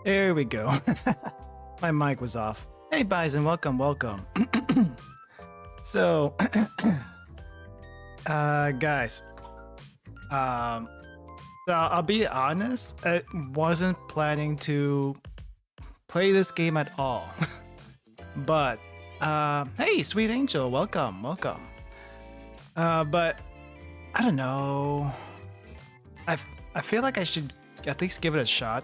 There we go. My mic was off. Hey, Bison, welcome, welcome. So, guys, so I'll be honest, I wasn't planning to play this game at all. But, hey, Sweet Angel, welcome, welcome. But, I don't know. I feel like I should at least give it a shot.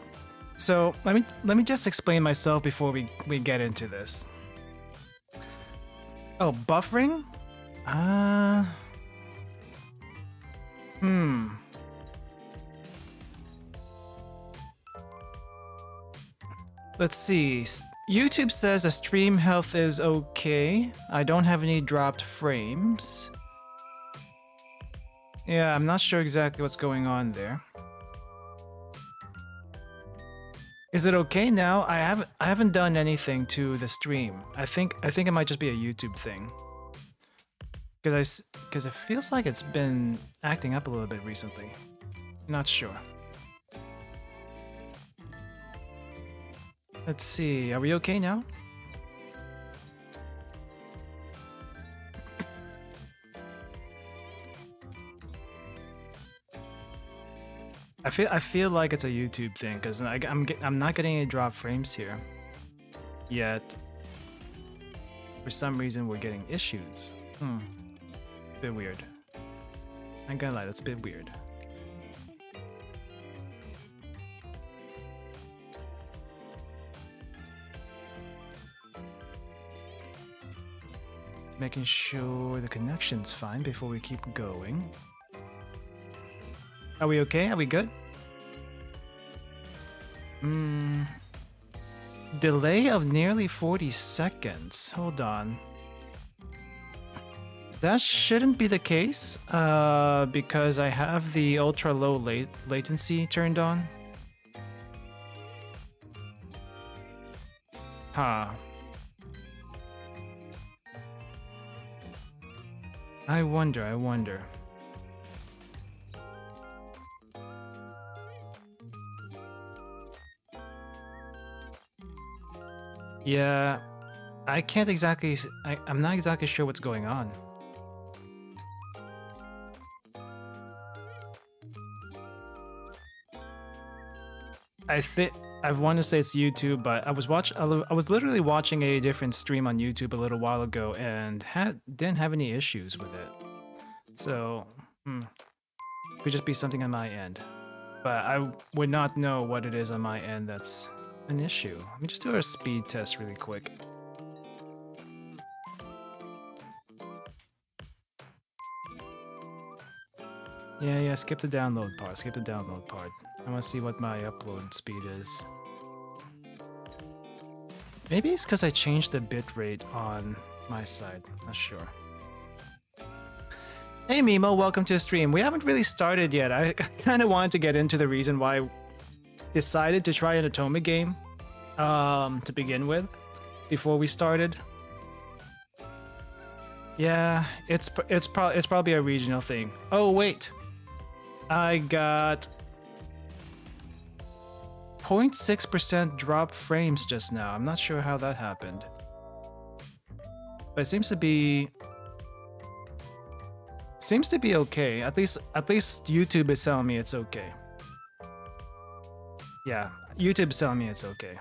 So let me just explain myself before we get into this. Oh, buffering? Let's see. YouTube says the stream health is okay. I don't have any dropped frames. Yeah, I'm not sure exactly what's going on there. Is it okay now? I haven't done anything to the stream. I think it might just be a YouTube thing. Because it feels like it's been acting up a little bit recently. Not sure. Let's see. Are we okay now? I feel like it's a YouTube thing because I'm not getting any drop frames here yet. For some reason, we're getting issues. Bit weird. I ain't gonna lie, that's a bit weird. Making sure the connection's fine before we keep going. Are we okay? Are we good? Delay of nearly 40 seconds. Hold on. That shouldn't be the case because I have the ultra low latency turned on. Huh. I wonder. Yeah, I can't exactly... I'm not exactly sure what's going on. I want to say it's YouTube, but I was literally watching a different stream on YouTube a little while ago and didn't have any issues with it. So, could just be something on my end. But I would not know what it is on my end that's an issue. Let me just do a speed test really quick. Yeah, skip the download part. I want to see what my upload speed is. Maybe it's because I changed the bitrate on my side. Not sure. Hey Mimo, welcome to the stream. We haven't really started yet. I kind of wanted to get into the reason why I decided to try an otome game to begin with before we started. Yeah, it's probably a regional thing. Oh wait, I got 0.6% drop frames just now. I'm not sure how that happened, but it seems to be okay. At least YouTube is telling me it's okay. Yeah, YouTube's telling me it's okay.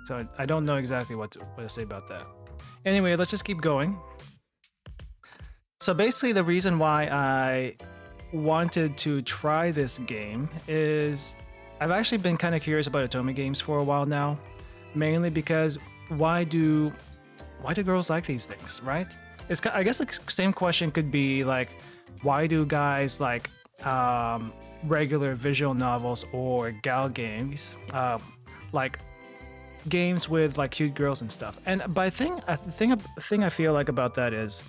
So I don't know exactly what to say about that. Anyway, let's just keep going. So basically the reason why I wanted to try this game is I've actually been kind of curious about otome games for a while now, mainly because why do girls like these things, right? I guess the same question could be like, why do guys like regular visual novels or gal games, like games with like cute girls and stuff? But the thing I feel like about that is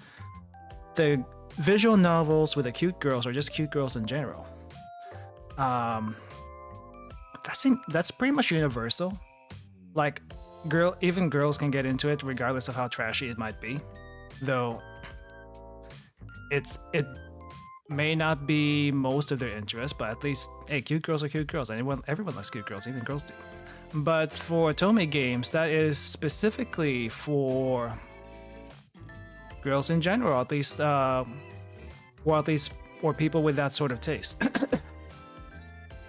the visual novels with the cute girls or just cute girls in general. That's pretty much universal. Like even girls can get into it regardless of how trashy it might be. Though may not be most of their interest, but at least, hey, cute girls are cute girls. Everyone likes cute girls, even girls do. But for otome games, that is specifically for girls in general, at least, or people with that sort of taste.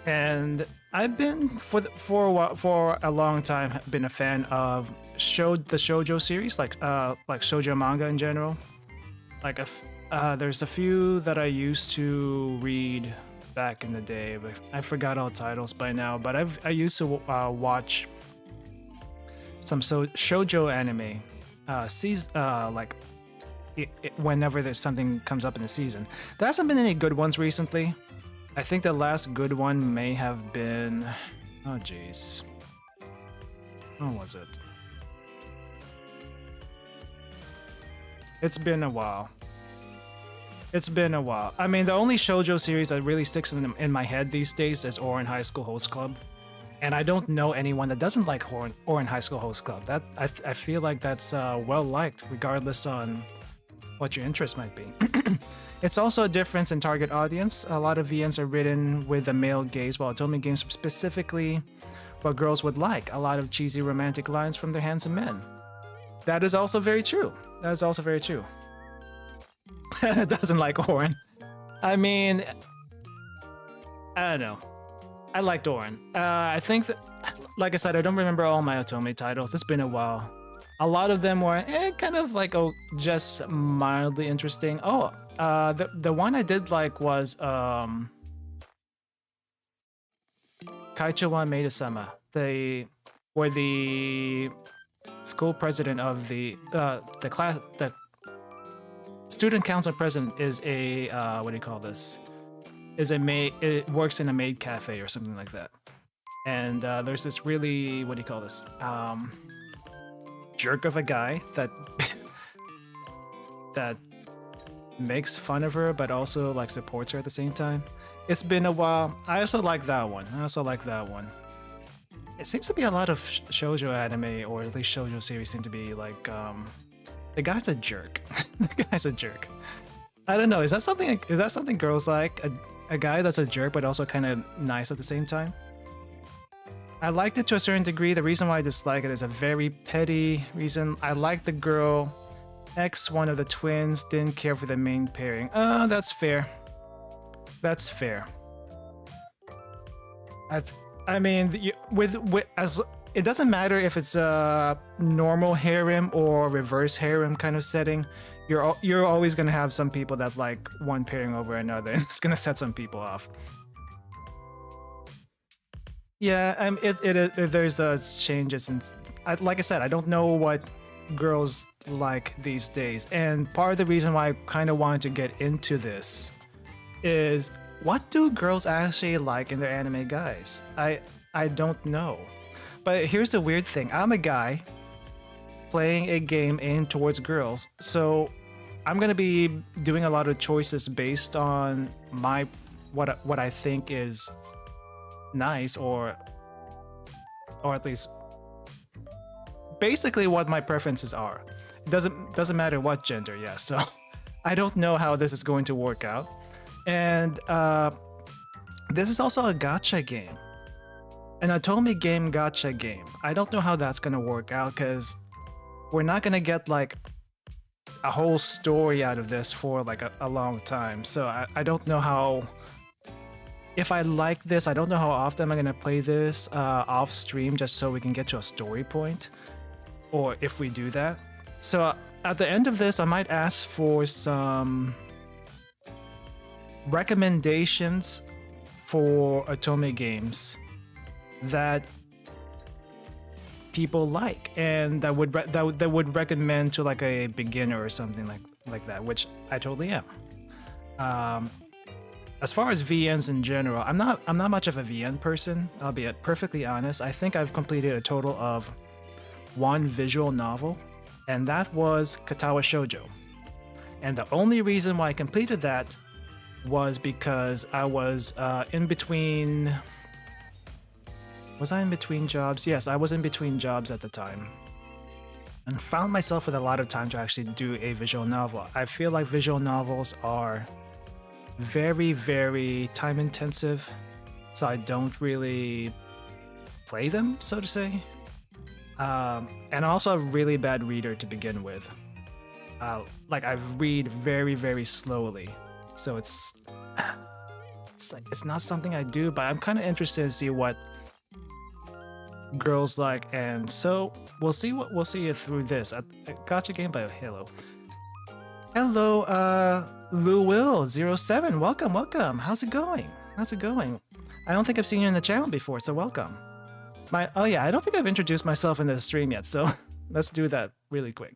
And I've been for a long time been a fan of the shoujo series, like shoujo manga in general. Like there's a few that I used to read back in the day, but I forgot all titles by now. But I used to watch some shoujo anime, whenever there's something comes up in the season. There hasn't been any good ones recently. I think the last good one may have been, oh jeez, what was it? It's been a while. I mean, the only shoujo series that really sticks in my head these days is Ouran High School Host Club. And I don't know anyone that doesn't like Ouran High School Host Club. That I feel like that's well liked, regardless on what your interest might be. It's also a difference in target audience. A lot of VNs are written with a male gaze, while otome games specifically what girls would like. A lot of cheesy romantic lines from their handsome men. That is also very true. Doesn't like Ouran. I mean, I don't know. I liked Ouran. I think that, like I said, I don't remember all my otome titles. It's been a while. A lot of them were kind of like just mildly interesting. The one I did like was Kaicho wa Maida-sama. Where the school president of the student council president is a what do you call this? It works in a maid cafe or something like that. And there's this really, what do you call this? Jerk of a guy that that makes fun of her, but also like supports her at the same time. It's been a while. I also like that one. It seems to be a lot of shoujo anime, or at least shoujo series seem to be like, the guy's a jerk. The guy's a jerk. I don't know. Is that something girls like? A guy that's a jerk, but also kind of nice at the same time? I liked it to a certain degree. The reason why I dislike it is a very petty reason. I like the girl. X, one of the twins, didn't care for the main pairing. That's fair. That's fair. I mean, as it doesn't matter if it's a normal harem or reverse harem kind of setting. You're always gonna have some people that like one pairing over another, and it's gonna set some people off. Yeah, there's changes, and like I said, I don't know what girls like these days, and part of the reason why I kind of wanted to get into this is, what do girls actually like in their anime guys? I don't know. But here's the weird thing. I'm a guy playing a game aimed towards girls, so I'm gonna be doing a lot of choices based on what I think is nice, or at least basically what my preferences are. It doesn't matter what gender, yeah. So I don't know how this is going to work out. And this is also a gacha game. An otome game gacha game. I don't know how that's gonna work out, because we're not gonna get like a whole story out of this for like a long time. So I don't know how, if I like this, I don't know how often I'm gonna play this off stream just so we can get to a story point, or if we do that. So at the end of this, I might ask for some recommendations for otome games that people like, and that would recommend to like a beginner or something like that, which I totally am. As far as VNs in general, I'm not much of a VN person. I'll be perfectly honest. I think I've completed a total of one visual novel, and that was Katawa Shoujo. And the only reason why I completed that was because I was in between. Was I in between jobs? Yes, I was in between jobs at the time, and found myself with a lot of time to actually do a visual novel. I feel like visual novels are very, very time intensive, so I don't really play them, so to say. And also a really bad reader to begin with. Like I read very, very slowly, so it's like it's not something I do, but I'm kind of interested to see what girls like, and so we'll see through this. A gotcha game by Halo. Hello, Lou Will 07. Welcome. How's it going? I don't think I've seen you in the channel before, so welcome. Oh yeah, I don't think I've introduced myself in the stream yet, so let's do that really quick.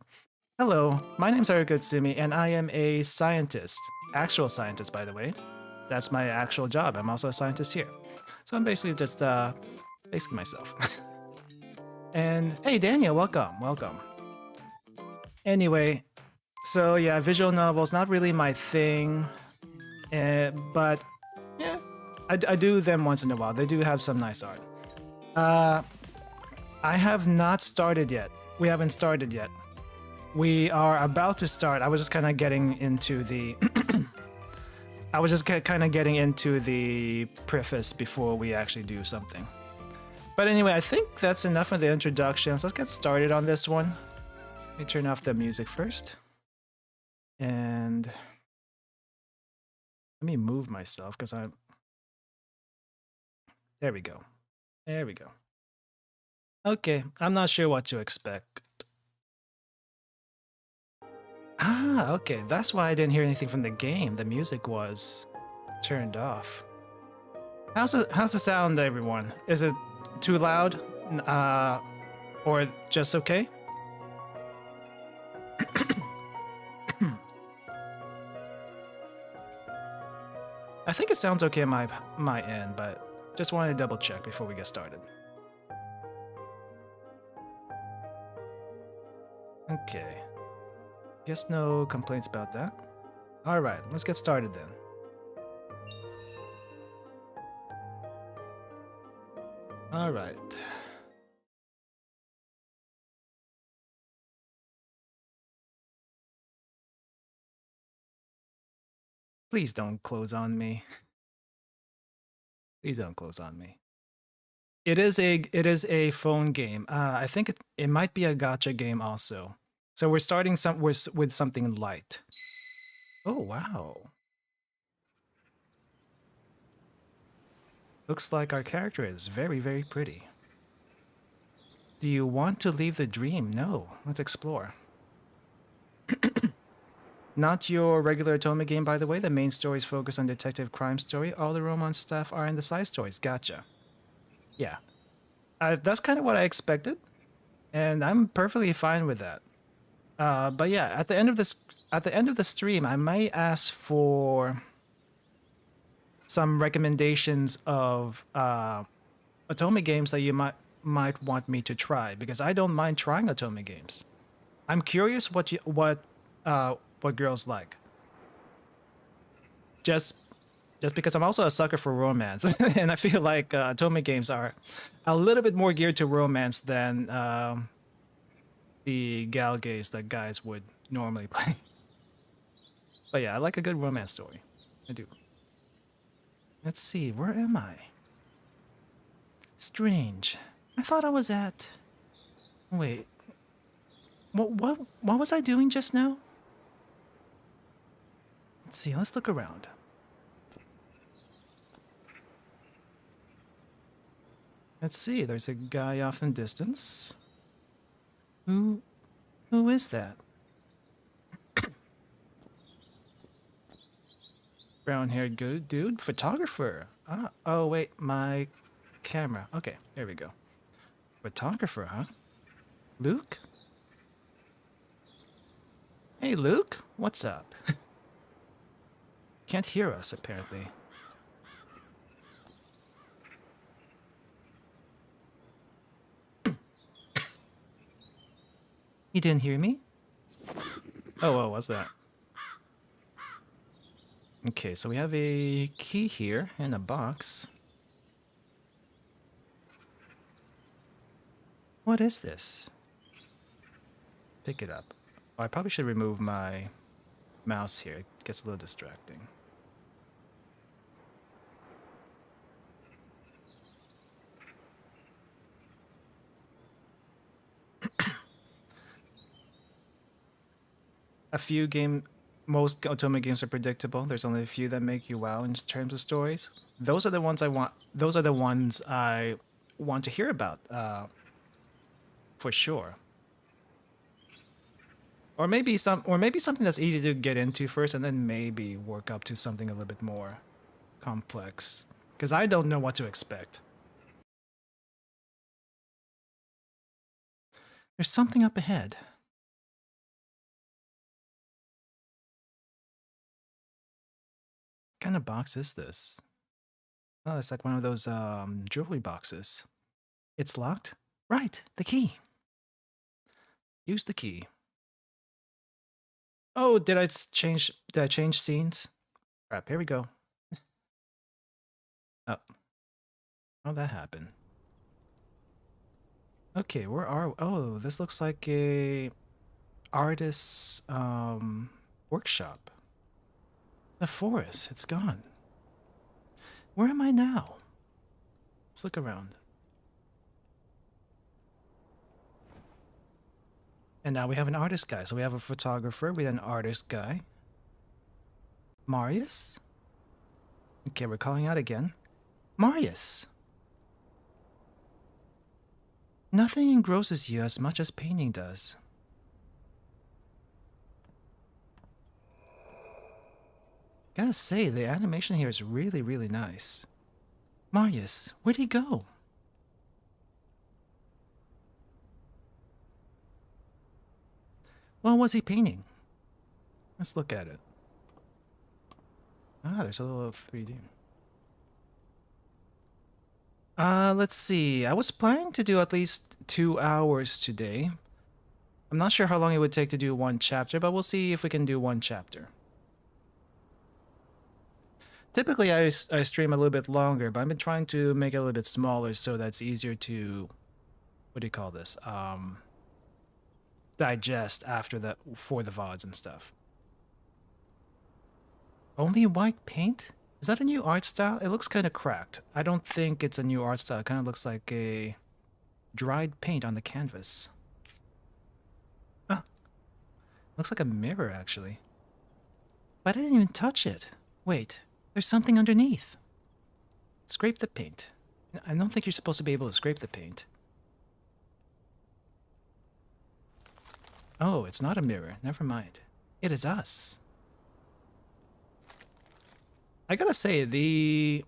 Hello, my name's Haruka Utsumi, and I am a scientist. Actual scientist, by the way. That's my actual job. I'm also a scientist here. So I'm basically just, basically myself. And hey, Daniel, welcome. Anyway, so yeah, visual novels, not really my thing, but yeah, I do them once in a while. They do have some nice art. I have not started yet. We haven't started yet. We are about to start. I was just kind of getting into the preface before we actually do something. But anyway, I think that's enough of the introductions. Let's get started on this one. Let me turn off the music first. And let me move myself because I'm... There we go. Okay, I'm not sure what to expect. Okay, that's why I didn't hear anything from the game. The music was turned off. How's the sound, everyone? Is it too loud? Or just okay? I think it sounds okay on my end, but just wanted to double check before we get started. Okay. Guess no complaints about that. Alright, let's get started then. Alright. Please don't close on me. Please don't close on me. It is a phone game. I think it might be a gacha game also. So we're starting with something light. Oh wow. Looks like our character is very, very pretty. Do you want to leave the dream? No. Let's explore. Not your regular otome game, by the way. The main story is focused on detective crime story. All the romance stuff are in the side stories. Gotcha. Yeah. That's kind of what I expected. And I'm perfectly fine with that. But yeah, at the end of the stream, I might ask for some recommendations of otome games that you might want me to try, because I don't mind trying otome games. I'm curious what girls like. Just because I'm also a sucker for romance, and I feel like otome games are a little bit more geared to romance than the gal games that guys would normally play. But yeah, I like a good romance story. I do. Let's see, where am I? Strange. I thought I was at... Wait. What was I doing just now? Let's see, let's look around. Let's see, there's a guy off in the distance. Who is that? Brown-haired good dude? Photographer. Oh wait, my camera. Okay, there we go. Photographer, huh? Luke? Hey Luke, what's up? Can't hear us, apparently. He didn't hear me? Oh, what's that? Okay, so we have a key here and a box. What is this? Pick it up. Oh, I probably should remove my mouse here. It gets a little distracting. a few game. Most otome games are predictable. There's only a few that make you wow in terms of stories. Those are the ones I want. Those are the ones I want to hear about, for sure. Or maybe something that's easy to get into first, and then maybe work up to something a little bit more complex. Because I don't know what to expect. There's something up ahead. What kind of box is this? Oh, it's like one of those jewelry boxes. It's locked? Right, the key. Use the key. Oh, did I change scenes? Crap, here we go. Oh. How'd that happen? Okay, where are... Oh, this looks like a artist's workshop. The forest, it's gone. Where am I now? Let's look around. And now we have an artist guy. So we have a photographer, we have an artist guy. Marius? Okay, we're calling out again. Marius! Nothing engrosses you as much as painting does. Gotta say, the animation here is really, really nice. Marius, where'd he go? What was he painting? Let's look at it. Ah, there's a little 3D. Let's see. I was planning to do at least 2 hours today. I'm not sure how long it would take to do one chapter, but we'll see if we can do one chapter. Typically, I stream a little bit longer, but I've been trying to make it a little bit smaller so that's easier to, what do you call this? Digest after that for the VODs and stuff. Only white paint? Is that a new art style? It looks kind of cracked. I don't think it's a new art style. It kind of looks like a dried paint on the canvas. Ah, looks like a mirror, actually. But I didn't even touch it. Wait, there's something underneath. Scrape the paint. I don't think you're supposed to be able to scrape the paint. Oh, it's not a mirror. Never mind. It is us. I gotta say, the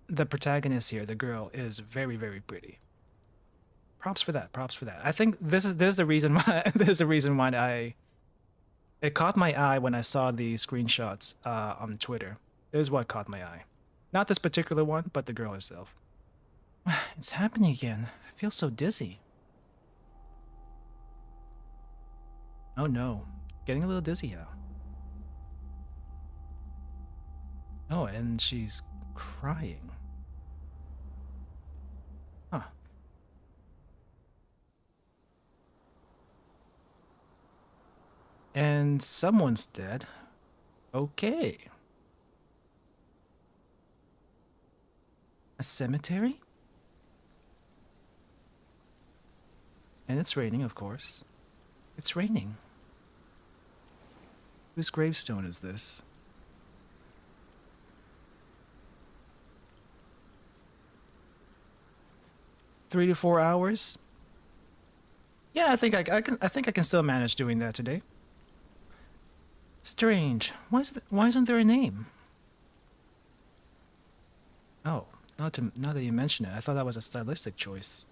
protagonist here, the girl, is very, very pretty. Props for that. Props for that. I think there's the reason why it caught my eye when I saw the screenshots on Twitter. It is what caught my eye. Not this particular one, but the girl herself. It's happening again. I feel so dizzy. Oh no, getting a little dizzy now. Oh, and she's crying. Huh. And someone's dead. Okay. A cemetery? And it's raining, of course. It's raining. Whose gravestone is this? Three to 4 hours? Yeah, I think I can still manage doing that today. Strange. Why isn't there a name? Oh, now that you mention it, I thought that was a stylistic choice.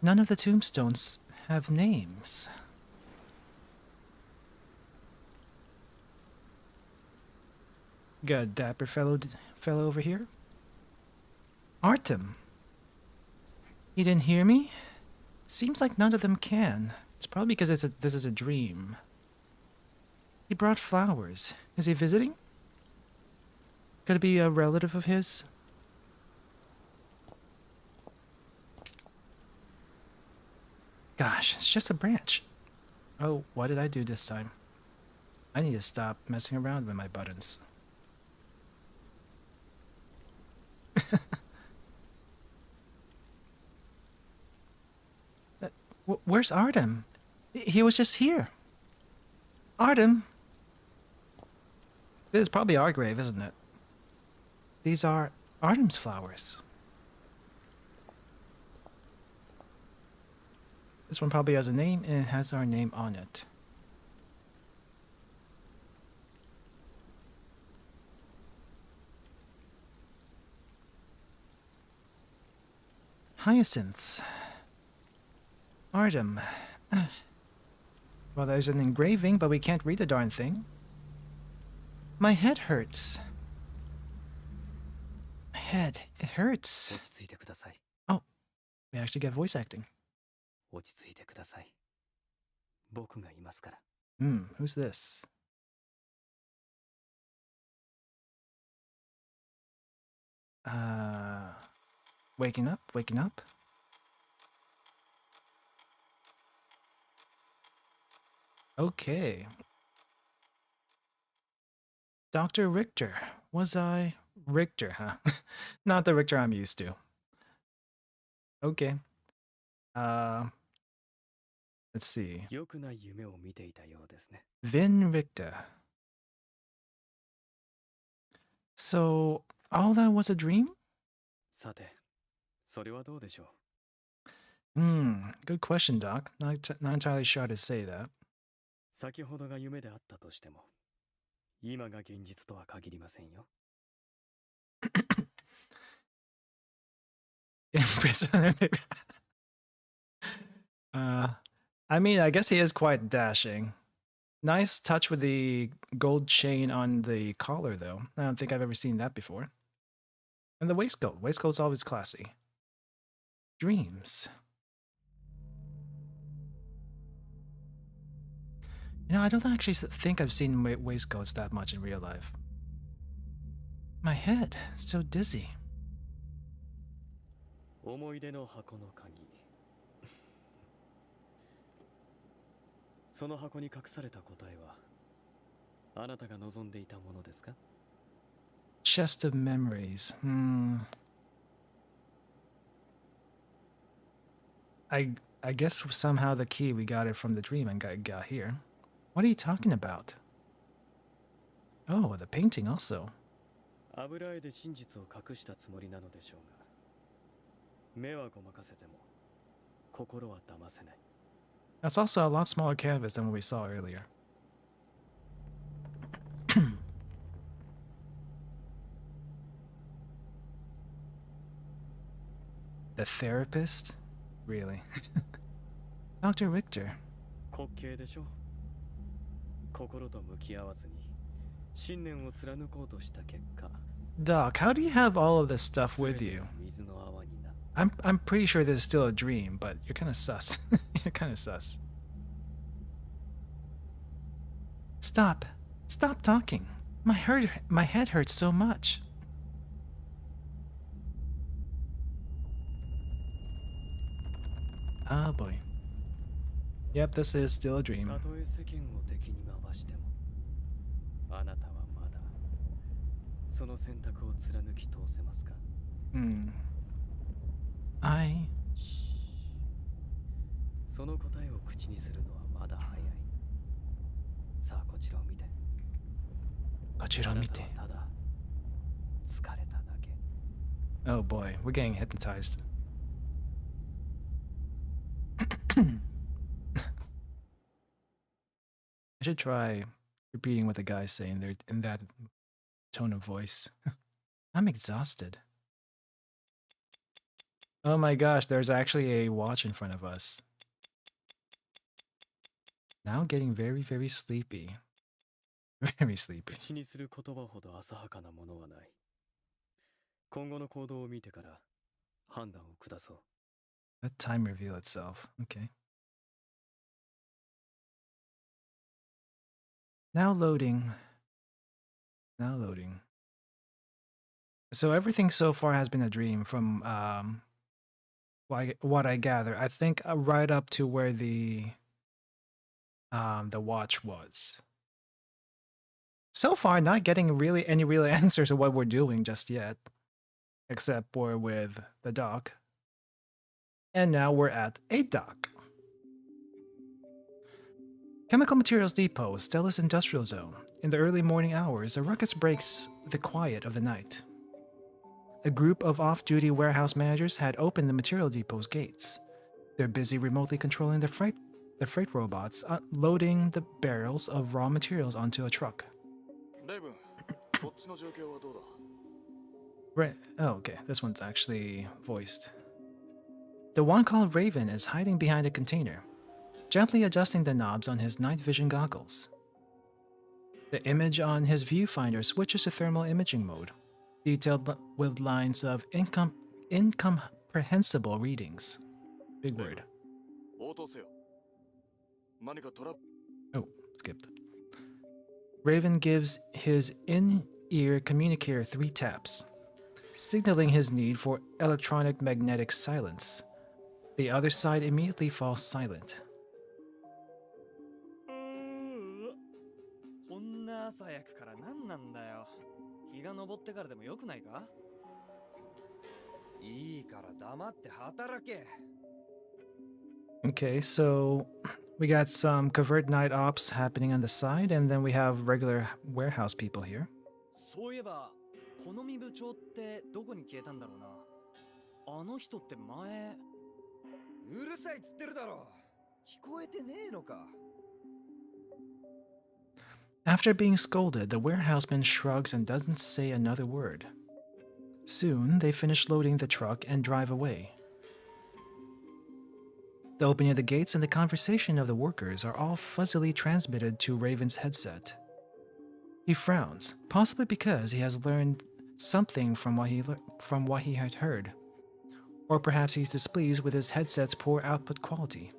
None of the tombstones have names. Got a dapper fellow over here. Artem. You didn't hear me? Seems like none of them can. It's probably because this is a dream. He brought flowers. Is he visiting? Could it be a relative of his? Gosh, it's just a branch. Oh, what did I do this time? I need to stop messing around with my buttons. Where's Artem? He was just here. Artem! This is probably our grave, isn't it? These are Artem's flowers. This one probably has a name, and it has our name on it. Hyacinths. Artem. Well, there's an engraving, but we can't read the darn thing. My head hurts. My head, it hurts. Oh, we actually get voice acting. Who's this? Waking up, waking up. Okay. Dr. Richter. Was I? Richter, huh? Not the Richter I'm used to. Okay. Let's see. Vin Richter. So, all that was a dream? Good question, Doc. Not entirely sure how to say that. I mean, I guess he is quite dashing. Nice touch with the gold chain on the collar, though. I don't think I've ever seen that before. And the waistcoat. Waistcoat's always classy. Dreams. You know, I don't actually think I've seen waistcoats that much in real life. My head, so dizzy. 思い出の箱の鍵その箱に隠された答えはあなたが望んでいたものですか Chest of memories. I guess somehow the key, we got it from the dream and got here. What are you talking about? Oh, the painting also. 油絵で真実を隠したつもりなのでしょうが目はごまかせても心は騙せない That's also a lot smaller canvas than what we saw earlier. The therapist? Really? Dr. Richter. 滑稽でしょ心と向き合わずに信念を貫こうとした結果 Doc, how do you have all of this stuff with you? 水の泡にな I'm pretty sure this is still a dream, but you're kind of sus. You're kind of sus. Stop. Stop talking. My head hurts so much. Oh boy. Yep, this is still a dream. たとえ世間を敵に回してもあなたはまだその選択を貫き通せますか その答えを口にするのはまだ早いさあこちらを見てこちらを見てただ疲れただけ Oh boy, we're getting hypnotized. I should try repeating what the guy's saying there in that tone of voice. I'm exhausted. Oh my gosh, there's actually a watch in front of us. Now getting very, very sleepy. Very sleepy. 口にする言葉ほど浅はかなものはない今後の行動を見てから判断を下そう Let time reveal itself. Okay. Now loading. Now loading. So everything so far has been a dream from what I gather. I think right up to where the watch was. So far, not getting really any real answers of what we're doing just yet, except for with the dock. And now we're at a dock. Chemical Materials Depot, Stellus Industrial Zone. In the early morning hours, a ruckus breaks the quiet of the night. A group of off-duty warehouse managers had opened the material depot's gates. They're busy remotely controlling the freight robots, loading the barrels of raw materials onto a truck. Right. Oh, okay. This one's actually voiced. The one called Raven is hiding behind a container, gently adjusting the knobs on his night vision goggles. The image on his viewfinder switches to thermal imaging mode, detailed with lines of incomprehensible readings. Big word. Oh, skipped. Raven gives his in-ear communicator 3 taps, signaling his need for electronic magnetic silence. The other side immediately falls silent. こんな朝早くから何なんだよ。日が昇ってからでもよくないか？いいから黙って働け。 Okay, so we got some covert night ops happening on the side, and then we have regular warehouse people here. そういえば、好み部長ってどこに消えたんだろうな。あの人って前。うるさいっつってるだろ。聞こえてねえのか。 After being scolded, the warehouseman shrugs and doesn't say another word. Soon, they finish loading the truck and drive away. The opening of the gates and the conversation of the workers are all fuzzily transmitted to Raven's headset. He frowns, possibly because he has learned something from what he had heard. Or perhaps he's displeased with his headset's poor output quality.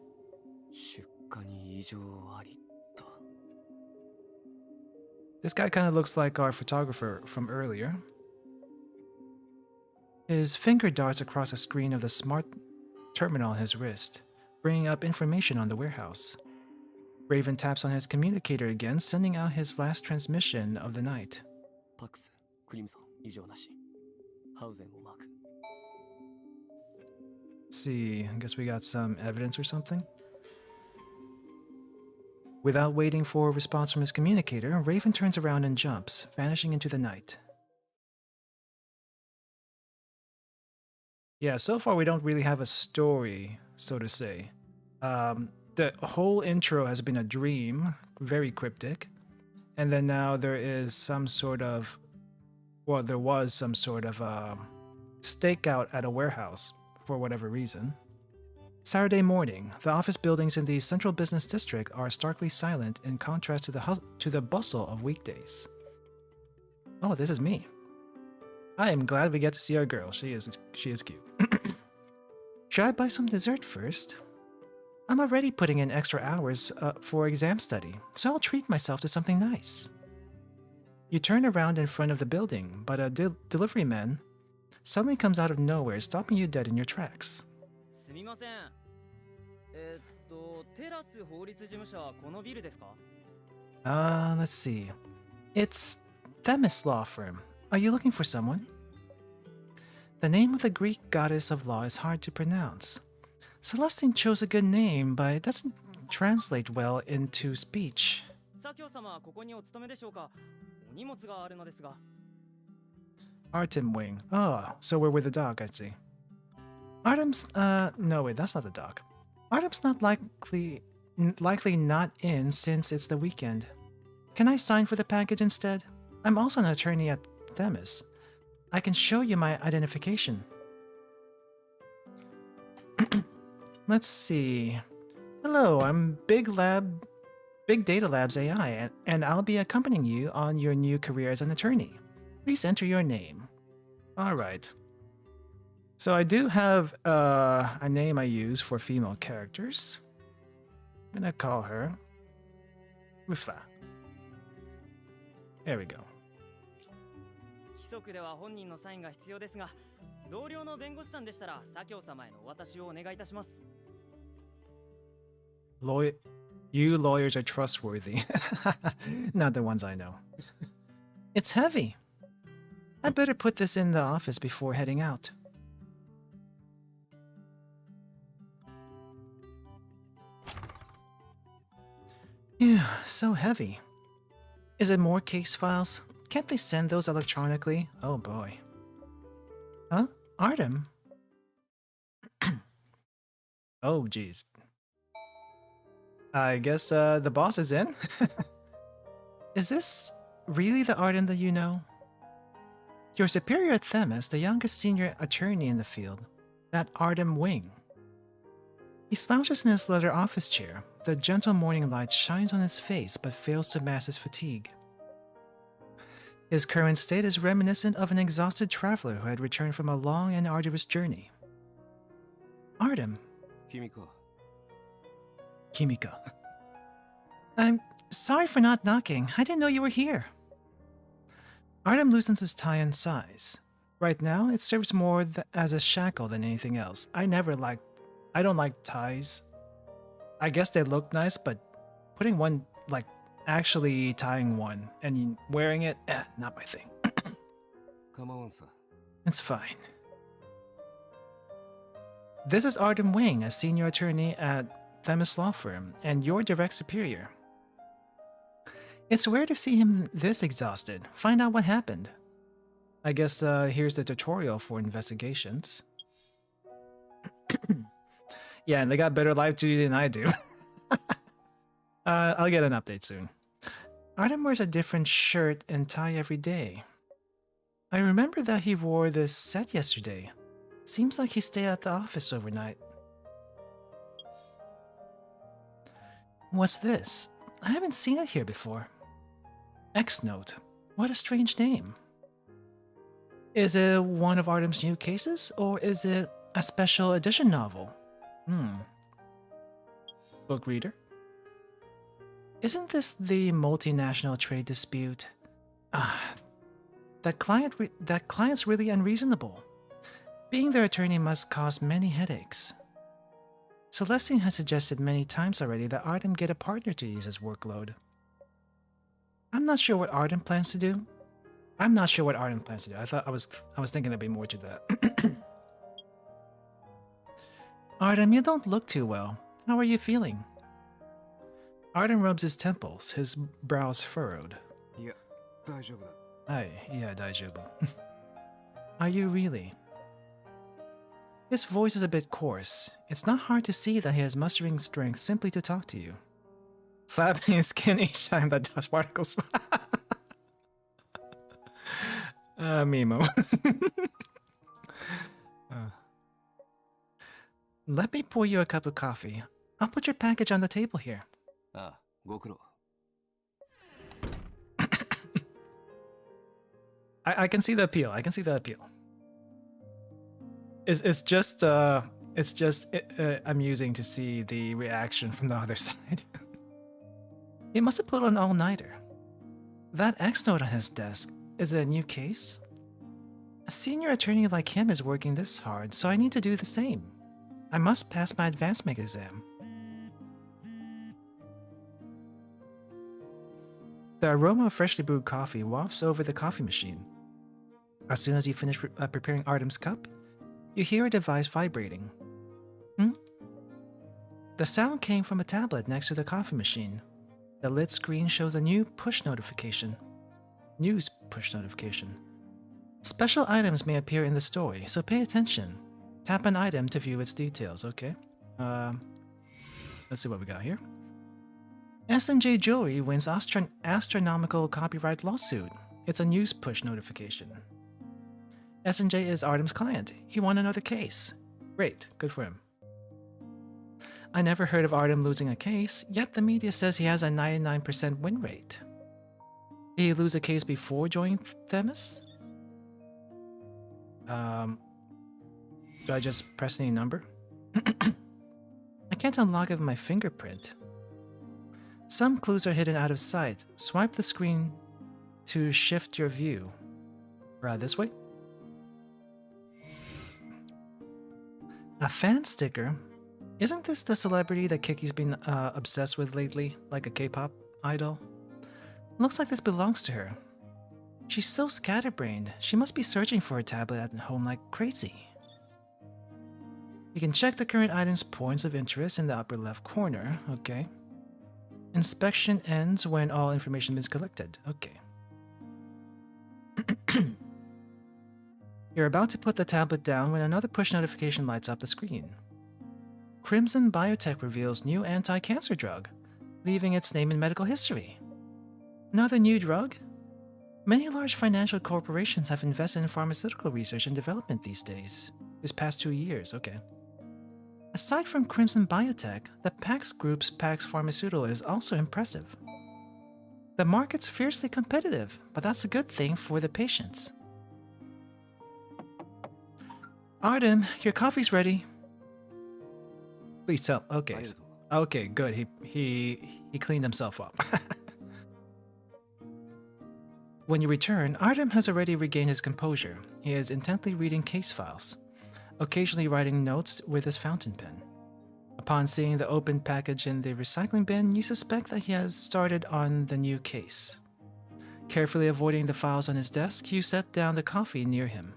出荷に異常ありと。 This guy kind of looks like our photographer from earlier. His finger darts across the screen of the smart terminal on his wrist, bringing up information on the warehouse. Raven taps on his communicator again, sending out his last transmission of the night. パックス、クリムソン、異常なし。ハウゼンをマーク。 Let's see, I guess we got some evidence or something. Without waiting for a response from his communicator, Raven turns around and jumps, vanishing into the night. Yeah, so far we don't really have a story, so to say. The whole intro has been a dream, very cryptic. And then now there is some sort of, well, there was some sort of stakeout at a warehouse for whatever reason. Saturday morning, the office buildings in the central business district are starkly silent in contrast to the bustle of weekdays. Oh, this is me. I am glad we get to see our girl. She is cute. Should I buy some dessert first? I'm already putting in extra hours for exam study, so I'll treat myself to something nice. You turn around in front of the building, but a delivery man suddenly comes out of nowhere, stopping you dead in your tracks. すみません。テラス法律事務所はこのビルですか? Let's see. It's Themis Law Firm. Are you looking for someone? The name of the Greek goddess of law is hard to pronounce. Celestine chose a good name, but it doesn't translate well into speech. 佐京様はここにお勤めでしょうか? お荷物があるのですが。 Artem Wing. Oh, so we're with the dog, I see. Artem's, no wait, that's not the dog. Artem's not likely not in since it's the weekend. Can I sign for the package instead? I'm also an attorney at Themis. I can show you my identification. Let's see. Hello, I'm Big Data Labs AI, and I'll be accompanying you on your new career as an attorney. Please enter your name. Alright. So I do have a name I use for female characters. I'm gonna call her Rufa. There we go. 規則では本人のサインが必要ですが、同僚の弁護士さんでしたら佐京様へのお渡しをお願いいたします。 You lawyers are trustworthy. Not the ones I know. It's heavy. I better put this in the office before heading out. Yeah, so heavy. Is it more case files? Can't they send those electronically? Oh boy. Huh? Artem? Oh geez. I guess the boss is in? Is this really the Artem that you know? Your superior at Themis, the youngest senior attorney in the field. That Artem Wing. He slouches in his leather office chair. The gentle morning light shines on his face but fails to mask his fatigue. His current state is reminiscent of an exhausted traveler who had returned from a long and arduous journey. Artem. Kimika. I'm sorry for not knocking. I didn't know you were here. Artem loosens his tie and sighs. Right now, it serves more as a shackle than anything else. I don't like ties. I guess they look nice, but putting one, like actually tying one and wearing it, not my thing. It's fine. This is Artem Wing, a senior attorney at Themis Law Firm, and your direct superior. It's weird to see him this exhausted. Find out what happened. I guess here's the tutorial for investigations. Yeah, and they got better live duty than I do. I'll get an update soon. Artem wears a different shirt and tie every day. I remember that he wore this set yesterday. Seems like he stayed at the office overnight. What's this? I haven't seen it here before. X-Note. What a strange name. Is it one of Artem's new cases, or is it a special edition novel? Book reader? Isn't this the multinational trade dispute? That client's really unreasonable. Being their attorney must cause many headaches. Celestine has suggested many times already that Artem get a partner to ease his workload. I'm not sure what Artem plans to do. I was thinking there'd be more to that. Artem, you don't look too well. How are you feeling? Artem rubs his temples, his brows furrowed. Yeah, daijoubu. Are you really? His voice is a bit coarse. It's not hard to see that he has mustering strength simply to talk to you. Slapping his skin each time that dust particles. Mimo. Let me pour you a cup of coffee. I'll put your package on the table here. I can see the appeal. It's just amusing to see the reaction from the other side. He must have put on an all-nighter. That X-Note on his desk, is it a new case? A senior attorney like him is working this hard, so I need to do the same. I must pass my advancement exam. The aroma of freshly brewed coffee wafts over the coffee machine. As soon as you finish preparing Artem's cup, you hear a device vibrating. The sound came from a tablet next to the coffee machine. The lit screen shows a new push notification. News push notification. Special items may appear in the story, so pay attention. Tap an item to view its details, okay? Let's see what we got here. S&J Jewelry wins astronomical copyright lawsuit. It's a news push notification. S&J is Artem's client. He won another case. Great, good for him. I never heard of Artem losing a case, yet the media says he has a 99% win rate. Did he lose a case before joining Themis? Do I just press any number? I can't unlock it with my fingerprint. Some clues are hidden out of sight. Swipe the screen to shift your view. This way? A fan sticker? Isn't this the celebrity that Kiki's been obsessed with lately, like a K-pop idol? Looks like this belongs to her. She's so scatterbrained, she must be searching for a tablet at home like crazy. You can check the current item's points of interest in the upper left corner, okay. Inspection ends when all information is collected. Okay. You're about to put the tablet down when another push notification lights up the screen. Crimson Biotech reveals new anti-cancer drug, leaving its name in medical history. Another new drug? Many large financial corporations have invested in pharmaceutical research and development these days. This past 2 years, okay. Aside from Crimson Biotech, the Pax Group's Pax Pharmaceutical is also impressive. The market's fiercely competitive, but that's a good thing for the patients. Artem, your coffee's ready. Please tell. Okay. Okay, good. He cleaned himself up. When you return, Artem has already regained his composure. He is intently reading case files, occasionally writing notes with his fountain pen. Upon seeing the open package in the recycling bin, you suspect that he has started on the new case. Carefully avoiding the files on his desk, you set down the coffee near him.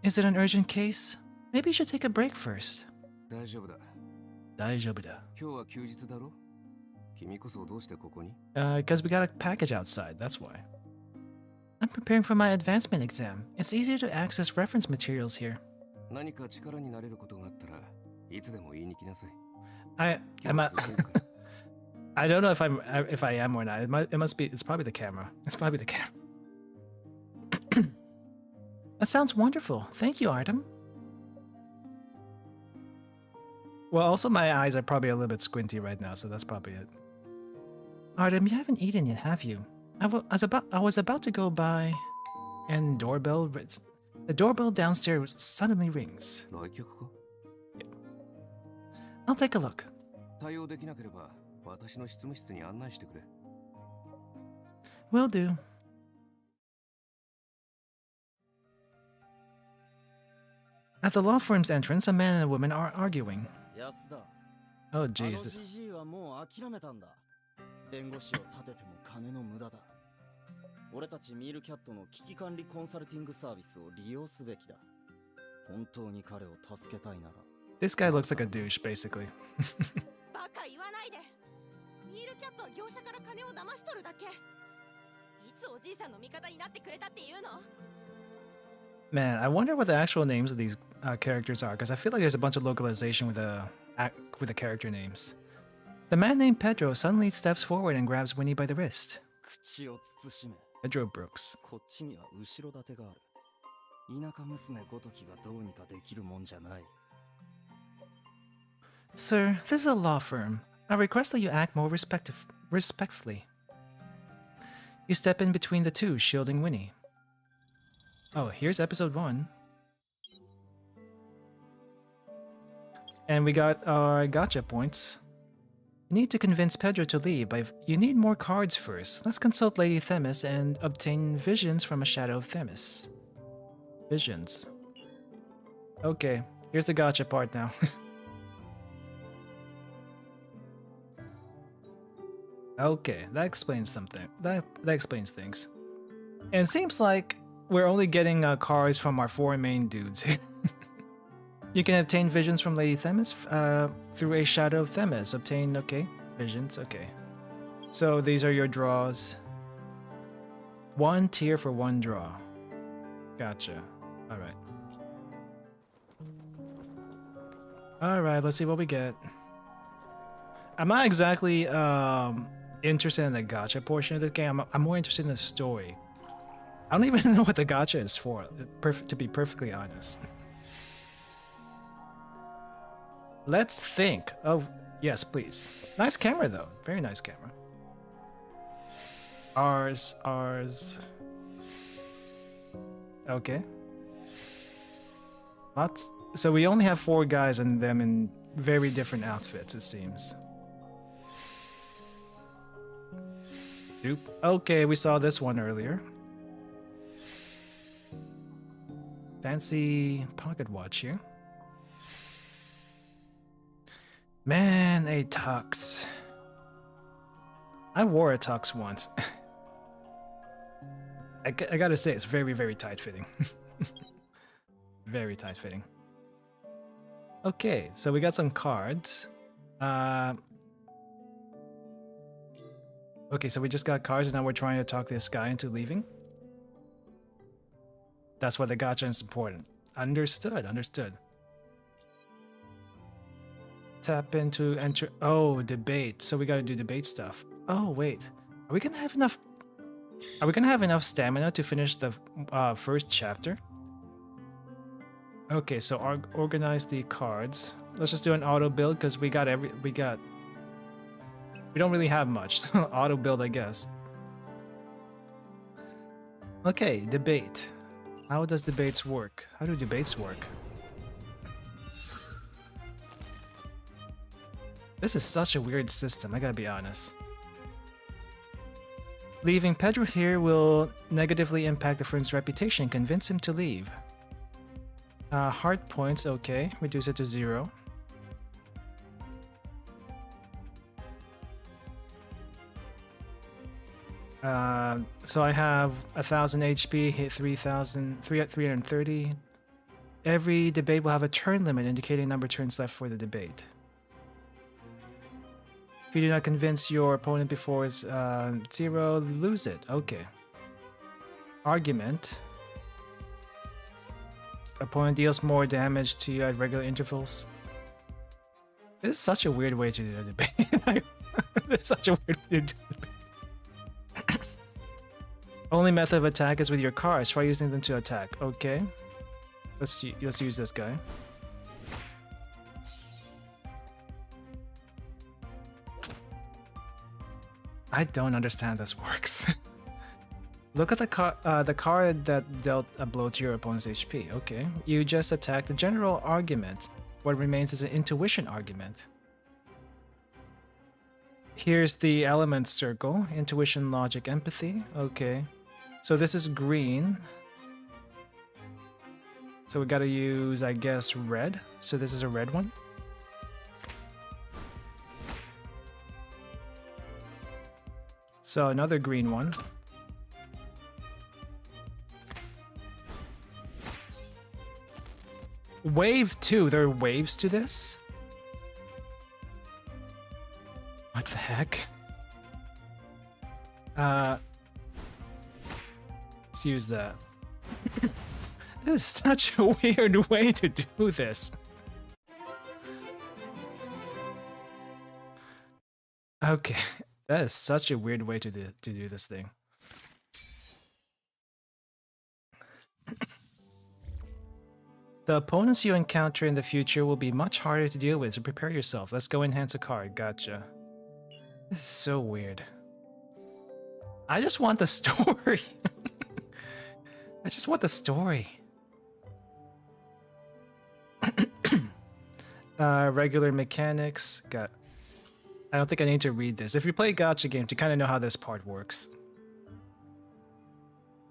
Is it an urgent case? Maybe you should take a break first. 大丈夫だ。大丈夫だ。今日は休日だろ? 君こそどうしてここに? Because we got a package outside, that's why. I'm preparing for my advancement exam. It's easier to access reference materials here. 何か力になれることがあったらいつでも言いに来なさい。I don't know if I am or not. It must be. It's probably the camera. It's probably the camera. That sounds wonderful. Thank you, Artem. Well, also my eyes are probably a little bit squinty right now, so that's probably it. Artem, you haven't eaten yet, have you? I was about to go by, and the doorbell downstairs suddenly rings. 来客か? I'll take a look. 対応できなければ私の執務室に案内してくれ。Will do. At the law firm's entrance, a man and a woman are arguing. Oh, Jesus. 弁護士を立てても金の無駄だ。俺たちミールキャットの危機管理コンサルティングサービスを利用すべきだ。本当に彼を助けたいなら。This guy looks like a douche, basically. バカ言わないで。ミールキャットは業者から金を騙し取るだけ。いつおじいさんの味方になってくれたっていうの? Man, I wonder what the actual names of these characters are, because I feel like there's a bunch of localization with the character names. The man named Pedro suddenly steps forward and grabs Winnie by the wrist. Pedro Brooks. Sir, this is a law firm. I request that you act more respectfully. You step in between the two, shielding Winnie. Oh, here's episode 1. And we got our gotcha points. You need to convince Pedro to leave, but you need more cards first. Let's consult Lady Themis and obtain visions from a shadow of Themis. Visions. Okay, here's the gotcha part now. Okay, that explains something. That explains things. And it seems like we're only getting cards from our 4 main dudes. You can obtain visions from Lady Themis through a shadow of Themis. Obtain, okay, visions, okay. So these are your draws. 1 tier for 1 draw. Gotcha. Alright. Alright, let's see what we get. I'm not exactly interested in the gacha portion of this game. I'm more interested in the story. I don't even know what the gacha is for, to be perfectly honest. Let's think of... Yes, please. Nice camera, though. Very nice camera. Ours. Okay. Lots. So we only have 4 guys and them in very different outfits, it seems. Dupe. Okay, we saw this one earlier. Fancy pocket watch here. Man, a tux. I wore a tux once. I gotta say, it's very, very tight-fitting. Very tight-fitting. Okay, so we got some cards. Okay, so we just got cards and now we're trying to talk this guy into leaving. That's why the gacha is important. Understood, understood. Tap into enter. Oh, debate. So we gotta do debate stuff. Oh, wait. Are we gonna have enough? Are we gonna have enough stamina to finish the first chapter? Okay, so organize the cards. Let's just do an auto build because we don't really have much. So auto build, I guess. Okay, debate. How does debates work? How do debates work? This is such a weird system, I gotta be honest. Leaving Pedro here will negatively impact the friend's reputation. Convince him to leave. Heart points, okay. Reduce it to 0. So I have 1000 HP, hit 330. Every debate will have a turn limit indicating number of turns left for the debate. If you do not convince your opponent before it's 0, lose it. Okay. Argument. Opponent deals more damage to you at regular intervals. This is such a weird way to do a debate. It's such a weird way to do a debate. Only method of attack is with your cards. Try using them to attack. Okay. Let's use this guy. I don't understand this works. Look at the card that dealt a blow to your opponent's HP. Okay. You just attacked the general argument. What remains is an intuition argument. Here's the element circle. Intuition, logic, empathy. Okay. So this is green. So we gotta use, I guess, red. So this is a red one. So another green one. Wave 2. There are waves to this? What the heck? Let's use that. This is such a weird way to do this. Okay, that is such a weird way to do this thing. The opponents you encounter in the future will be much harder to deal with, so prepare yourself. Let's go enhance a card. Gotcha. This is so weird. I just want the story. I just want the story. Regular mechanics. I don't think I need to read this. If you play gacha games, you kind of know how this part works.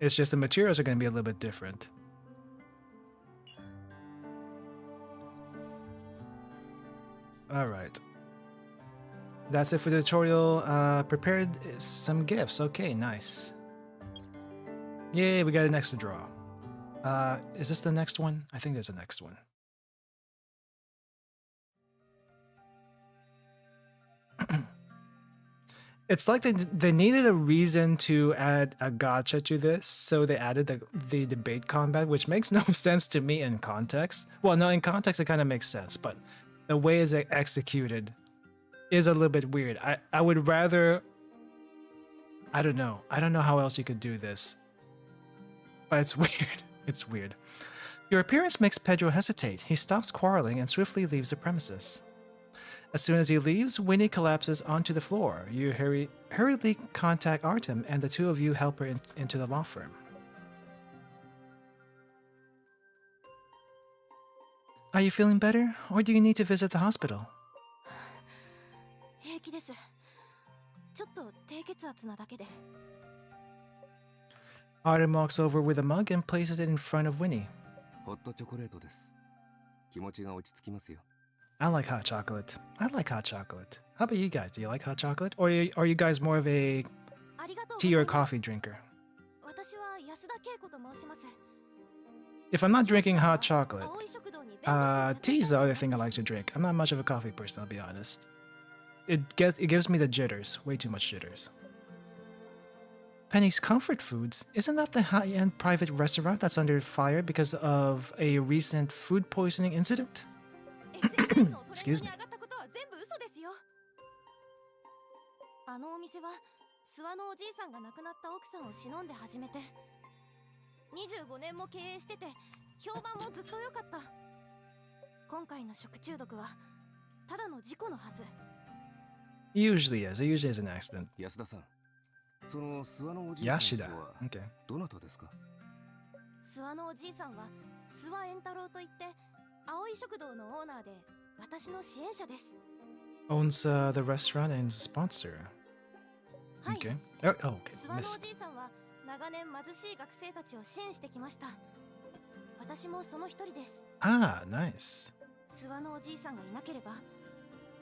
It's just the materials are going to be a little bit different. Alright. That's it for the tutorial. Prepared some gifts. Okay, nice. Yay, we got an extra draw. Is this the next one? I think there's the next one. It's like they needed a reason to add a gacha to this, so they added the debate combat, which makes no sense to me in context. Well, no, in context it kind of makes sense, but the way it's executed is a little bit weird. I would rather... I don't know how else you could do this. But it's weird. It's weird. Your appearance makes Pedro hesitate. He stops quarreling and swiftly leaves the premises. As soon as he leaves, Winnie collapses onto the floor. You hurriedly contact Artem, and the two of you help her into the law firm. Are you feeling better, or do you need to visit the hospital? Artem walks over with a mug and places it in front of Winnie. I like hot chocolate. I like hot chocolate. How about you guys? Do you like hot chocolate? Or are you guys more of a tea or coffee drinker? If I'm not drinking hot chocolate, tea is the other thing I like to drink. I'm not much of a coffee person, I'll be honest. It gives me the jitters. Way too much jitters. Penny's Comfort Foods? Isn't that the high-end private restaurant that's under fire because of a recent food poisoning incident? Excuse me. あのお店は諏訪のおじいさんが亡くなった奥さんを忍んで始めて25年も経営してて評判もずっと良かった。今回の食中毒はただの事故のはず。 Usually is an accident. 安田さん、その諏訪のおじいさん Yashida. とは Okay. どなたですか？諏訪のおじいさんは諏訪円太郎といって青い食堂のオーナーで私の支援者です。 Owns the restaurant and sponsor. はい。 Okay. Oh, okay. 諏訪のお Miss. じいさんは長年貧しい学生たちを支援してきました。私もその一人です。 Ah, nice. 諏訪のおじいさんがいなければ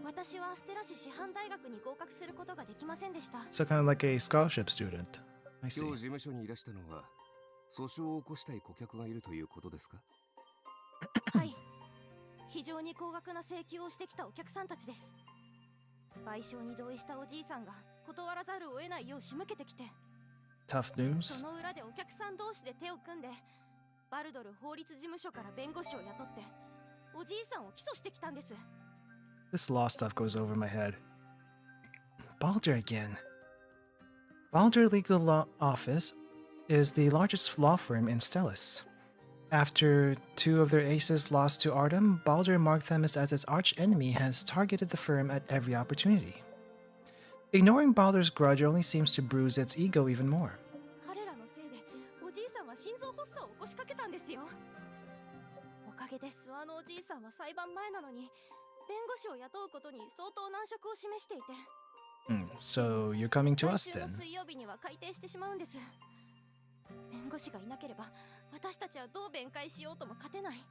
私はアステラ市師範大学に合格することができませんでした。 So kind of like a scholarship student. I 今 see. 日事務所にいらしたのは訴訟を起こしたい顧客がいるということですか？はい。非常に高額な請求をしてきたお客さんたちです。賠償に同意したおじいさんが断らざるを得ないよう仕向けてきて、 Tough news. その裏でお客さん同士で手を組んでバルドル法律事務所から弁護士を雇っておじいさんを起訴してきたんです。 This law stuff goes over my head. Balder again. Balder Legal Law Office is the largest law firm in Stellis. After two of their aces lost to Artem, Balder marked them as its arch-enemy has targeted the firm at every opportunity. Ignoring Balder's grudge only seems to bruise its ego even more. 彼らのせいでおじいさんは心臓発作を起こしかけたんですよ。おかげで諏訪のおじいさんは裁判前なのに弁護士を雇うことに相当難色を示していて、 So you're coming to 来 us 週の then? 水曜日には改定してしまうんです。弁護士がいなければ私たちはどう弁解しようとも勝てない。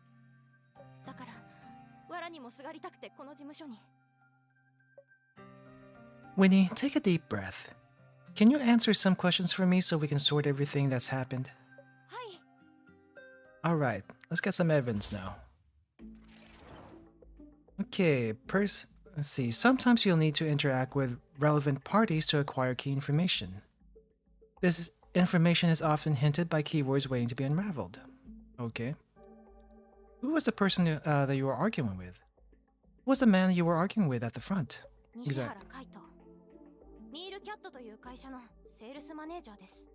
だから藁にもすがりたくてこの事務所に。 Winnie, take a deep breath. Can you answer some questions for me so we can sort everything that's happened? はい。 Alright, let's get some evidence now. Okay, let's see. Sometimes you'll need to interact with relevant parties to acquire key information. This information is often hinted by keywords waiting to be unraveled. Okay. Who was the person that you were arguing with? Who was the man you were arguing with at the front? 西原海斗。ミールキャットという会社のセールスマネージャーです。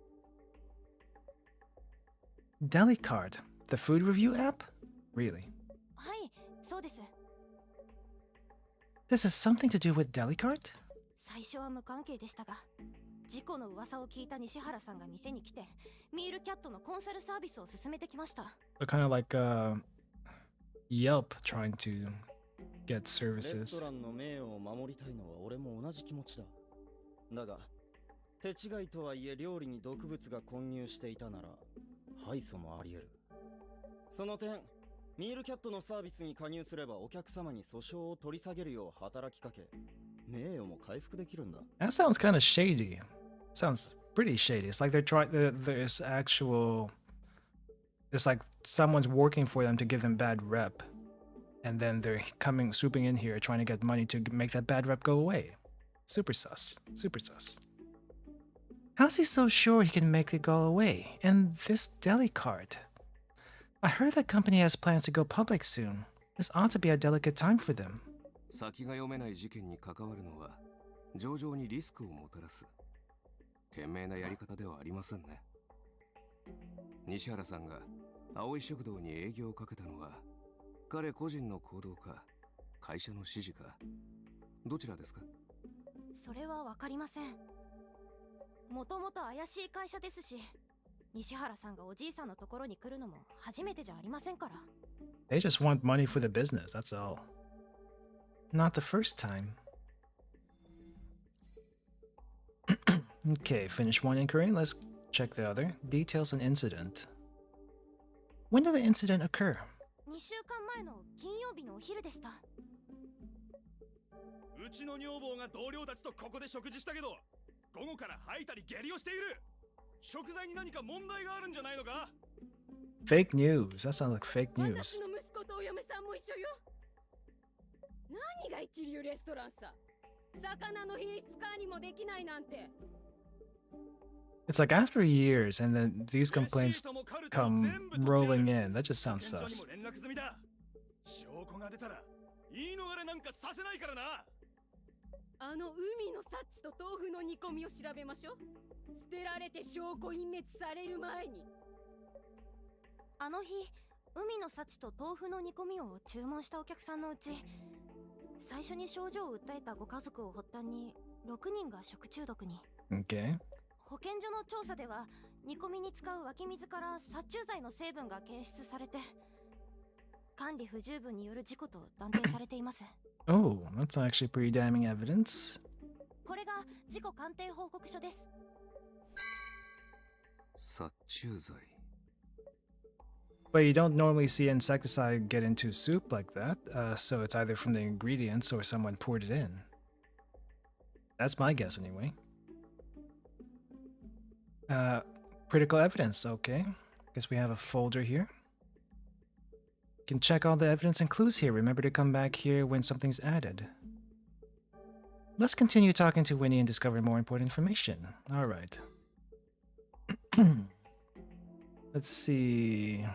Delicart, the food review app? Really? はい、そうです。 This has something to do with Delicart? 最初は無関係でしたが、事故の噂を聞いた西原さんが店に来て、ミールキャットのコンサルサービスを進めてきました。 They're kind of like Yelp trying to get レス services. トランの名誉を守りたいのは俺も同じ気持ちだ。だが手違いとはいえ料理に毒物が混入していたなら敗訴もあり得る。その点ミールキャットのサービスに加入すればお客様に訴訟を取り下げるよう働きかけ、名誉も回復できるんだ。 That sounds kind of shady. Sounds pretty shady. It's like there's actual. It's like someone's working for them to give them bad rep, and then they're swooping in here trying to get money to make that bad rep go away. Super sus. Super sus. How's he so sure he can make it go away? And this deli cart. I heard that company has plans to go public soon. This ought to be a delicate time for them. 先が読めない事件に関わるのは上々にリスクをもたらす賢明なやり方ではありませんね。西原さんが青い食堂に営業をかけたのは彼個人の行動か会社の指示かどちらですか？それはわかりません。もともと怪しい会社ですし、西原さんがおじいさんのところに来るのも初めてじゃありませんから。 They just want money for the business, that's all. Not the first time. Okay, finish one inquiry. Let's check the other. Details on incident. When did the incident occur? 2週間前の金曜日のお昼でした。うちの女房が同僚たちとここで食事したけど、午後から吐いたり下痢をしている。食材に何か問題があるんじゃないのか？ Fake news. That sounds like fake news. 私の息子とお嫁さんも一緒よ。何が一流レストランさ。魚の品質管理もできないなんて。It's like after years, and then these complaints come rolling in. That just sounds sus. 証拠が出たら言い逃れなんかさせないからな。あの海のサッチと豆腐の煮込みを調べましょう。捨てられて証拠隠滅される前に。あの日海の幸と豆腐の煮込みを注文したお客さんのうち、最初に症状を訴えたご家族を発端に6人が食中毒に。 Okay. 保健所の調査では煮込みに使う湧き水から殺虫剤の成分が検出されて、管理不十分による事故と断定されています。Oh, that's actually pretty damning evidence. これが事故鑑定報告書です。殺虫剤。 But you don't normally see insecticide get into soup like that, so it's either from the ingredients or someone poured it in. That's my guess anyway. Critical evidence, okay. Guess we have a folder here. You can check all the evidence and clues here. Remember to come back here when something's added. Let's continue talking to Winnie and discover more important information. Alright. Let's see.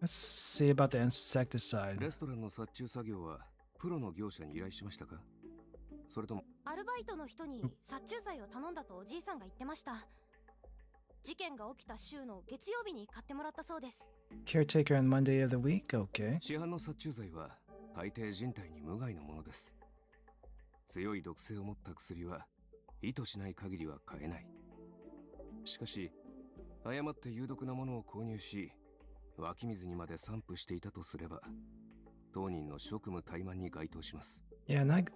Let's see about the insecticide. レストランの殺虫作業はプロの業者に依頼しましたか？それともアルバイトの人に殺虫剤を頼んだとおじいさんが言ってました。事件が起きた週の月曜日に買ってもらったそうです。 Caretaker on Monday of the week? Okay. 市販の殺虫剤は大抵人体に無害のものです。強い毒性を持った薬は意図しない限りは買えない。しかし誤って有毒なものを購入し、湧き水にまで散布していたとすれば、当人の職務怠慢に該当します。Not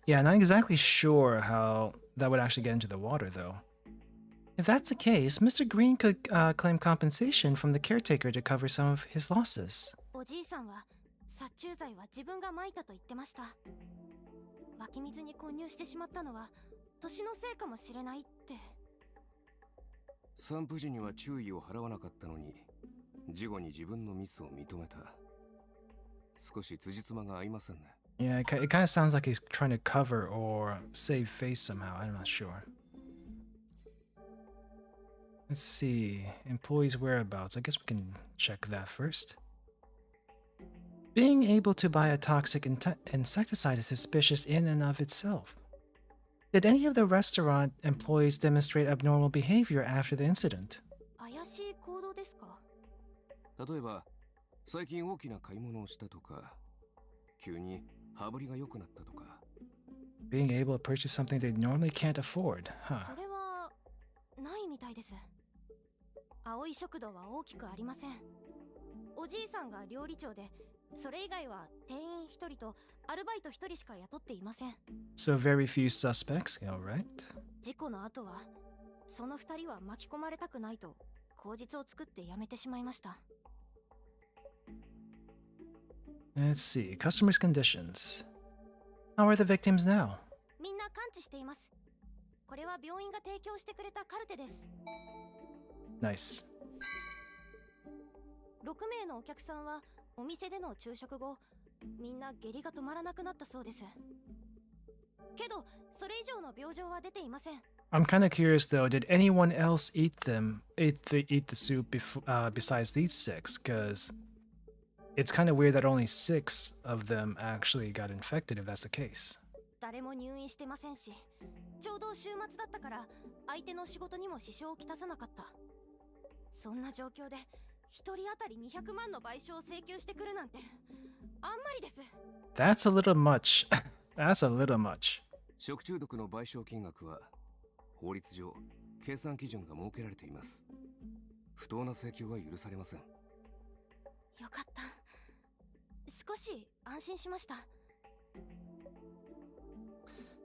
exactly sure how that would actually get into the water, though. If that's the case, Mr. Green could claim compensation from the caretaker to cover some of his losses. おじいさんは殺虫剤は自分が撒いたと言ってました。湧き水に混入してしまったのは年のせいかもしれないって。散布時には注意を払わなかったのに、事後に自分のミスを認めた。少し辻褄が合いませんね。Yeah, it kind of sounds like he's trying to cover or save face somehow. I'm not sure. Let's see. Employees' whereabouts. I guess we can check that first. Being able to buy a toxic insecticide is suspicious in and of itself. Did any of the restaurant employees demonstrate abnormal behavior after the incident? 怪しい行動ですか？例えば、最近大きな買い物をしたとか、急に羽振りが良くなったとか。Being able to purchase something they normally can't afford, huh? それはないみたいです。青い食堂は大きくありません。おじいさんが料理長で、それ以外は店員1人とアルバイト1人しか雇っていません。 So very few suspects, alright. 事故の後はその2人は巻き込まれたくないと口実を作って辞めてしまいました。 Let's see. Customers' conditions. How are the victims now? みんな完治しています。これは病院が提供してくれたカルテです。 Nice. 6名のお客さんはお店での昼食後、みんな下痢が止まらなくなったそうです。けど、それ以上の病状は出ていません。 I'm kind of curious though. Did anyone else eat the soup besides these 6? Because it's kind of weird that only 6 of them actually got infected. If that's the case. 誰も入院してませんし、ちょうど週末だったから相手の仕事にも支障をきたさなかった。そんな状況で1人当たり200万の賠償を請求してくるなんてあんまりです。 That's a little much. That's a little much. 食中毒の賠償金額は法律上計算基準が設けられています。不当な請求は許されません。よかった。少し安心しました。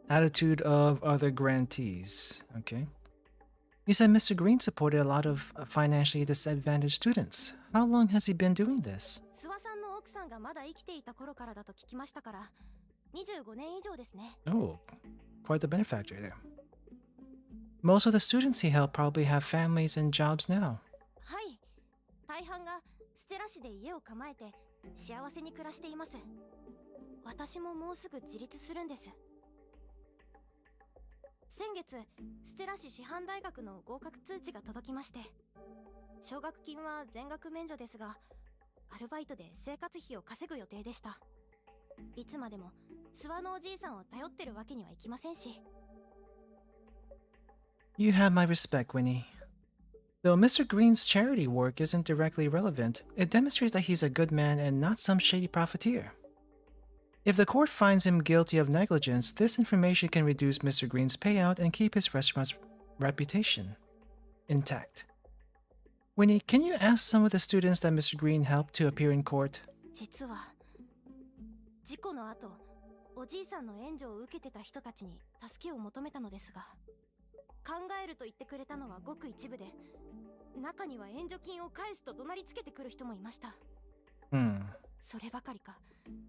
Attitude of other grantees. Okay. You said Mr. Green supported a lot of financially disadvantaged students. How long has he been doing this? 諏訪さんの奥さんがまだ生きていた頃からだと聞きましたから、25年以上ですね。 Oh, quite the benefactor there. Most of the students he helped probably have families and jobs now. はい。大半がステラ市で家を構えて幸せに暮らしています。私ももうすぐ自立するんです。先月ステラ市師範大学の合格通知が届きまして、奨学金は全額免除ですが、アルバイトで生活費を稼ぐ予定でした。いつまでも諏訪のおじいさんを頼ってるわけにはいきませんし。 You have my respect, Winnie. Though Mr. Green's charity work isn't directly relevant, it demonstrates that he's a good man and not some shady profiteer. If the court finds him guilty of negligence, this information can reduce Mr. Green's payout and keep his restaurant's reputation intact. Winnie, can you ask some of the students that Mr. Green helped to appear in court? 実は事故の後、おじいさんの援助を受けてた人たちに助けを求めたのですが、考えると言ってくれたのはごく一部で、中には援助金を返すと怒鳴りつけてくる人もいました。そればかりか、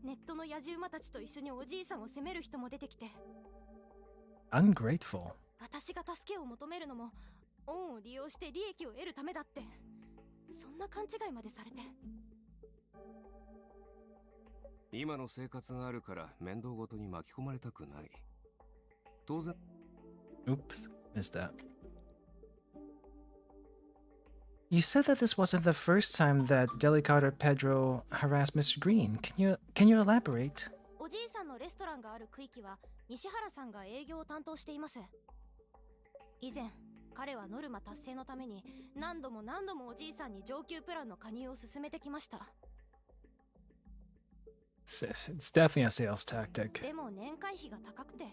ネットの野じ馬たちと一緒におじいさんを責める人も出てきて。 Ungrateful. 私が助けを求めるのも恩を利用して利益を得るためだって、そんな勘違いまでされて。今の生活があるから面倒ごとに巻き込まれたくない。当然。 Oops, missed that. You said that this wasn't the first time that Delicate or Pedro harassed Mr. Green. Can you elaborate? おじいさんのレストランがある区域は西原さんが営業を担当しています。以前彼はノルマ達成のために何度もおじいさんに上級プランの加入を勧めてきました。 It's definitely a sales tactic. でも年会費が高くて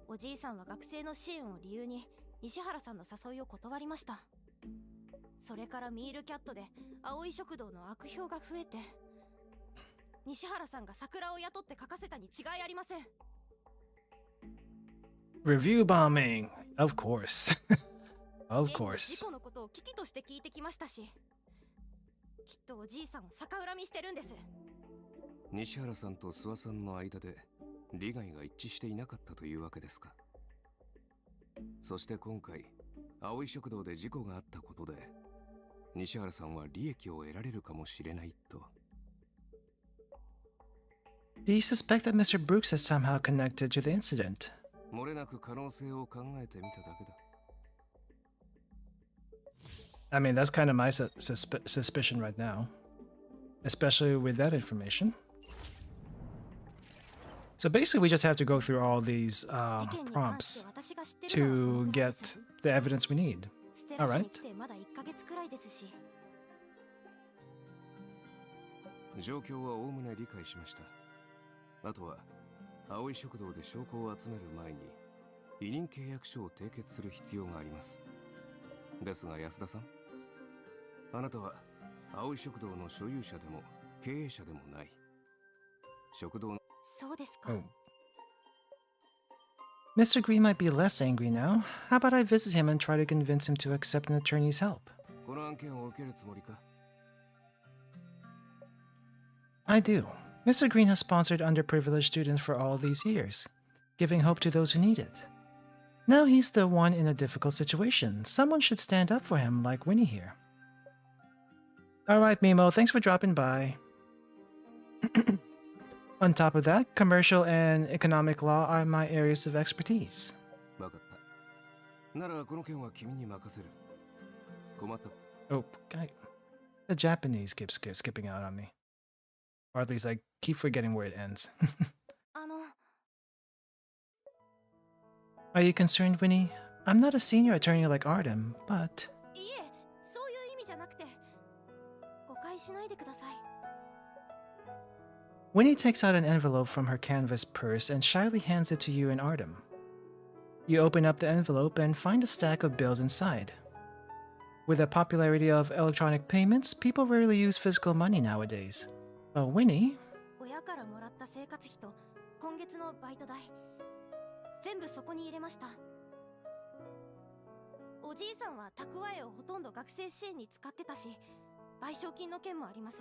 おじいさんは学生の支援を理由に西原さんの誘いを断りました。それからミールキャットで葵食堂の悪評が増えて、西原さんが桜を雇って書かせたに違いありません。 Review bombing, of course. Of 事 course. 故のことを危機として聞いてきましたし、きっとおじいさんを逆恨みしてるんです。西原さんと諏訪さんの間で利害が一致していなかったというわけですか。そして今回葵食堂で事故があったことで西原さんは利益を得られるかもしれないと。 Do you suspect that Mr. Brooks is somehow connected to the incident? 漏れなく可能性を考えてみただけだ。 I mean, that's kind of my suspicion right now, especially with that information. So basically, we just have to go through all these prompts to get the evidence we need. All right. まだ1ヶ月くらいですし。状況はおおむね理解しました。あとは葵食堂で証拠を集める前に委任契約書を締結する必要があります。ですが安田さん、あなたは葵食堂の所有者でも経営者でもない。食堂の。そうですか。Mr. Green might be less angry now. How about I visit him and try to convince him to accept an attorney's help? この案件を受けるつもりか? I do. Mr. Green has sponsored underprivileged students for all these years, giving hope to those who need it. Now he's the one in a difficult situation. Someone should stand up for him like Winnie here. Alright, Mimo, thanks for dropping by. On top of that, commercial and economic law are my areas of expertise. わかった。ならこの件は君に任せる。困った。Oh, the Japanese keeps skipping out on me. Or at least I keep forgetting where it ends. Are you concerned, Winnie? I'm not a senior attorney like Artem, but... いえ、そういう意味じゃなくて、誤解しないでください。Winnie takes out an envelope from her canvas purse and shyly hands it to you and Artem. You open up the envelope and find a stack of bills inside. With the popularity of electronic payments, people rarely use physical money nowadays. But Winnie... 親からもらった生活費と今月のバイト代、全部そこに入れました。おじいさんは蓄えをほとんど学生支援に使ってたし、賠償金の件もあります。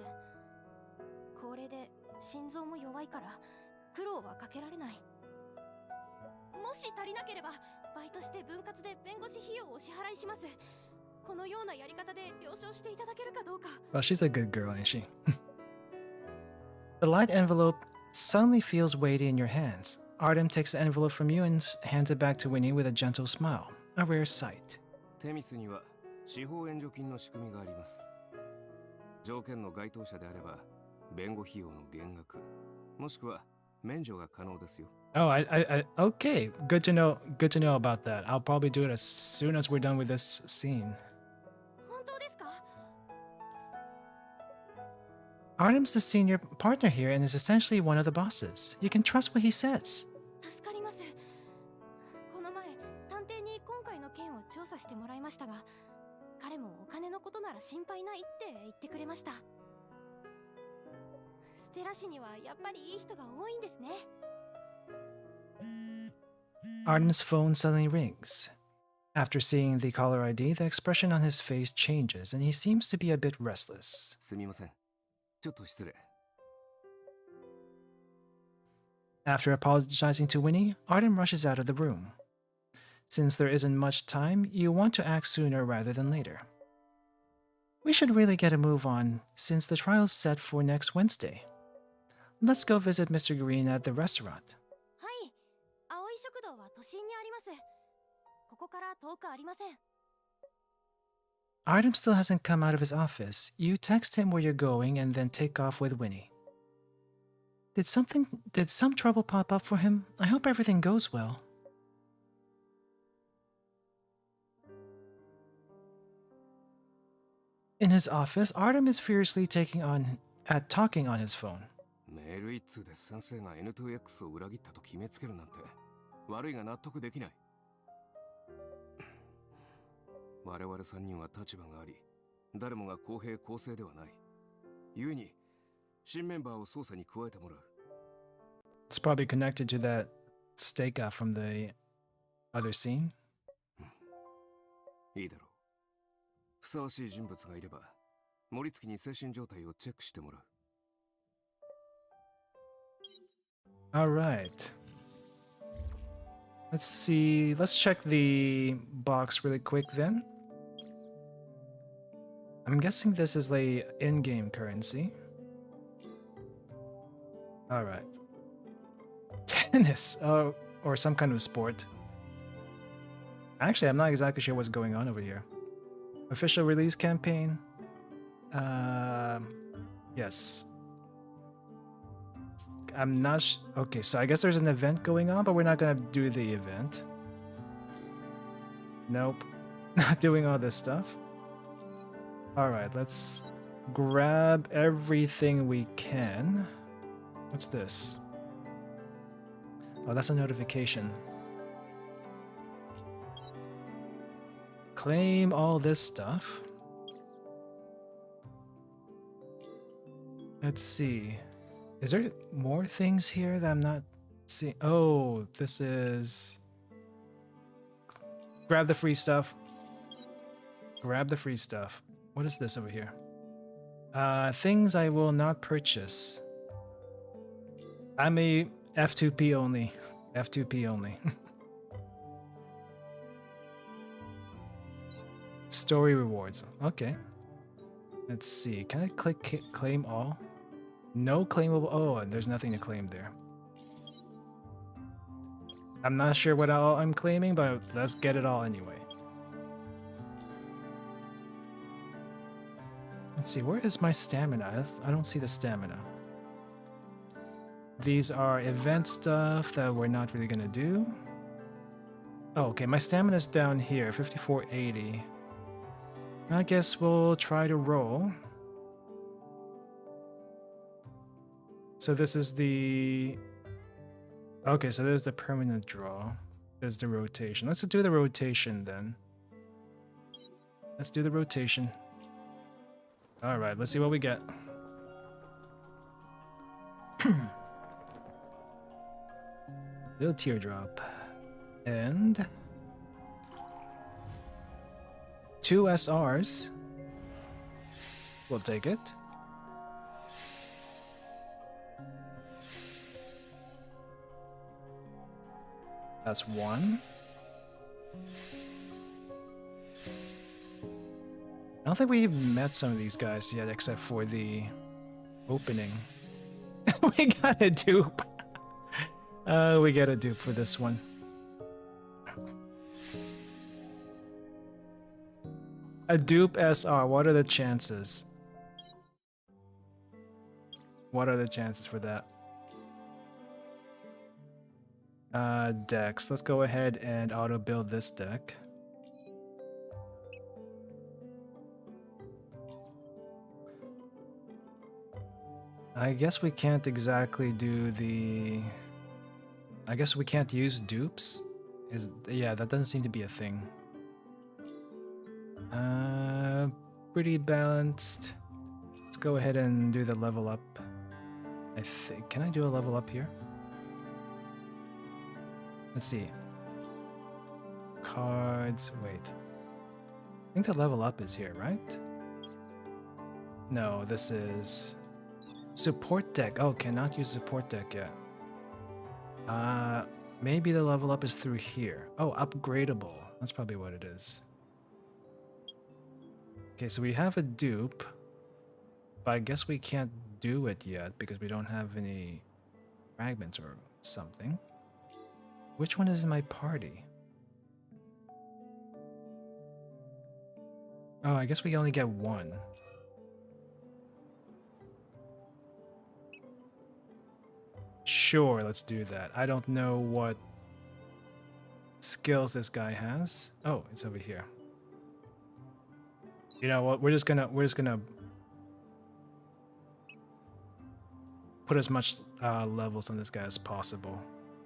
これで心臓も弱いから苦労はかけられない。もし足りなければバイトして分割で弁護士費用をお支払いします。このようなやり方で了承していただけるかどうか。 Well, she's a good girl, ain't she? The light envelope suddenly feels weighty in your hands. Artem takes the envelope from you and hands it back to Winnie with a gentle smile. A rare sight. テミスには司法援助金の仕組みがあります。条件の該当者であれば弁護費用の減額もしくは免除が可能ですよ。Oh, okay. Good to know. Good to know about that. I'll probably do it as soon as we're done with this scene. 本当ですか？ Artem's the senior partner here and is essentially one of the bosses. You can trust what he says. 助かります。この前探偵に今回の件を調査してもらいましたが、彼もお金のことなら心配ないって言ってくれました。ステラ市にはやっぱりいい人が多いんですね。Artem's phone suddenly rings. After seeing the caller ID, the expression on his face changes and he seems to be a bit restless. すみません。ちょっと失礼。After apologizing to Winnie, Artem rushes out of the room. Since there isn't much time, you want to act sooner rather than later. We should really get a move on since the trial's set for next Wednesday. Let's go visit Mr. Green at the restaurant. はい、青い食堂は都心にあります。ここから遠くありません。Artem still hasn't come out of his office. You text him where you're going and then take off with Winnie. Did some trouble pop up for him? I hope everything goes well. In his office, Artem is furiously talking on his phone. メール一通で先生が N2X を裏切ったと決めつけるなんて悪いが納得できない。我々3人は立場があり、誰もが公平公正ではない。故に新メンバーを捜査に加えてもらう。It's probably connected to that stakeout from the other scene. いいだろう。ふさわしい人物がいれば、森月に精神状態をチェックしてもらう。Alright. Let's see. Let's check the box really quick then. I'm guessing this is like in-game currency. Alright. Tennis. Oh, or some kind of sport. Actually, I'm not exactly sure what's going on over here. Official release campaign. Yes. I'm not okay, so I guess there's an event going on, but we're not gonna do the event. Nope. Not doing all this stuff. Alright, let's grab everything we can. What's this? Oh, that's a notification. Claim all this stuff. Let's see. Is there more things here that I'm not seeing? Oh, this is... Grab the free stuff. Grab the free stuff. What is this over here? Things I will not purchase. I'm a F2P only. F2P only. Story rewards. Okay. Let's see. Can I click claim all? No claimable. Oh, and there's nothing to claim there. I'm not sure what all I'm claiming, but let's get it all anyway. Let's see. Where is my stamina? I don't see the stamina. These are event stuff that we're not really gonna do. Oh, okay. My stamina's down here, 5480. I guess we'll try to roll. So this is the... Okay, so there's the permanent draw. There's the rotation. Let's do the rotation then. Let's do the rotation. Alright, let's see what we get. Little teardrop. And... 2 SRs. We'll take it. That's 1. I don't think we've met some of these guys yet except for the opening. We got a dupe. We get a dupe for this one. A dupe SR, what are the chances? What are the chances for that? Decks. Let's go ahead and auto build this deck. I guess we can't exactly do the... I guess we can't use dupes? Yeah, that doesn't seem to be a thing. Pretty balanced. Let's go ahead and do the level up. I think... Can I do a level up here? Let's see. Cards... Wait. I think the level up is here, right? No, this is... Support deck. Oh, cannot use support deck yet. Maybe the level up is through here. Oh, upgradable. That's probably what it is. Okay, so we have a dupe, but I guess we can't do it yet because we don't have any fragments or something. Which one is in my party? Oh, I guess we only get one. Sure, let's do that. I don't know what skills this guy has. Oh, it's over here. You know what? We're just gonna put as much levels on this guy as possible.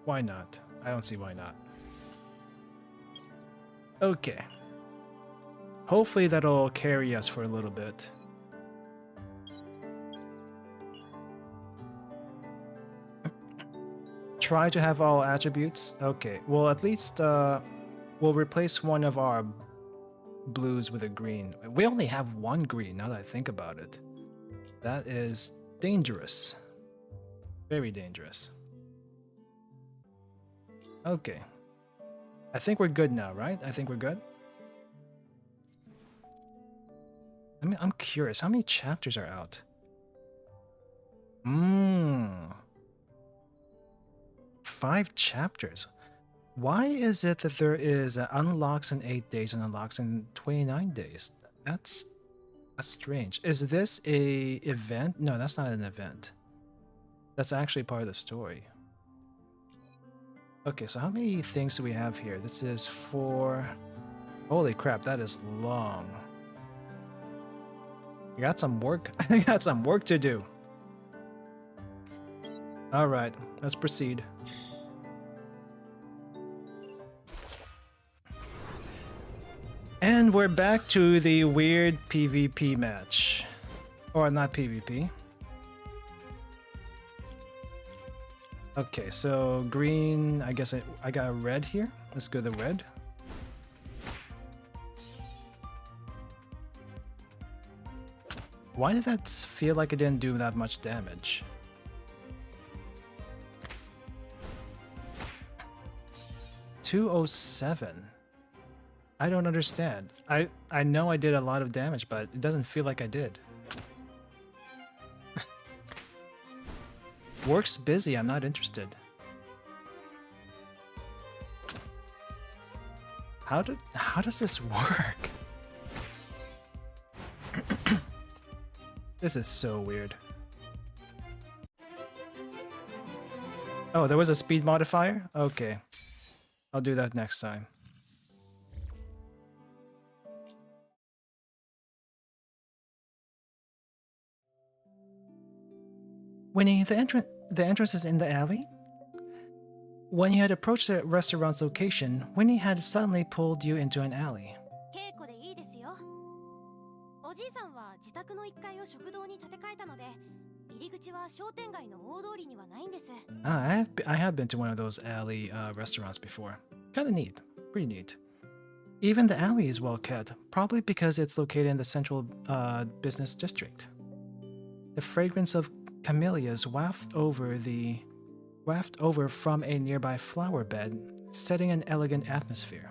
Why not? I don't see why not. Okay. Hopefully that'll carry us for a little bit. Try to have all attributes. Okay, well at least we'll replace one of our blues with a green. We only have one green now that I think about it. That is dangerous. Very dangerous. Okay. I think we're good now, right? I think we're good. I mean, I'm curious, how many chapters are out? 5 chapters. Why is it that there is unlocks in 8 days and unlocks in 29 days? That's strange. Is this a event? No, that's not an event. That's actually part of the story. Okay, so how many things do we have here? This is 4. Holy crap, that is long. I got some work. I got some work to do. All right, let's proceed. And we're back to the weird PvP match. Or not PvP. Okay, so green, I guess I got a red here. Let's go to the red. Why did that feel like it didn't do that much damage? $207. I don't understand. I know I did a lot of damage, but it doesn't feel like I did. Work's busy, I'm not interested. How does this work? This is so weird. Oh, there was a speed modifier? Okay. I'll do that next time. Winnie, the entrance is in the alley? When you had approached the restaurant's location, Winnie had suddenly pulled you into an alley. I have been to one of those alley restaurants before. Kinda neat. Pretty neat. Even the alley is well kept, probably because it's located in the central business district. The fragrance of camellias waft over from a nearby flower bed, setting an elegant atmosphere.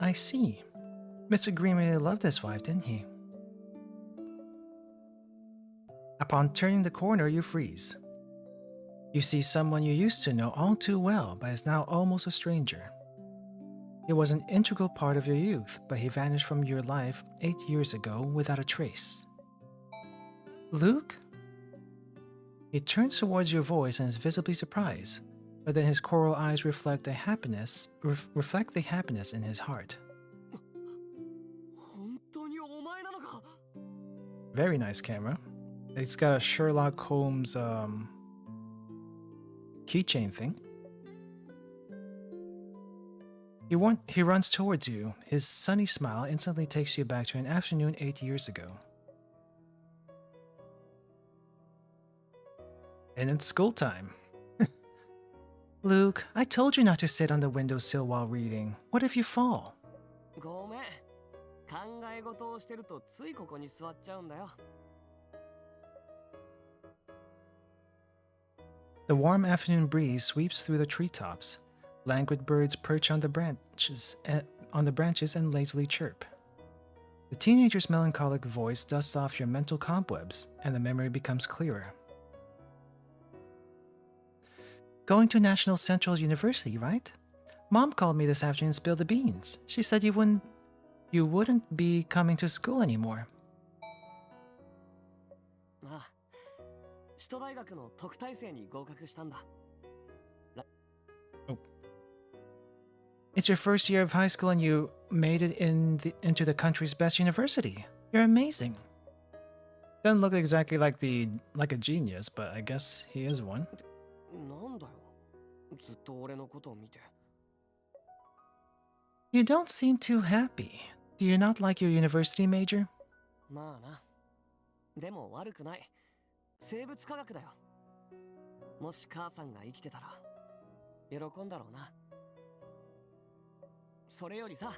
I see. Mr. Green really loved his wife, didn't he? Upon turning the corner, you freeze. You see someone you used to know all too well, but is now almost a stranger. He was an integral part of your youth, but he vanished from your life 8 years ago without a trace. Luke? He turns towards your voice and is visibly surprised, but then his coral eyes reflect the happiness in his heart. 本当にお前なのか。 Very nice camera. It's got a Sherlock Holmes keychain thing. He runs towards you. His sunny smile instantly takes you back to an afternoon 8 years ago. And it's school time. Luke, I told you not to sit on the windowsill while reading. What if you fall? ごめん。考え事をしてるとついここに座っちゃうんだよ。 The warm afternoon breeze sweeps through the treetops. Languid birds perch on the branches and lazily chirp. The teenager's melancholic voice dusts off your mental cobwebs, and the memory becomes clearer. Going to National Central University, right? Mom called me this afternoon and spilled the beans. She said you wouldn't be coming to school anymore. ああ、首都大学の特待生に合格したんだ。 It's your first year of high school and you made it into the country's best university. You're amazing. Doesn't look exactly like a genius, but I guess he is one. なんだよ。ずっと俺のことを見て。 You don't seem too happy. Do you not like your university major? まあな。でも悪くない。生物科学だよ。もし母さんが生きてたら喜んだろうな。それよりさ、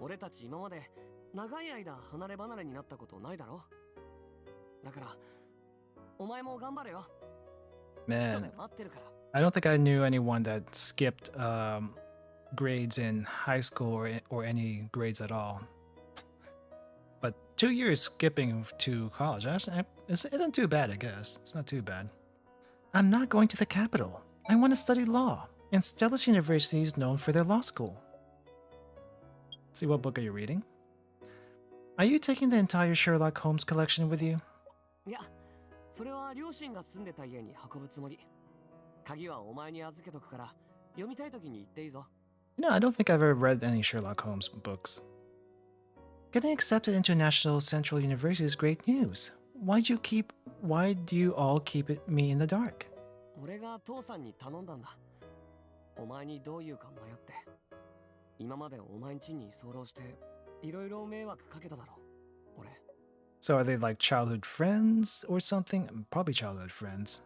俺たち今まで長い間離れ離れになったことないだろ。だからお前も頑張れよ。 Man, I don't think I knew anyone that skipped grades in high school or any grades at all. But 2 years skipping to college isn't too bad, I guess. It's not too bad. I'm not going to the capital. I want to study law, and Stellus University is known for their law school. Let's see, what book are you reading? Are you taking the entire Sherlock Holmes collection with you? いや、それは両親が住んでた家に運ぶつもり。鍵はお前に預けとくから、読みたい時に言っていいぞ。 No, I don't think I've ever read any Sherlock Holmes books. Getting accepted into National Central University is great news. Why do you all keep me in the dark? 俺が父さんに頼んだんだ。お前にどういうか迷って。今までお前ん家に居候して、いろいろ迷惑かけただろ。俺。 So are they like childhood friends or something? Probably childhood friends.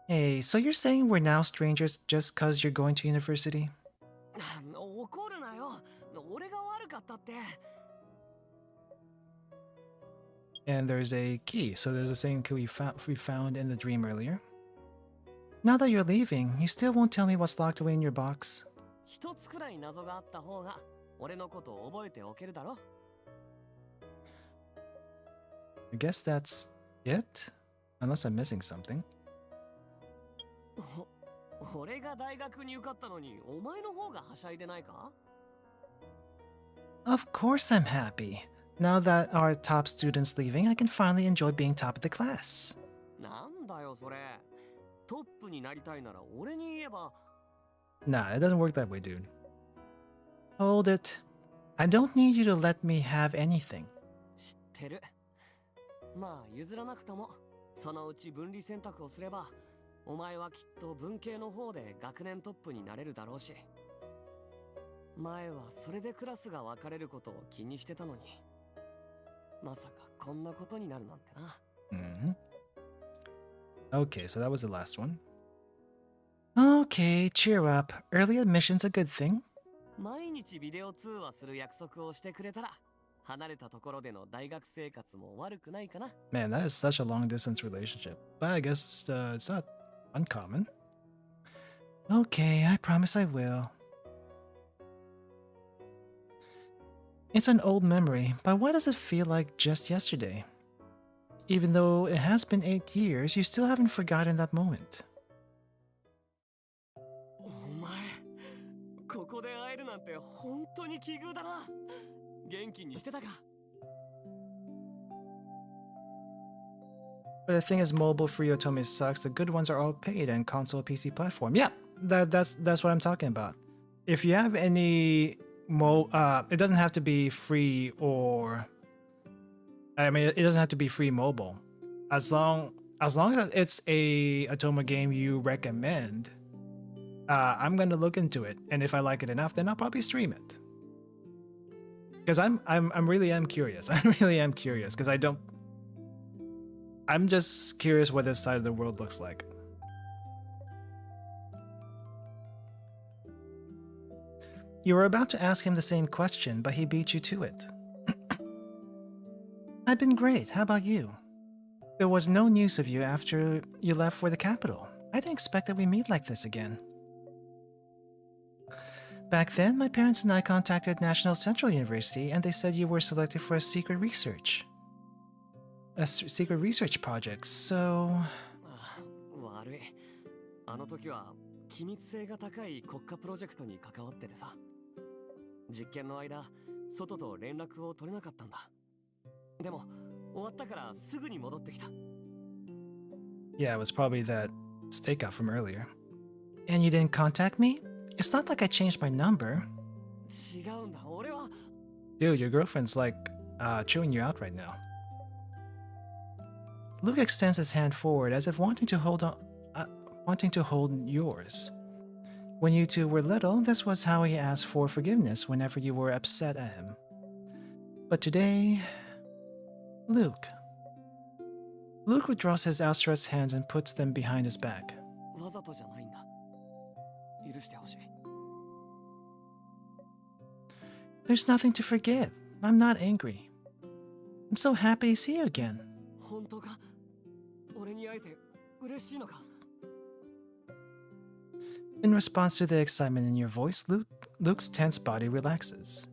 Hey, so you're saying we're now strangers just cause you're going to university? 怒るなよ。俺が悪かったって。 And there's a key. So there's the same key we found in the dream earlier. Now that you're leaving, you still won't tell me what's locked away in your box? 一つくらい謎があった方が、俺のことを覚えておけるだろ。 I guess that's it? Unless I'm missing something. 俺が大学に受かったのに、お前の方がはしゃいでないか? Of course I'm happy. Now that our top student's leaving, I can finally enjoy being top of the class. なんだよそれ。トップになりたいなら俺に言えば。 Nah, it doesn't work that way, dude. Hold it. I don't need you to let me have anything. 知ってる。まあ譲らなくとも、そのうち分離選択をすれば、お前はきっと文系の方で学年トップになれるだろうし。前はそれでクラスが分かれることを気にしてたのに、まさかこんなことになるなんてな。Okay, so that was the last one. Okay, cheer up. Early admission's a good thing. 毎日ビデオ通話する約束をしてくれたら、離れたところでの大学生活も悪くないかな。 Man, that is such a long distance relationship. But I guess it's not uncommon. Okay, I promise I will. It's an old memory, but why does it feel like just yesterday? Even though it has been 8 years, you still haven't forgotten that moment. お前ここで会えるなんて本当に奇遇だな。元気にしてたか。 But the thing is, mobile free otome sucks. The good ones are all paid and console PC platform. Yeah, that's what I'm talking about. If you have any it doesn't have to be free or it doesn't have to be free mobile. As long as it's a otome game you recommend, I'm gonna look into it, and if I like it enough, then I'll probably stream it. Because I'm really curious. I really am curious because I'm just curious what this side of the world looks like. You were about to ask him the same question, but he beat you to it. I've been great. How about you? There was no news of you after you left for the capital. I didn't expect that we meet like this again. Back then, my parents and I contacted National Central University, and they said you were selected for a secret research project, so... 悪い。あの時は機密性が高い国家プロジェクトに関わっててさ。実験の間、外と連絡を取れなかったんだ。でも、終わったからすぐに戻ってきた。Yeah, it was probably that stakeout from earlier. And you didn't contact me? It's not like I changed my number. 違うんだ、俺は。Dude, your girlfriend's like chewing you out right now. Luke extends his hand forward as if wanting to hold yours. When you two were little, this was how he asked for forgiveness whenever you were upset at him. But today, Luke withdraws his outstretched hands and puts them behind his back. わざとじゃないんだ。許してほしい。There's nothing to forgive. I'm not angry. I'm so happy to see you again. 本当か？俺に会えて嬉しいのか？ In response to the excitement in your voice, Luke's tense body relaxes.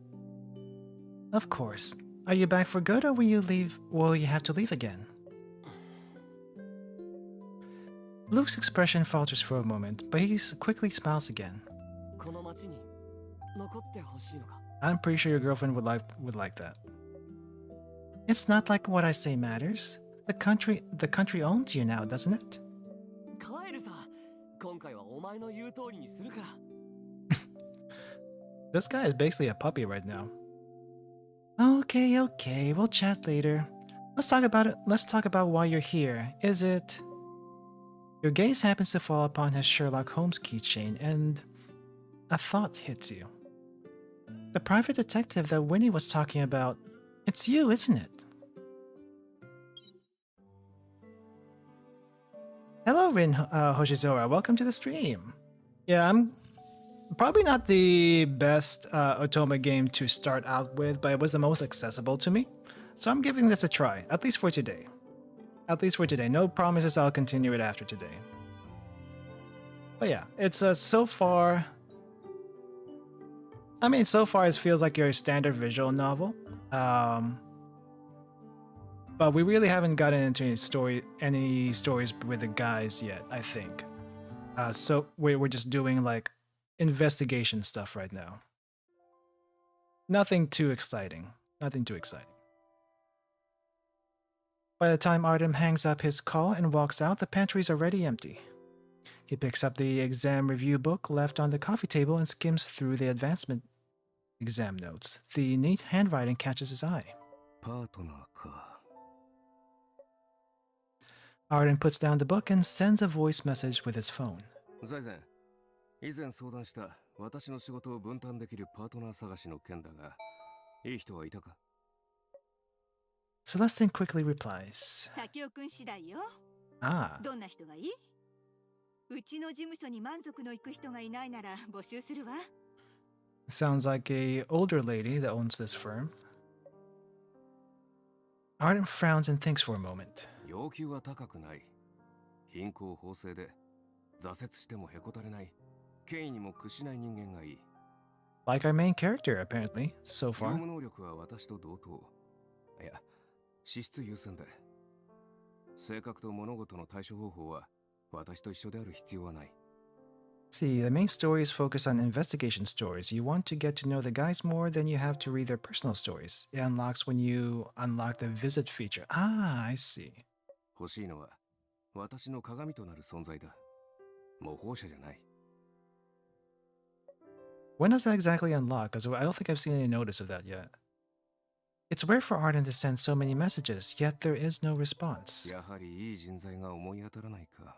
Of course. Are you back for good, or will you have to leave again? Luke's expression falters for a moment, but he quickly smiles again. この町に残ってほしいのか？ I'm pretty sure your girlfriend would like that. It's not like what I say matters. The country owns you now, doesn't it? 帰るさ。今回はお前の言う通りにするから。This guy is basically a puppy right now. Okay, we'll chat later. Let's talk about it. Let's talk about why you're here. Is it... Your gaze happens to fall upon his Sherlock Holmes keychain, and a thought hits you. The private detective that Winnie was talking about, it's you, isn't it? Hello, Rin Hoshizora. Welcome to the stream. Yeah, I'm probably not the best otome game to start out with, but it was the most accessible to me. So I'm giving this a try, at least for today. At least for today. No promises I'll continue it after today. But yeah, it's so far... I mean, so far it feels like your standard visual novel. But we really haven't gotten into any stories with the guys yet, I think. So we're just doing like investigation stuff right now. Nothing too exciting. Nothing too exciting. By the time Artem hangs up his call and walks out, the pantry's already empty. He picks up the exam review book left on the coffee table and skims through the advancement exam notes. The neat handwriting catches his eye. Arden puts down the book and sends a voice message with his phone. 財前、以前相談した私の仕事を分担できるパートナー探しの件だが、いい人はいたか？ Celestine quickly replies. 先尾くん次第よ。Ah. どんな人がいい？うちの事務所に満足のいく人がいないなら募集するわ。 Sounds like a older lady that owns this firm. Arden frowns and thinks for a moment. 要求は高くない。貧困法制で挫折してもへこたれない。権威にも屈しない人間がいい。Like our main character, apparently, so 業 far. 務能力は私と同等。いや、資質優先で。性格と物事の対処方法は私と一緒である必要はない。See, the main story is focused on investigation stories. You want to get to know the guys more than you have to read their personal stories. It unlocks when you unlock the visit feature. Ah, I see. 欲しいのは私の鏡となる存在だ。模倣者じゃない。When does that exactly unlock? Because I don't think I've seen any notice of that yet. It's rare for Arden to send so many messages, yet there is no response. やはりいい人材が思い当たらないか。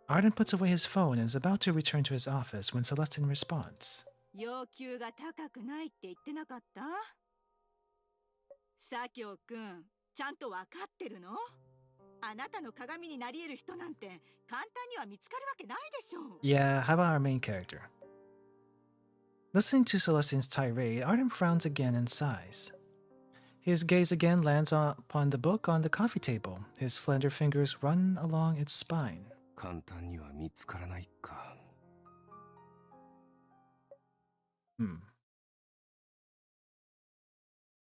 Arden puts away his phone and is about to return to his office when Celestine responds. 要求が高くないって言ってなかった？左京くん、ちゃんとわかってるの？あなたの鏡になり得る人なんて簡単には見つかるわけないでしょう。 Yeah, how about our main character? Listening to Celestine's tirade, Arden frowns again and sighs. His gaze again lands upon the book on the coffee table. His slender fingers run along its spine. 簡単には見つからないか。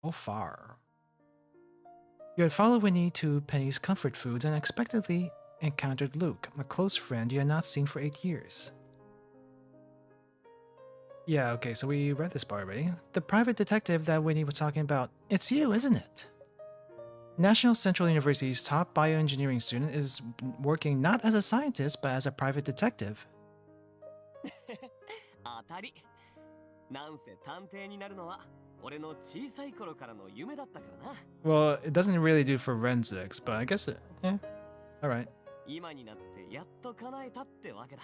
Oh, far. You had followed Winnie to Penny's Comfort Foods and unexpectedly encountered Luke, a close friend you had not seen for 8 years. Yeah, okay, so we read this part already. The private detective that Winnie was talking about. It's you, isn't it? National Central University's top bioengineering student is working not as a scientist, but as a private detective. 当たり。なんせ探偵になるのは俺の小さい頃からの夢だったからな。Well, it doesn't really do forensics, but I guess yeah. Alright. 今になってやっと叶えたってわけだ。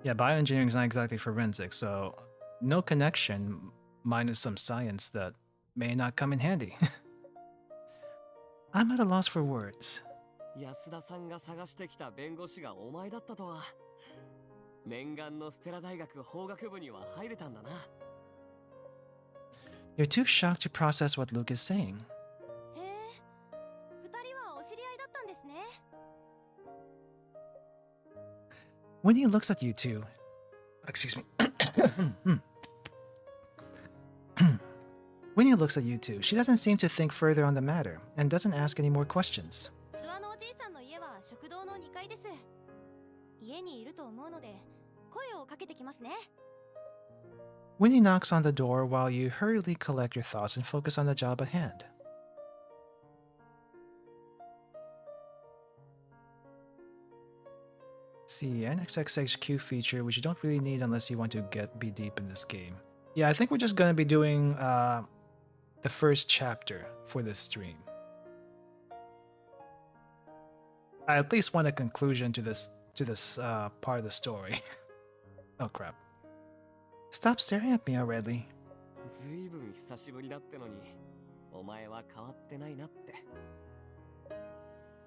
Yeah, bioengineering is not exactly forensics, so no connection minus some science that may not come in handy. I'm at a loss for words. 安田さんが探してきた弁護士がお前だったとは。念願のステラ大学法学部には入れたんだな。You're too shocked to process what Luke is saying. へえ、二人はお知り合いだったんですね。When he looks at you two, excuse me. When he looks at you two, she doesn't seem to think further on the matter and doesn't ask any more questions. 諏訪のおじいさんの家は食堂の2階です。家にいると思うので声をかけてきますね。Winnie knocks on the door while you hurriedly collect your thoughts and focus on the job at hand. See, NXXHQ feature, which you don't really need unless you want to be deep in this game. Yeah, I think we're just going to be doing the first chapter for this stream. I at least want a conclusion to this part of the story. Oh crap. Stop staring at me already. ずいぶん久しぶりだってのに、お前は変わってないなって。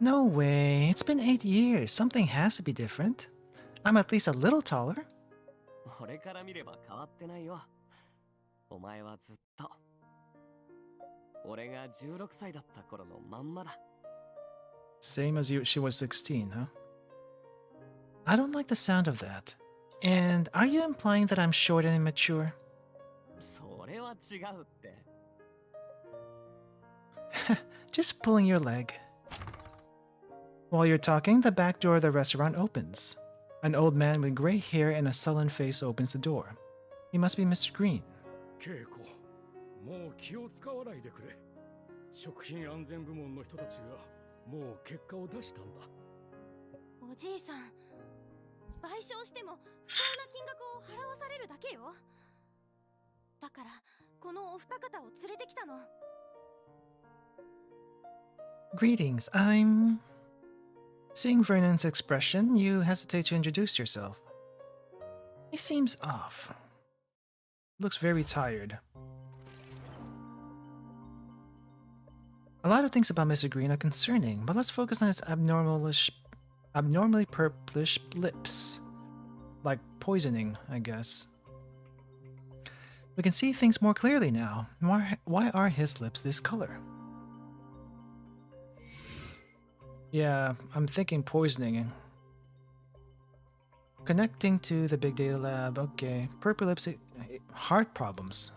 No way. It's been 8 years. Something has to be different. I'm at least a little taller. 俺から見れば変わってないよ。お前はずっと。俺が16歳だった頃のまんまだ。Same as she was 16, huh? I don't like the sound of that. And are you implying that I'm short and immature? それは違うって。Just pulling your leg. While you're talking, the back door of the restaurant opens. An old man with gray hair and a sullen face opens the door. He must be Mr. Green. 稽古、もう気を使わないでくれ。食品安全部門の人たちがもう結果を出したんだ。おじいさん、賠償しても不当な金額を払わされるだけよ。だからこのお二方を連れてきたの。Greetings, I'm... Seeing Vernon's expression, you hesitate to introduce yourself. He seems off. Looks very tired. A lot of things about Mr. Green are concerning, but let's focus on his abnormally purplish lips. Like poisoning, I guess. We can see things more clearly now. Why are his lips this color? Yeah, I'm thinking poisoning. Connecting to the big data lab. Okay. Purple lips. Heart problems.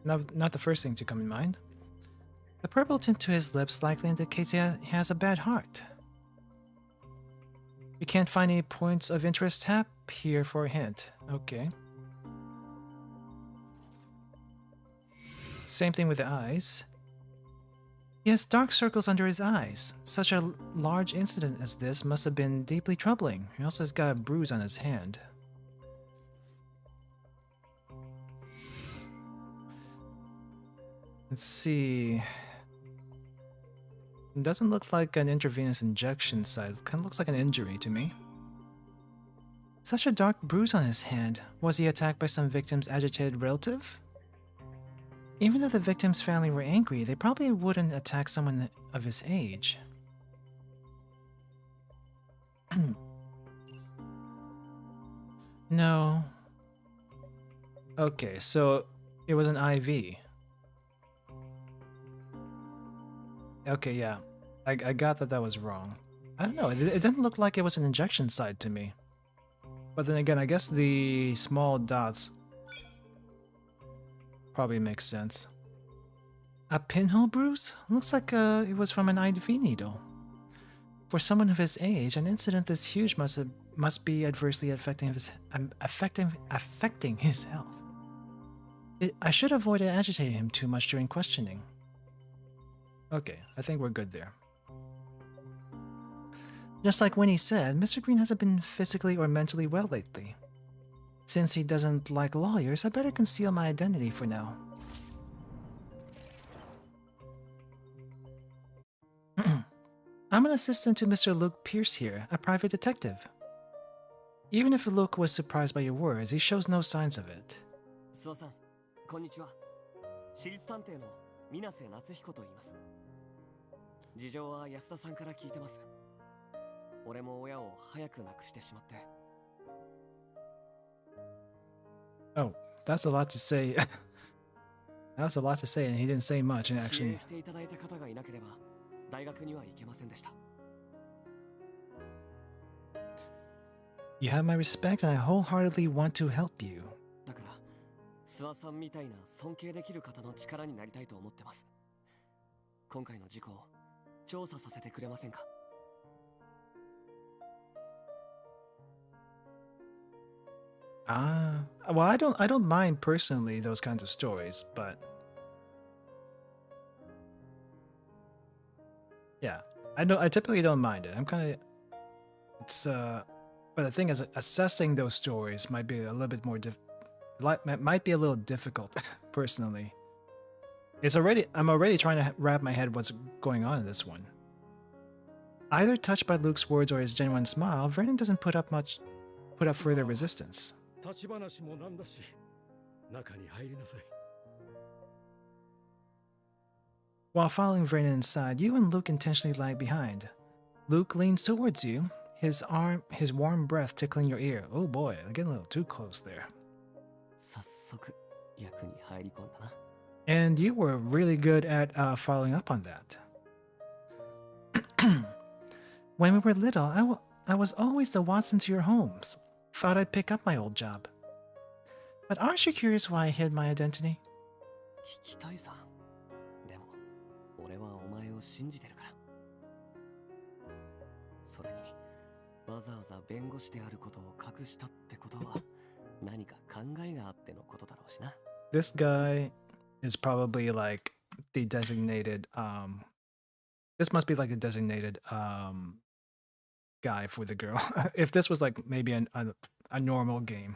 Not the first thing to come in mind. The purple tint to his lips likely indicates he has a bad heart. You can't find any points of interest. Tap here for a hint. Okay. Same thing with the eyes. He has dark circles under his eyes. Such a large incident as this must have been deeply troubling. He also has got a bruise on his hand. Let's see. It doesn't look like an intravenous injection site. It kind of looks like an injury to me. Such a dark bruise on his hand. Was he attacked by some victim's agitated relative? Even though the victim's family were angry, they probably wouldn't attack someone of his age. No. Okay, so it was an IV. Okay, yeah. I got that was wrong. I don't know, it didn't look like it was an injection site to me. But then again, I guess the small dots probably makes sense. A pinhole bruise? Looks like it was from an IV needle. For someone of his age, an incident this huge must be adversely affecting his health. I should avoid agitating him too much during questioning. Okay, I think we're good there. Just like when he said, Mr. Green hasn't been physically or mentally well lately. Since he doesn't like lawyers, I better conceal my identity for now. I'm an assistant to Mr. Luke Pierce here, a private detective. Even if Luke was surprised by your words, he shows no signs of it. 諏訪さん、こんにちは。私立探偵の水瀬夏彦と言います。事情は安田さんから聞いてます。俺も親を早く亡くしてしまって。Oh, that's a lot to say. That's a lot to say, and he didn't say much in action. 支援していただいた方がいなければ大学には行けませんでした。You have my respect, and I wholeheartedly want to help you. だから、諏訪さんみたいな尊敬できる方の力になりたいと思ってます。今回の事故を調査させてくれませんか? Well, I don't mind personally those kinds of stories, but yeah, I typically don't mind it. I'm kind of but the thing is, assessing those stories might be a little bit more might be a little difficult personally. I'm already trying to wrap my head what's going on in this one. Either touched by Luke's words or his genuine smile, Vernon doesn't put up further resistance. While following Vernon inside, you and Luke intentionally lag behind. Luke leans towards you, his warm breath tickling your ear. Oh boy, I'm getting a little too close there. And you were really good at following up on that. When we were little, I was always the Watson to your homes. Thought I'd pick up my old job. But aren't you curious why I hid my identity? This guy is probably like the designated this must be like the designated guy for the girl. If this was like maybe a normal game.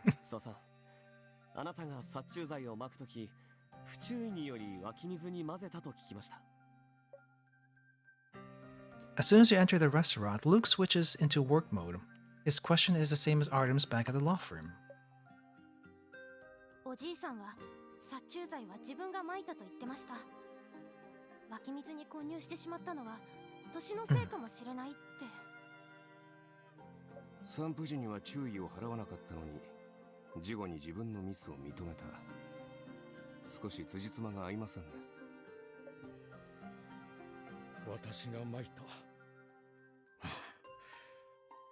As soon as you enter the restaurant, Luke switches into work mode. His question is the same as Artem's back at the law firm. おじいさんは殺虫剤は自分が撒いたと言ってました。湧き水に混入してしまったのは年のせいかもしれないって。散布時には注意を払わなかったのに、事後に自分のミスを認めた。少し辻褄が合いませんね。私が撒い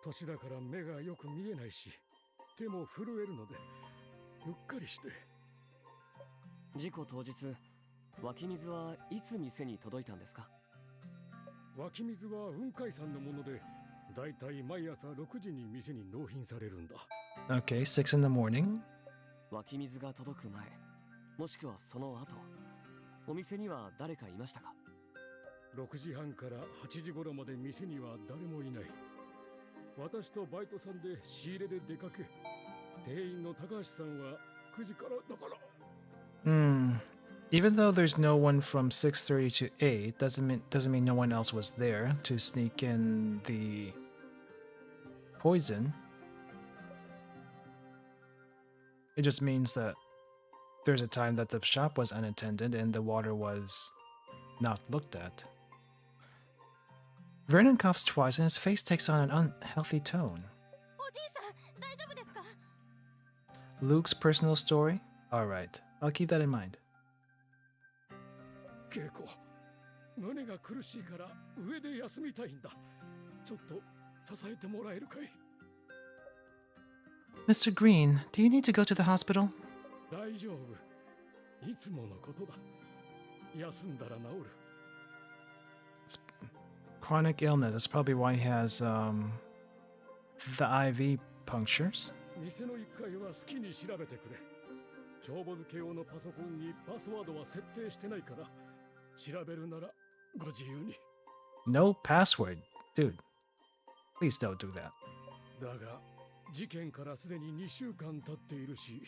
た。年だから目がよく見えないし、手も震えるので、うっかりして。事故当日、湧き水はいつ店に届いたんですか？湧き水は雲海さんのもので、だいたい毎朝6時に店に納品されるんだ。Okay, 6 in the morning. 湧き水が届く前、もしくはその後、お店には誰かいましたか？6時半から8時頃まで店には誰もいない。私とバイトさんで仕入れで出かけ、店員の高橋さんは9時からだから。Even though there's no one from 6:30 to 8, doesn't mean no one else was there to sneak in the poison. It just means that there's a time that the shop was unattended and the water was not looked at. Vernon coughs twice and his face takes on an unhealthy tone. Luke's personal story? Alright, I'll keep that in mind. 稽古、胸が苦しいから上で休みたいんだ。ちょっと支えてもらえるかい？ Mr. Green, do you need to go to the hospital? 大丈夫。いつものことだ。休んだら治る。It's chronic illness. That's probably why he has the IV punctures. 店の1階は好きに調べてくれ。帳簿付け用のパソコンにパスワードは設定してないから、調べるならご自由に。No password. Dude, please don't do that. だが、事件からすでに2週間経っているし、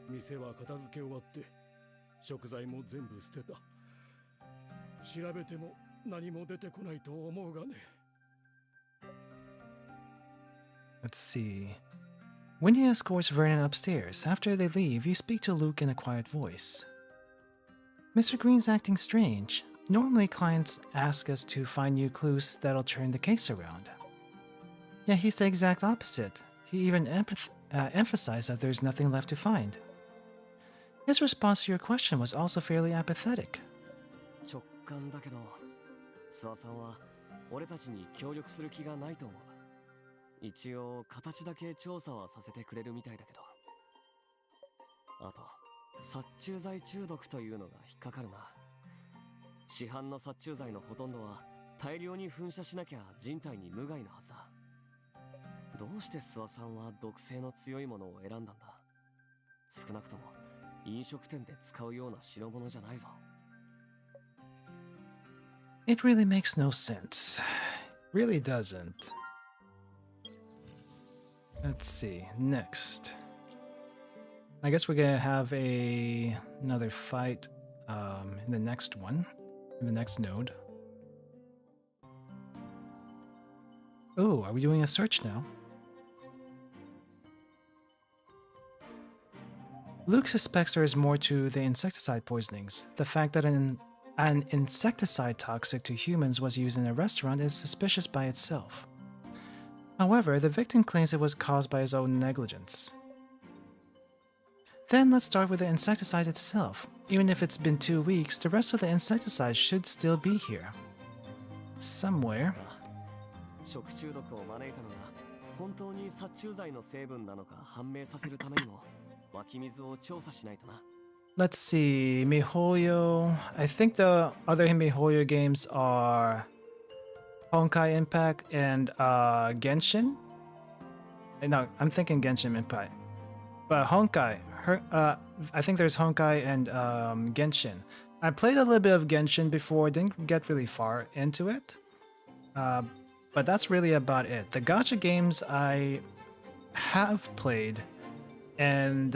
店は片付け終わって、食材も全部捨てた。調べても何も出てこないと思うがね。Let's see. Winnie escorts Vernon upstairs. After they leave, you speak to Luke in a quiet voice. Mr. Green's acting strange. Normally, clients ask us to find new clues that'll turn the case around. Yeah, he's the exact opposite. He even emphasized that there's nothing left to find. His response to your question was also fairly apathetic. 直感だけど、諏訪さんは俺たちに協力する気がないと思う。一応形だけ調査はさせてくれるみたいだけど。あと、殺虫剤中毒というのが引っかかるな。市販の殺虫剤のほとんどは大量に噴射しなきゃ人体に無害なはずだ。どうして諏訪さんは毒性の強いものを選んだんだ？少なくとも飲食店で使うような代物じゃないぞ。It really makes no sense. Really doesn't. Let's see. Next. I guess we're gonna have another fight in the next one. In the next node. Oh, are we doing a search now? Luke suspects there is more to the insecticide poisonings. The fact that an insecticide toxic to humans was used in a restaurant is suspicious by itself. However, the victim claims it was caused by his own negligence. Then let's start with the insecticide itself. Even if it's been 2 weeks, the rest of the insecticide should still be here. Somewhere. 食中毒を招いたのが本当に殺虫剤の成分なのか判明させるためにも湧き水を調査しないとな。Let's see, MiHoYo. I think the other MiHoYo games are Honkai Impact and Genshin. No, I'm thinking Genshin Impact. But Honkai, I think there's Honkai and Genshin. I played a little bit of Genshin before, didn't get really far into it. But that's really about it. The gacha games I have played and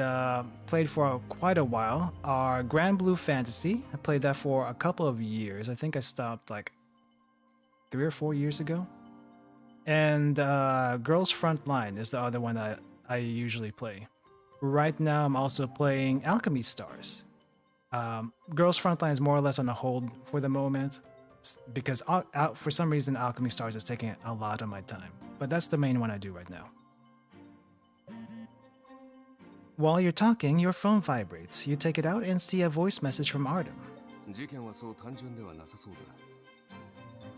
played for quite a while are Grand Blue Fantasy. I played that for a couple of years. I think I stopped like 3 or 4 years ago. And Girls Frontline is the other one that I usually play. Right now I'm also playing Alchemy Stars. Girls Frontline is more or less on a hold for the moment because for some reason Alchemy Stars is taking a lot of my time. But that's the main one I do right now. While you're talking, your phone vibrates. You take it out and see a voice message from Artem. 事件はそう単純ではなさそうだ。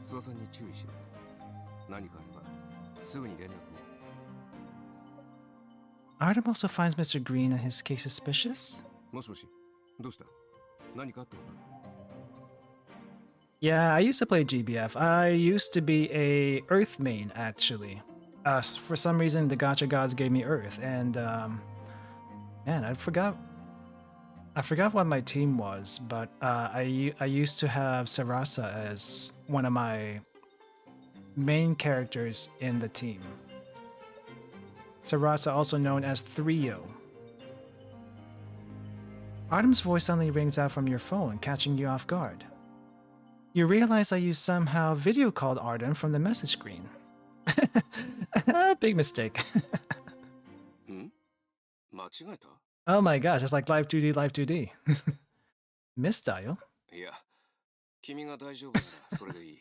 諏訪さんに注意しろ。何かあればすぐに連絡を。 Artem also finds Mr. Green and his case suspicious? もしもし、どうした？何かあったのか？ Yeah, I used to play GBF. I used to be a Earth main, actually. For some reason, the Gacha gods gave me Earth, and man, I forgot what my team was, but I used to have Sarasa as one of my main characters in the team. Sarasa, also known as Thrio. Artem's voice suddenly rings out from your phone, catching you off guard. You realize that you somehow video called Artem from the message screen. Big mistake. ん？間違えた？ Oh my gosh, it's like Live 2D, Live 2D. Misdial? いや、君が大丈夫ならそれでいい。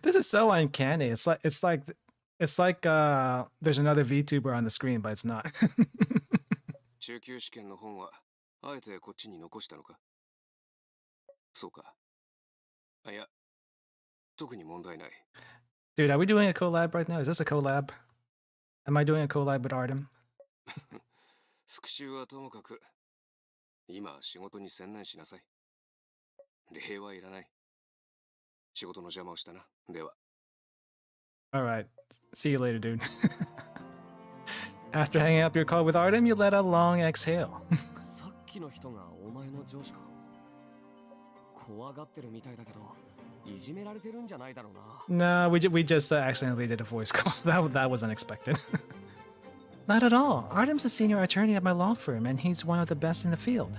This is so uncanny. It's like there's another VTuber on the screen, but it's not. 中級試験の本はあえてこっちに残したのか？そうか。いや、特に問題ない。 Dude, are we doing a collab right now? Is this a collab? Am I doing a collab with Artem? 復習はともかく、今仕事に専念しなさい。礼はいらない。仕事の邪魔をしたな。では。 Alright, see you later, dude. After hanging up your call with Artem, you let a long exhale. さっきの人がお前の上司か。怖がってるみたいだけど、いじめられてるんじゃないだろうな。 No, we just accidentally did a voice call. That was unexpected. Not at all. Artem's a senior attorney at my law firm, and he's one of the best in the field.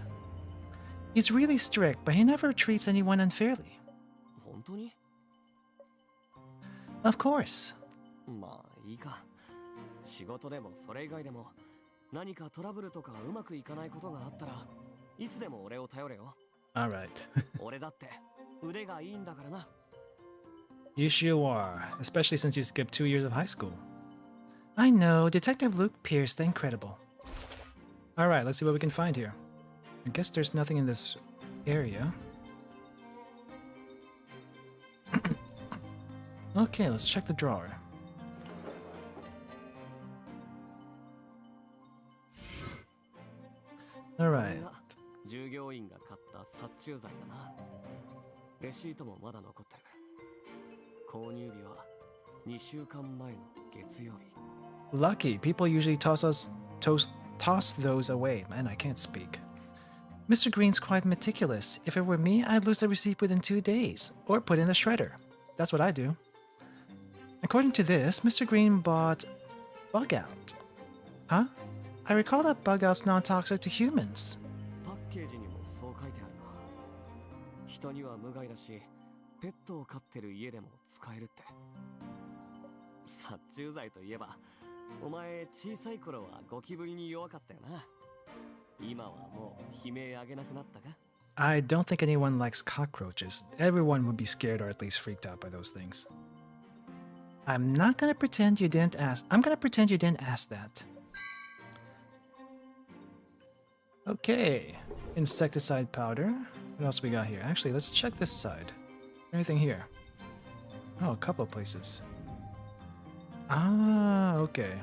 He's really strict, but he never treats anyone unfairly. 本当に？ Of course. まあいいか。仕事でもそれ以外でも何かトラブルとかうまくいかないことがあったらいつでも俺を頼れよ。 Alright. 俺だって腕がいいんだからな。 You sure are, especially since you skipped 2 years of high school. I know, Detective Luke Pierce, the Incredible. Alright, let's see what we can find here. I guess there's nothing in this area. Okay, let's check the drawer. Alright. 従業員が買った殺虫剤だな。レシートもまだ残ってる。購入日は2週間前の月曜日。 Lucky, people usually toss those away. Man, I can't speak. Mr. Green's quite meticulous. If it were me, I'd lose the receipt within 2 days, or put in the shredder. That's what I do. According to this, Mr. Green bought Bug Out. Huh? I recall that Bug Out's non-toxic to humans. パッケージにもそう書いてあるな。人には無害だし、ペットを飼ってる家でも使えるって。殺虫剤といえば、お前小さい頃はゴキブリに弱かったよな。今はもう悲鳴あげなくなったか？ I don't think anyone likes cockroaches. Everyone would be scared or at least freaked out by those things. I'm not gonna pretend you didn't ask. I'm gonna pretend you didn't ask that. Okay. Insecticide powder. What else we got here? Actually, let's check this side. Anything here? Oh, a couple of places. Ah, okay.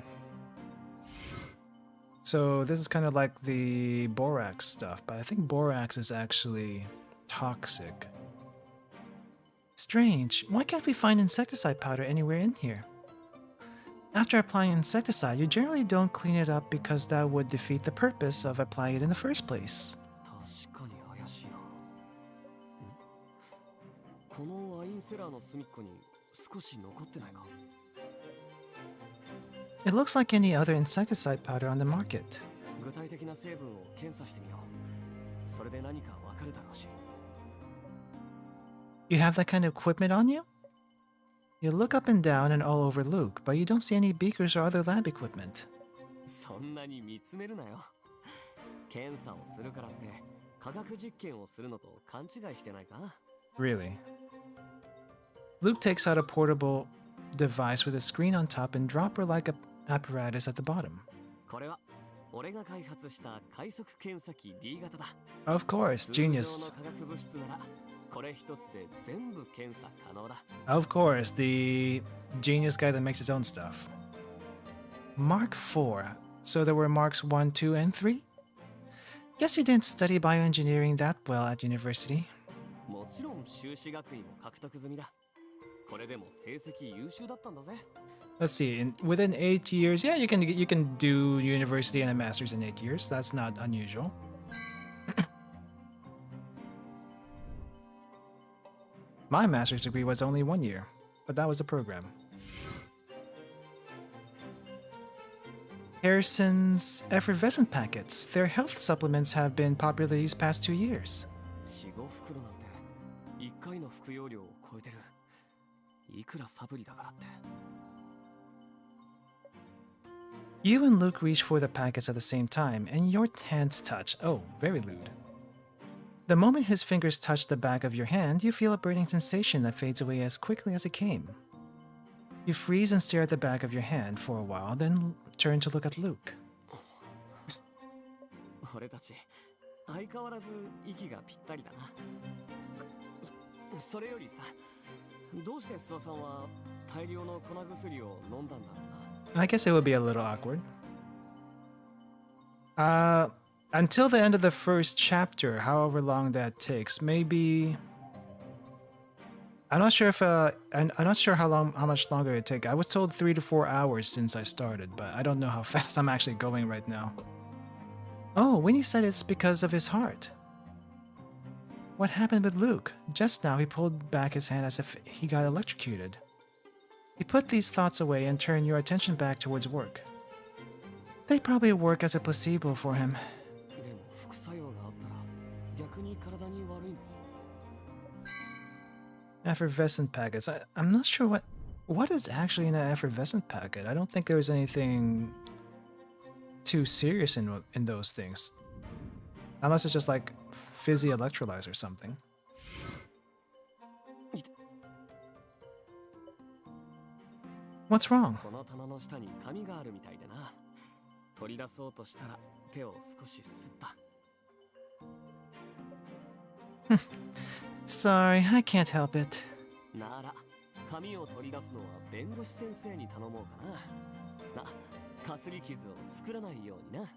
So this is kind of like the borax stuff, but I think borax is actually toxic. Strange. Why can't we find insecticide powder anywhere in here? After applying insecticide, you generally don't clean it up because that would defeat the purpose of applying it in the first place. 確かに怪しいな。このワインセラーの隅っこに少し残ってないか？ It looks like any other insecticide powder on the market. 具体的な成分を検査してみよう。それで何かわかるだろうし。 You have that kind of equipment on you? You look up and down and all over Luke, but you don't see any beakers or other lab equipment. そんなに見つめるなよ。検査をするからって科学実験をするのと勘違いしてないか？ Really? Luke takes out a portable device with a screen on top and dropper-like apparatus at the bottom. これは俺が開発した快速検査機 D 型だ。 Of course, 通常の genius. 化学物質ならこれ一つで全部検査可能だ。 Of course, the genius guy that makes his own stuff. Mark 4. So there were marks 1, 2, and 3? Guess you didn't study bioengineering that well at university. もちろん修士学位も獲得済みだ。これでも成績優秀だったんだぜ。Let's see, within 8 years, yeah, you can do university and a master's in 8 years. That's not unusual. My master's degree was only 1 year, but that was a program. Harrison's effervescent packets. Their health supplements have been popular these past 2 years. 4、5袋なんて1回の服用量を超えてる。いくらサプリだからって。You and Luke reach for the packets at the same time, and your hands touch. Oh, very lewd. The moment his fingers touch the back of your hand, you feel a burning sensation that fades away as quickly as it came. You freeze and stare at the back of your hand for a while, then turn to look at Luke. 俺たち相変わらず息がぴったりだな。それよりさ、どうして諏訪さんは大量の粉薬を飲んだんだろうな。I guess it would be a little awkward. Until the end of the first chapter, however long that takes, maybe. I'm not sure if I'm not sure how much longer it take. I was told 3 to 4 hours since I started, but I don't know how fast I'm actually going right now. Oh, Winnie said it's because of his heart. What happened with Luke? Just now he pulled back his hand as if he got electrocuted. You put these thoughts away and turn your attention back towards work. They probably work as a placebo for him. でも副作用があったら逆に体に悪いの。Effervescent packets. I'm not sure what is actually in an effervescent packet. I don't think there was anything too serious in those things. Unless it's just like fizzy electrolytes or something. What's wrong? この棚の下に紙があるみたいでな。取り出そうとしたら手を少しすった。Sorry, I can't help it. なら、紙を取り出すのは弁護士先生に頼もうかな。な、かすり傷を作らないようにな。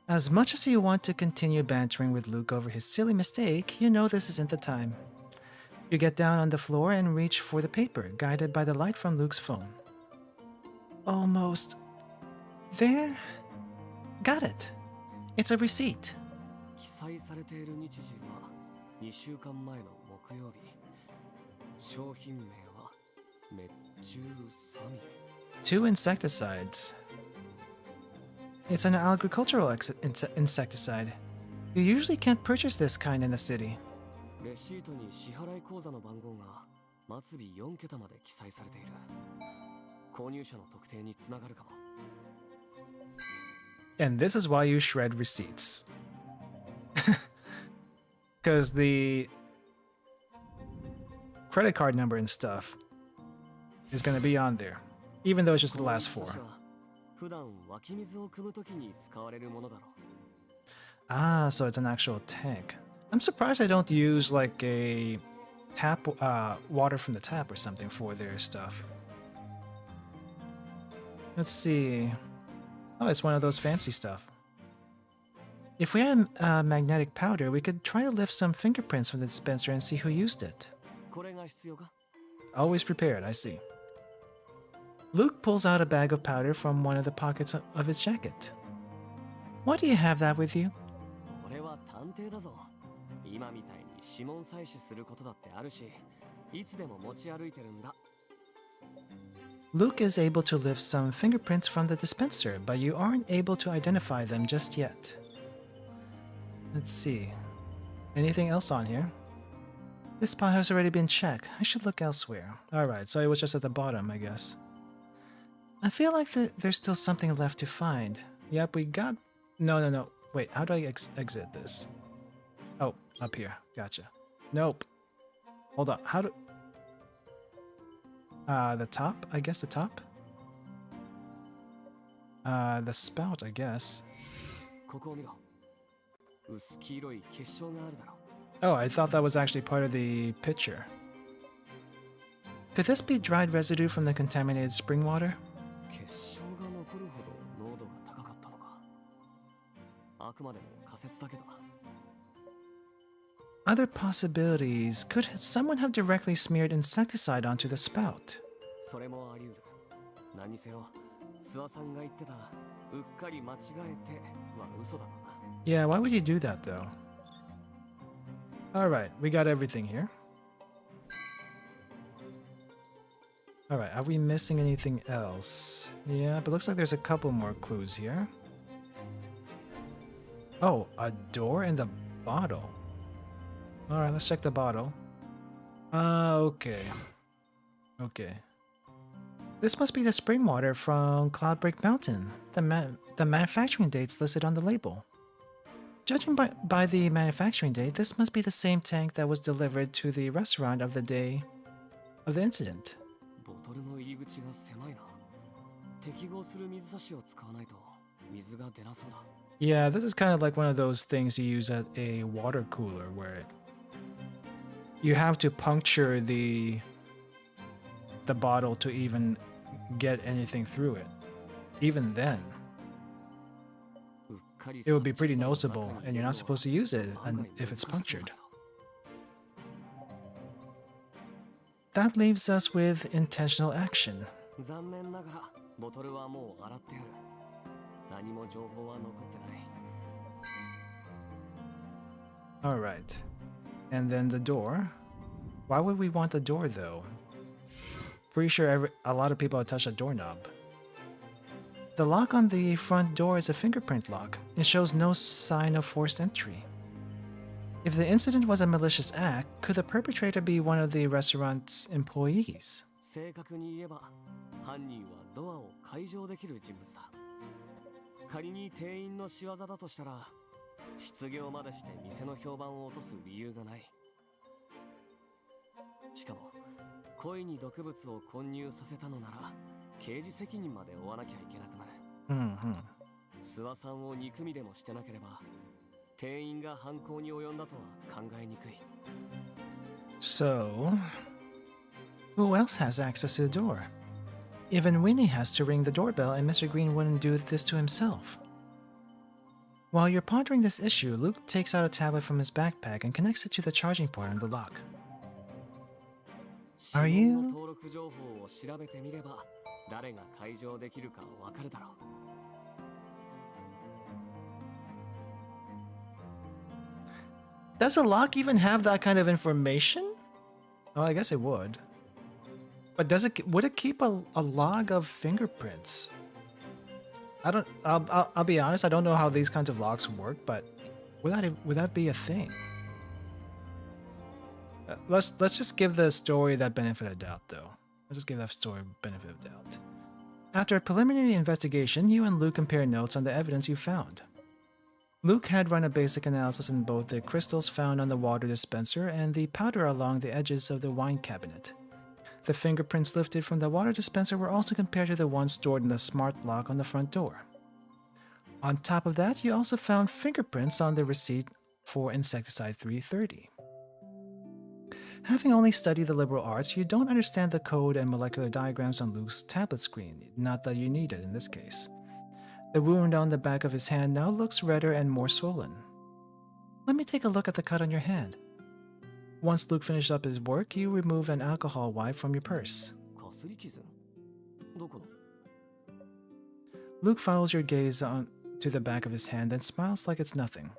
As much as you want to continue bantering with Luke over his silly mistake, you know this isn't the time. You get down on the floor and reach for the paper, guided by the light from Luke's phone. Almost. There? Got it. It's a receipt. 記載されている日時は2週間前の木曜日。商品名は滅虫サミン。2 insecticides. It's an agricultural insecticide. You usually can't purchase this kind in the city. レシートに支払い口座の番号が末尾4桁まで記載されている。購入者の特定につながるかも。And this is why you shred receipts. Because the credit card number and stuff is going to be on there, even though it's just the last 4. 普段湧き水を汲むときに使われるものだろう。Ah, so it's an actual tank. I'm surprised I don't use like a tap, water from the tap or something for their stuff. Let's see. Oh, it's one of those fancy stuff. If we had magnetic powder, we could try to lift some fingerprints from the dispenser and see who used it. これが必要か? Always prepared, I see. Luke pulls out a bag of powder from one of the pockets of his jacket. Why do you have that with you? 俺は探偵だぞ。今みたいに指紋採取することだってあるし、いつでも持ち歩いてるんだ。Luke is able to lift some fingerprints from the dispenser, but you aren't able to identify them just yet. Let's see. Anything else on here? This spot has already been checked. I should look elsewhere. Alright, so it was just at the bottom, I guess. I feel like there's still something left to find. Yep, we got... No. Wait, how do I exit this? Oh, up here. Gotcha. Nope. Hold on. How do... the top? I guess the top? The spout, I guess. ここを見ろ。薄黄色い結晶があるだろう。Oh, I thought that was actually part of the picture. Could this be dried residue from the contaminated spring water? 結晶が残るほど濃度が高かったのか。あくまでも仮説だけどな。Other possibilities. Could someone have directly smeared insecticide onto the spout? それもあり得る。何にせよ、諏訪さんが言ってたうっかり間違えては嘘だろうな。Yeah, why would you do that though? Alright, we got everything here. Alright, are we missing anything else? Yeah, but looks like there's a couple more clues here. Oh, a door and the bottle. Alright, let's check the bottle. Okay. Okay. This must be the spring water from Cloudbreak Mountain. The manufacturing date's listed on the label. Judging by the manufacturing date, this must be the same tank that was delivered to the restaurant of the day of the incident. ボトルの入り口が狭いな。適合する水差しを使わないと水が出なそうだ。Yeah, this is kind of like one of those things you use at a water cooler where you have to puncture the bottle to even get anything through it. Even then, it would be pretty noticeable, and you're not supposed to use it if it's punctured. That leaves us with intentional action. 残念ながらボトルはもう洗ってある。何も情報は残ってない。Alright. And then the door. Why would we want the door though? Pretty sure a lot of people have touched a doorknob. The lock on the front door is a fingerprint lock. It shows no sign of forced entry. If the incident was a malicious act, could the perpetrator be one of the restaurant's employees? 正確に言えば、犯人はドアを開錠できる人物だ。仮に店員の仕業だとしたら、失業までして店の評判を落とす理由がない。しかも、故意に毒物を混入させたのなら、刑事責任まで負わなきゃいけなくなる。諏訪さんを憎みでもしてなければ、店員が犯行に及んだとは考えにくい。So, who else has access to the door? Even Winnie has to ring the doorbell, and Mr. Green wouldn't do this to himself. While you're pondering this issue, Luke takes out a tablet from his backpack and connects it to the charging port on the lock. Are you? 登録情報を調べてみれば、誰が解錠できるかわかるだろう。Does a lock even have that kind of information? Oh, I guess it would. But would it keep a log of fingerprints? I'll be honest, I don't know how these kinds of locks work, but would that be a thing? Let's just give the story that benefit of doubt, though. Let's just give that story benefit of doubt. After a preliminary investigation, you and Luke compare notes on the evidence you found. Luke had run a basic analysis on both the crystals found on the water dispenser and the powder along the edges of the wine cabinet. The fingerprints lifted from the water dispenser were also compared to the ones stored in the smart lock on the front door. On top of that, you also found fingerprints on the receipt for insecticide 330. Having only studied the liberal arts, you don't understand the code and molecular diagrams on Luke's tablet screen, not that you need it in this case. The wound on the back of his hand now looks redder and more swollen. Let me take a look at the cut on your hand. Once Luke finished up his work, you remove an alcohol wipe from your purse. Luke follows your gaze on to the back of his hand and smiles like it's nothing.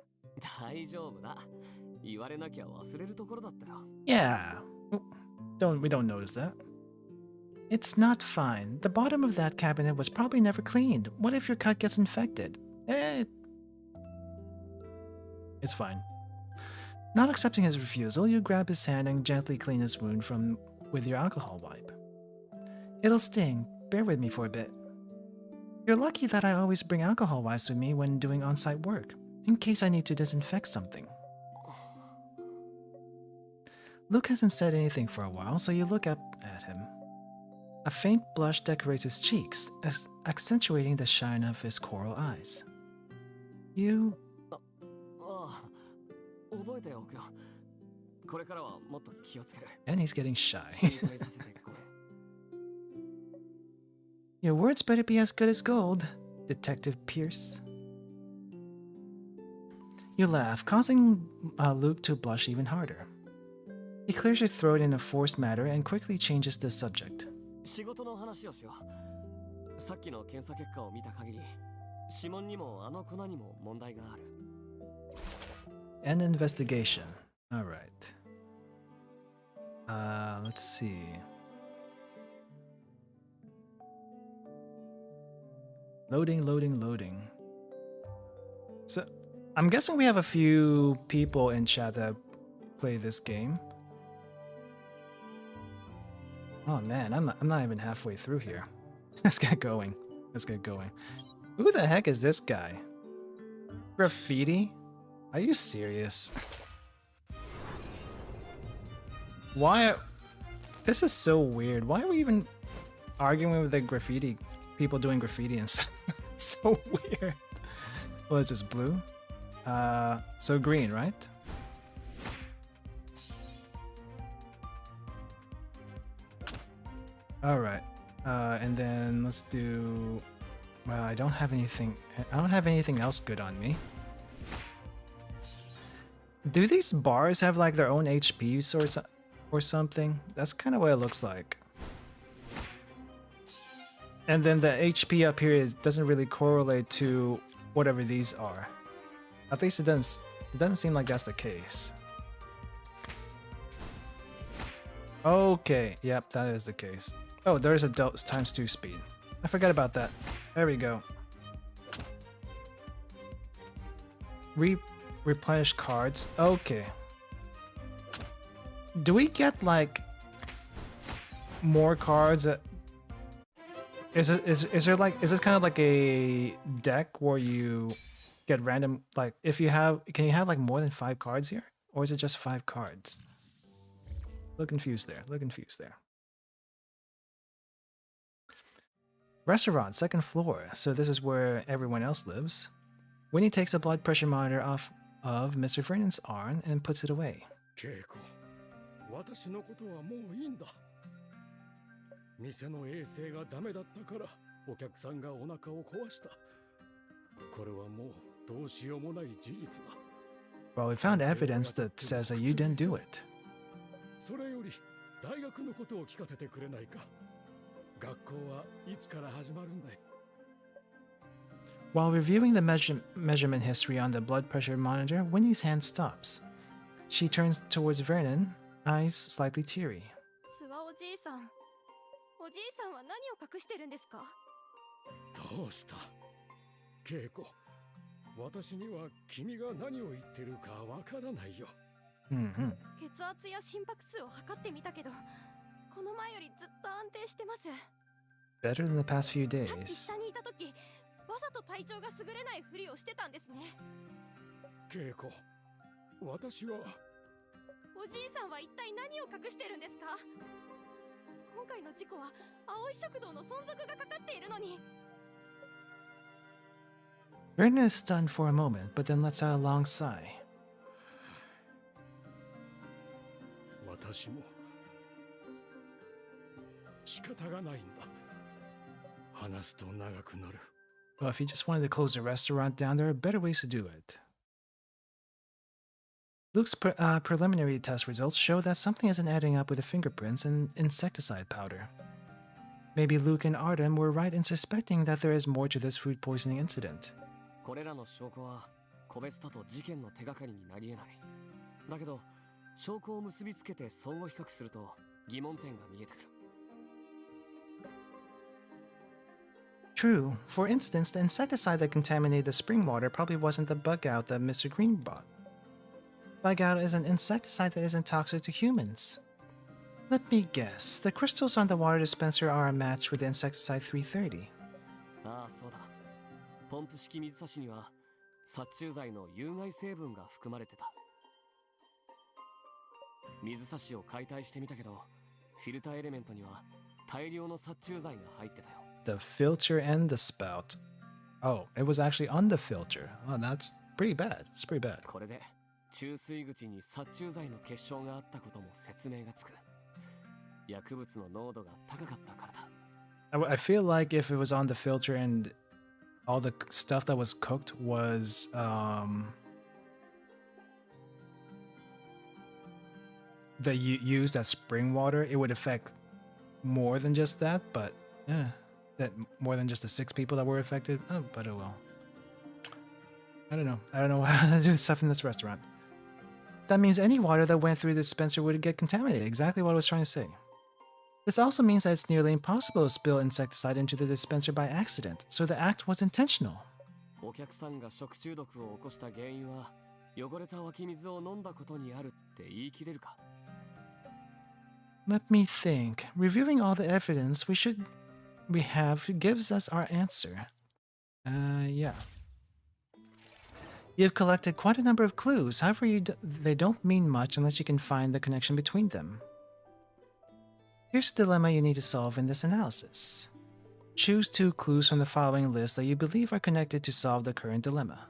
Yeah, we don't notice that. It's not fine. The bottom of that cabinet was probably never cleaned. What if your cut gets infected? It's fine. Not accepting his refusal, you grab his hand and gently clean his wound with your alcohol wipe. It'll sting. Bear with me for a bit. You're lucky that I always bring alcohol wipes with me when doing on-site work, in case I need to disinfect something. Luke hasn't said anything for a while, so you look up at him. A faint blush decorates his cheeks, accentuating the shine of his coral eyes. You... And he's getting shy. Your words better be as good as gold, Detective Pierce. You laugh, causing Luke to blush even harder. He clears his throat in a forced manner and quickly changes the subject. 仕事の話をしよう。さっきの検査結果を見た限り、指紋にもあの粉にも問題がある。An investigation. Alright. Let's see. Loading. So, I'm guessing we have a few people in chat that play this game. Oh man, I'm not even halfway through here. Let's get going. Who the heck is this guy? Graffiti? Are you serious? Why? This is so weird. Why are we even arguing with the graffiti people doing graffiti and stuff? It's so weird. What is this, blue? So green, right? All right. And then let's do. Well, I don't have anything else good on me. Do these bars have like their own HPs or something? That's kind of what it looks like. And then the HP up here doesn't really correlate to whatever these are. At least it doesn't seem like that's the case. Okay, yep, that is the case. Oh, there's a ×2 speed. I forgot about that. There we go. Replenish cards. Okay. Do we get like more cards? Is this kind of like a deck where you get random, like if you have, can you have like more than 5 cards here? Or is it just 5 cards? Look confused there. Restaurant, 2nd floor. So this is where everyone else lives. Winnie takes a blood pressure monitor off of Mr. Vernon's arm and puts it away. Keiko, 私のことはもういいんだ。店の衛生がダメだったからお客さんがお腹を壊した。これはもうどうしようもない事実だ。Well, we found evidence that says that you didn't do it. それより大学のことを聞かせてくれないか。学校はいつから始まるんだい。While reviewing the measurement history on the blood pressure monitor, Winnie's hand stops. She turns towards Vernon, eyes slightly teary. 諏訪おじいさん、おじいさんは何を隠してるんですか？どうした？ケイコ、私には君が何を言ってるかわからないよ。血圧や心拍数を測ってみたけど、この前よりずっと安定してます。Better than the past few さっき days. 下にいた時、わざと体調が優れないふりをしてたんですね。ケイコ、私は。おじいさんは一体何を隠してるんですか？今回の事故は青い食堂の存続がかかっているのに。Vernon is stunned for a moment, but then lets out a long sigh. 私も仕方がないんだ。話すと長くなる。Well, if you just wanted to close the restaurant down, there are better ways to do it. Luke's preliminary test results show that something isn't adding up with the fingerprints and insecticide powder. Maybe Luke and Artem were right in suspecting that there is more to this food poisoning incident. これらの証拠は個別だと事件の手がかりになり得ない。だけど証拠を結びつけて相互比較すると疑問点が見えてくる。True. For instance, the insecticide that contaminated the spring water probably wasn't the bug out that Mr. Green bought. Bug out is an insecticide that isn't toxic to humans. Let me guess. The crystals on the water dispenser are a match with the insecticide 330. ああ、そうだ。ポンプ式水差しには殺虫剤の有害成分が含まれてた。水差しを解体してみたけど、フィルターエレメントには大量の殺虫剤が入ってたよ。The filter and the spout. Oh, it was actually on the filter. Oh, that's pretty bad. It's pretty bad. これで注水口に殺虫剤の結晶があったことも説明がつく。薬物の濃度が高かったからだ。I feel like if it was on the filter and all the stuff that was cooked was that you used as spring water, it would affect more than just that, but that more than just the 6 people that were affected. Oh, but oh well. I don't know how to do stuff in this restaurant. That means any water that went through the dispenser would get contaminated. Exactly what I was trying to say. This also means that it's nearly impossible to spill insecticide into the dispenser by accident, so the act was intentional. お客さんが食中毒を起こした原因は汚れた湧き水を飲んだことにあるって言い切れるか? Let me think. Reviewing all the evidence we have gives us our answer. Yeah. You've collected quite a number of clues. However, they don't mean much unless you can find the connection between them. Here's the dilemma you need to solve in this analysis. Choose 2 clues from the following list that you believe are connected to solve the current dilemma.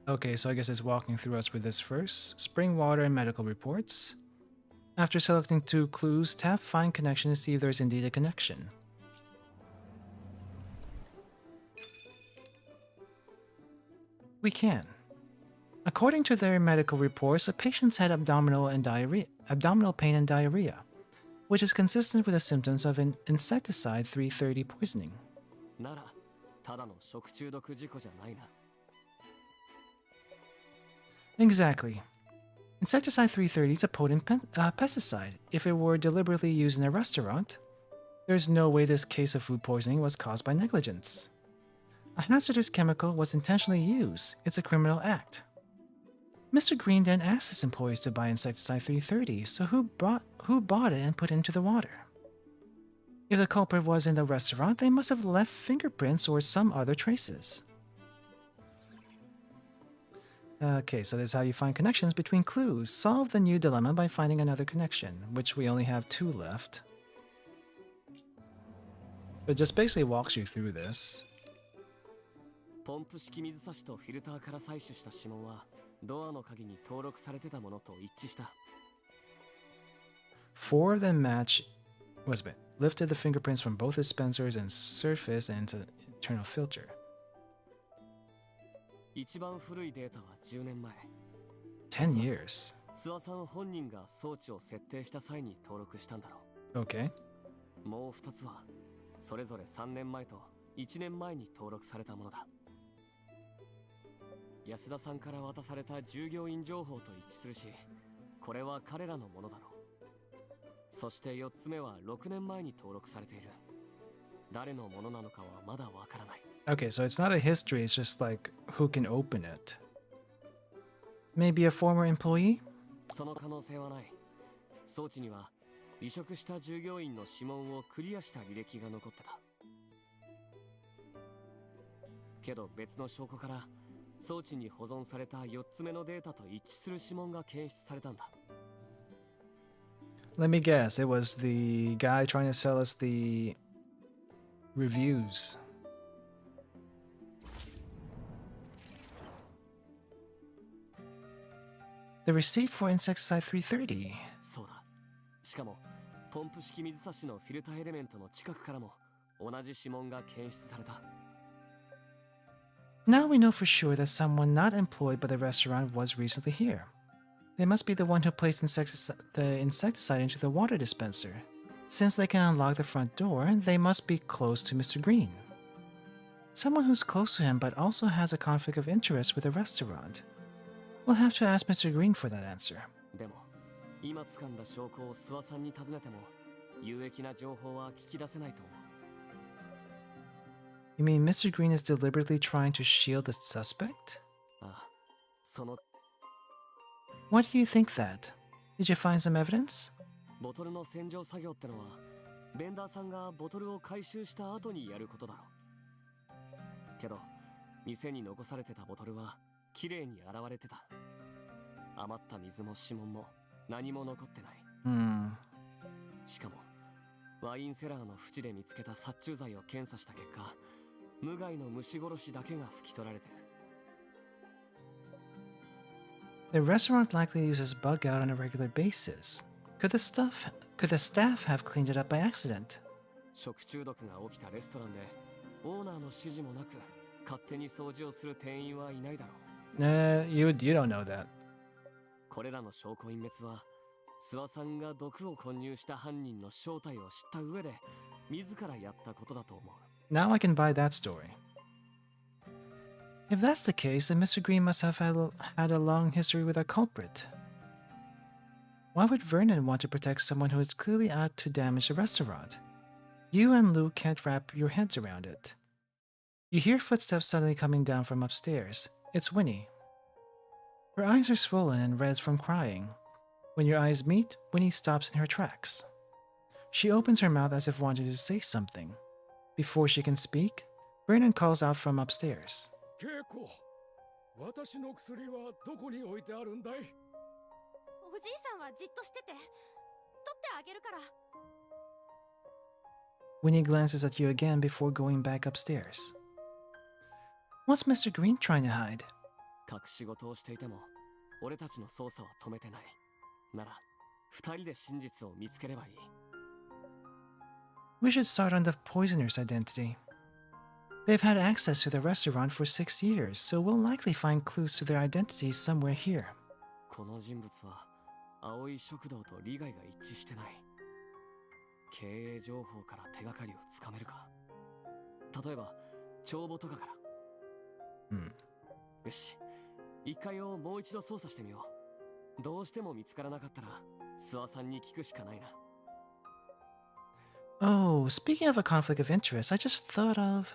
Okay, so I guess it's walking through us with this first. Spring water and medical reports. After selecting 2 clues, tap Find Connection to see if there's indeed a connection. We can. According to their medical reports, the patients had abdominal pain and diarrhea, which is consistent with the symptoms of an insecticide 330 poisoning. なら、ただの食中毒事故じゃないな。Exactly. Insecticide 330 is a potent pesticide. If it were deliberately used in a restaurant, there's no way this case of food poisoning was caused by negligence. A hazardous chemical was intentionally used. It's a criminal act. Mr. Green then asked his employees to buy insecticide 330, so who bought it and put it into the water? If the culprit was in the restaurant, they must have left fingerprints or some other traces. Okay, so that's how you find connections between clues. Solve the new dilemma by finding another connection, which we only have 2 left. But just basically walks you through this. ポンプ式水差しとフィルターから採取した指紋はドアの鍵に登録されてたものと一致した。4 of them match. What's it? Lifted the fingerprints from both dispensers and surfaced into the internal filter. 一番古いデータは10年前。10 years. 諏訪さん本人が装置を設定した際に登録したんだろう。Okay. もう2つはそれぞれ3年前と1年前に登録されたものだ。安田さんから渡された従業員情報と一致するし、これは彼らのものだろう。そして4つ目は6年前に登録されている。誰のものなのかはまだわからない。Okay, so it's not a history, it's just like who can open it. Maybe a former employee? その可能性はない。装置には離職した従業員の指紋をクリアした履歴が残ってた。けど別の証拠から装置に保存された4つ目のデータと一致する指紋が検出されたんだ。Let me guess, it was the guy trying to sell us the reviews. The receipt for insecticide 330. そうだ。しかもポンプ式水差しのフィルターエレメントの近くからも同じ指紋が検出された。Now we know for sure that someone not employed by the restaurant was recently here. They must be the one who placed the insecticide into the water dispenser. Since they can unlock the front door, they must be close to Mr. Green. Someone who's close to him but also has a conflict of interest with the restaurant. We'll have to ask Mr. Green for that answer. でも、今掴んだ証拠を諏訪さんに尋ねても有益な情報は聞き出せないと思う。You mean Mr. Green is deliberately trying to shield the suspect? ああ、その Why do you think that? Did you find some evidence? ボトルの洗浄作業ってのはベンダーさんがボトルを回収した後にやることだろう。けど店に残されてたボトルはきれいに洗われてた。余った水も指紋も何も残ってない。しかもワインセラーの縁で見つけた殺虫剤を検査した結果、無害の虫殺しだけが拭き取られてる。The restaurant likely uses bug out on a regular basis. Could the staff have cleaned it up by accident? 食中毒が起きたレストランでオーナーの指示もなく勝手に掃除をする店員はいないだろう。You don't know that. これらの証拠隠滅は諏訪さんが毒を混入した犯人の正体を知った上で自らやったことだと思う。 Now I can buy that story. If that's the case, then Mr. Green must have had a long history with our culprit. Why would Vernon want to protect someone who is clearly out to damage the restaurant? You and Luke can't wrap your heads around it. You hear footsteps suddenly coming down from upstairs. It's Winnie. Her eyes are swollen and red from crying. When your eyes meet, Winnie stops in her tracks. She opens her mouth as if wanting to say something. Before she can speak, Vernon calls out from upstairs. ケイコ、私の薬はどこに置いてあるんだい？おじいさんはじっとしてて、取ってあげるから。Winnie glances at you again before going back upstairs. What's Mr. Green trying to hide? 隠し事をしていても俺たちの捜査は止めてない。なら二人で真実を見つければいい。We should start on the poisoner's identity. They've had access to the restaurant for 6 years, so we'll likely find clues to their identities somewhere here. この人物は葵食堂と利害が一致してない。経営情報から手がかりをつかめるか。例えば帳簿とかから。よし、一回をもう一度捜査してみよう。どうしても見つからなかったら諏訪さんに聞くしかないな。Oh, speaking of a conflict of interest, I just thought of...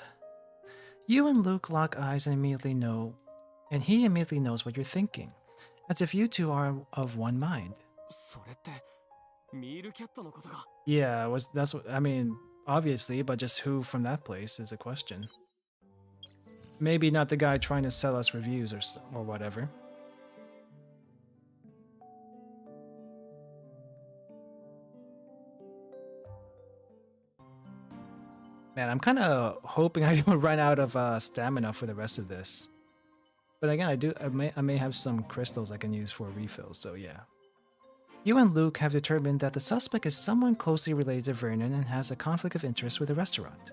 You and Luke lock eyes and he immediately knows what you're thinking, as if you two are of one mind. それってミールキャットのことか。Yeah, that's what I mean, obviously, but just who from that place is a question. Maybe not the guy trying to sell us reviews or whatever. Man, I'm kind of hoping I don't run out of stamina for the rest of this. But again, I may have some crystals I can use for refills, so yeah. You and Luke have determined that the suspect is someone closely related to Vernon and has a conflict of interest with the restaurant.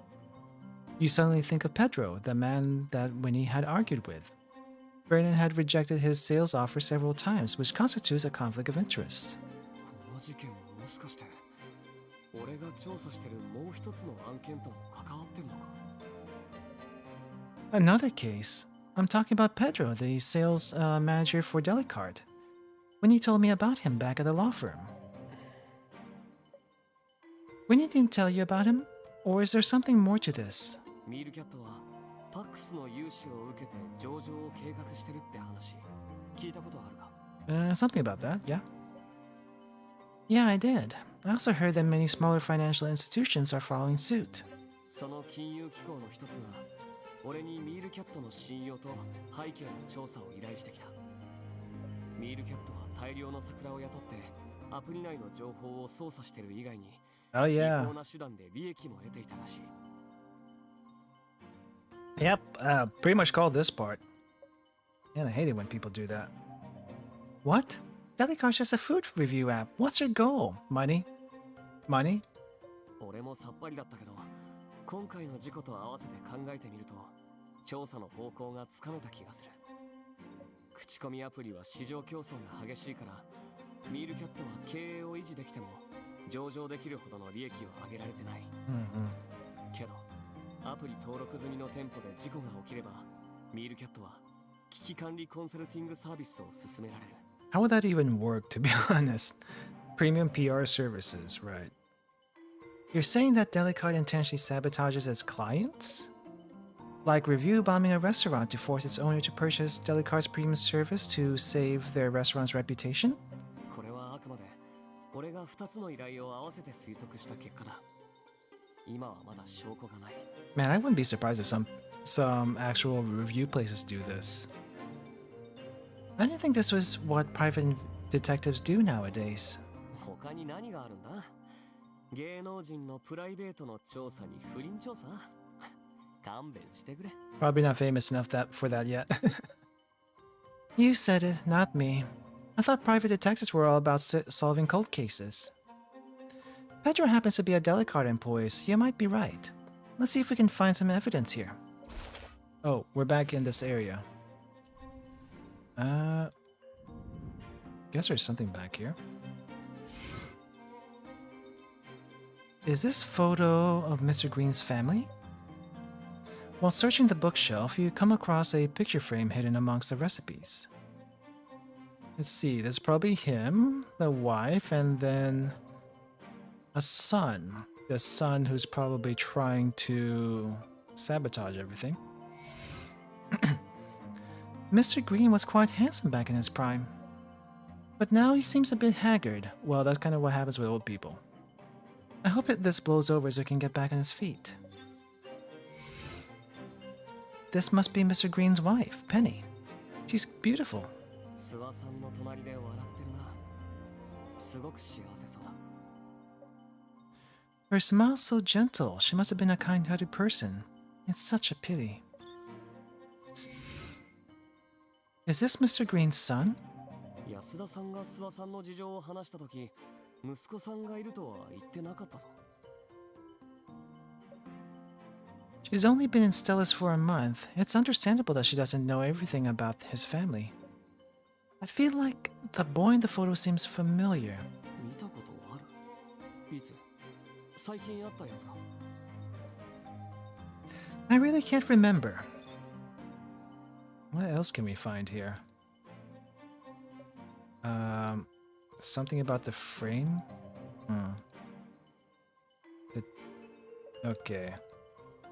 You suddenly think of Pedro, the man that Winnie had argued with. Vernon had rejected his sales offer several times, which constitutes a conflict of interest. この事件ももしかして俺が調査してるもう一つの案件とも関わってるのか。 Another case. I'm talking about Pedro, the sales manager for Delicart. Winnie told me about him back at the law firm. Winnie didn't tell you about him? Or is there something more to this? ミールキャットはパックスの融資を受けて上場を計画してるって話聞いたことあるか？ Something about that, yeah. Yeah, I did. I also heard that many smaller financial institutions are following suit. その金融機構の一つが俺にミールキャットの信用と背景の調査を依頼してきた。ミールキャットは大量の桜を雇ってアプリ内の情報を操作してる以外に Oh, yeah. 違法な手段で利益も得ていたらしい。 Yep, pretty much called this part. And I hate it when people do that. What? Delicart's just a food review app. What's your goal? Money? Money? 俺もさっぱりだったけど、今回の事故と合わせて考えてみると、調査の方向がつかめた気がする。口コミアプリは市場競争が激しいから、ミールキャットは経営を維持できても、上場できるほどの利益は上げられてない。けど、アプリ登録済みの店舗で事故が起きれば、ミールキャットは危機管理コンサルティングサービスを勧められる。How would that even work, to be honest? Premium PR services, right? You're saying that Delicart intentionally sabotages its clients? Like review bombing a restaurant to force its owner to purchase Delicart's premium service to save their restaurant's reputation? これはあくまで俺が2つの依頼を合わせて推測した結果だ。今はまだ証拠がない。 Man, I wouldn't be surprised if some actual review places do this. I didn't think this was what private detectives do nowadays. 他に何があるんだ？芸能人のプライベートの調査に不倫調査？勘弁してくれ。 Probably not famous enough for that yet. You said it, not me. I thought private detectives were all about solving cold cases. Pedro happens to be a Delicard employee, so you might be right. Let's see if we can find some evidence here. Oh, we're back in this area. Guess there's something back here. Is this photo of Mr. Green's family? While searching the bookshelf, you come across a picture frame hidden amongst the recipes. Let's see, there's probably him, the wife, and then a son. The son who's probably trying to sabotage everything. Mr. Green was quite handsome back in his prime. But now he seems a bit haggard. Well, that's kind of what happens with old people. I hope this blows over so he can get back on his feet. This must be Mr. Green's wife, Penny. She's beautiful. Her smile's so gentle. She must have been a kind-hearted person. It's such a pity. Is this Mr. Green's son? She's only been in Stellus for a month. It's understandable that she doesn't know everything about his family. I feel like the boy in the photo seems familiar. I really can't remember. What else can we find here? Something about the frame? Okay.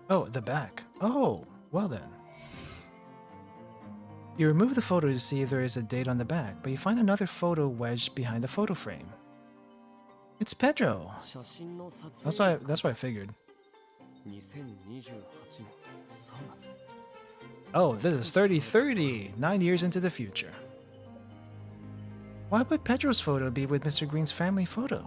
Oh, the back. Oh, well then. You remove the photo to see if there is a date on the back, but you find another photo wedged behind the photo frame. It's Pedro. That's why I figured. Oh, this is 3030, 9 years into the future. Why would Pedro's photo be with Mr. Green's family photo?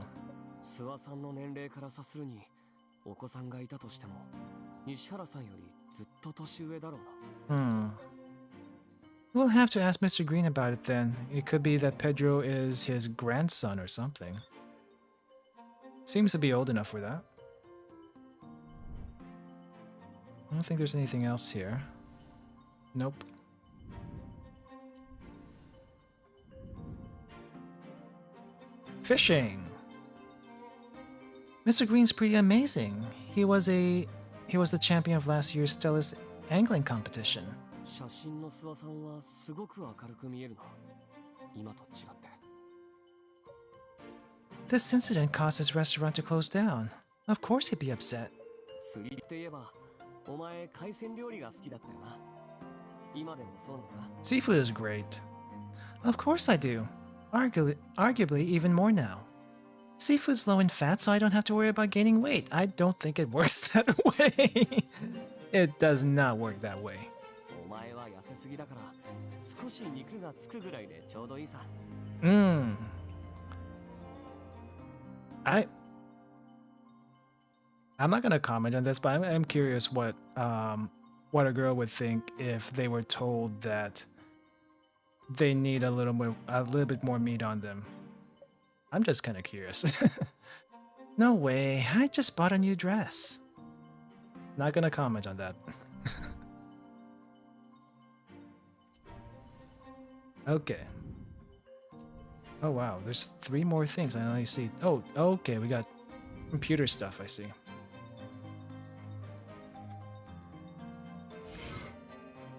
We'll have to ask Mr. Green about it then. It could be that Pedro is his grandson or something. Seems to be old enough for that. I don't think there's anything else here. Nope. Fishing! Mr. Green's pretty amazing. He was the champion of last year's Stellus angling competition. This incident caused his restaurant to close down. Of course he'd be upset. Seafood is great. Of course I do. Arguably even more now. Seafood's low in fat, so I don't have to worry about gaining weight. I don't think it works that way. It does not work that way. I'm not gonna comment on this, but I'm curious what a girl would think if they were told that they need a little bit more meat on them. I'm just kind of curious. No way, I just bought a new dress. Not gonna comment on that. Okay. Oh wow, there's 3 more things. I only see. Oh, okay, we got computer stuff, I see.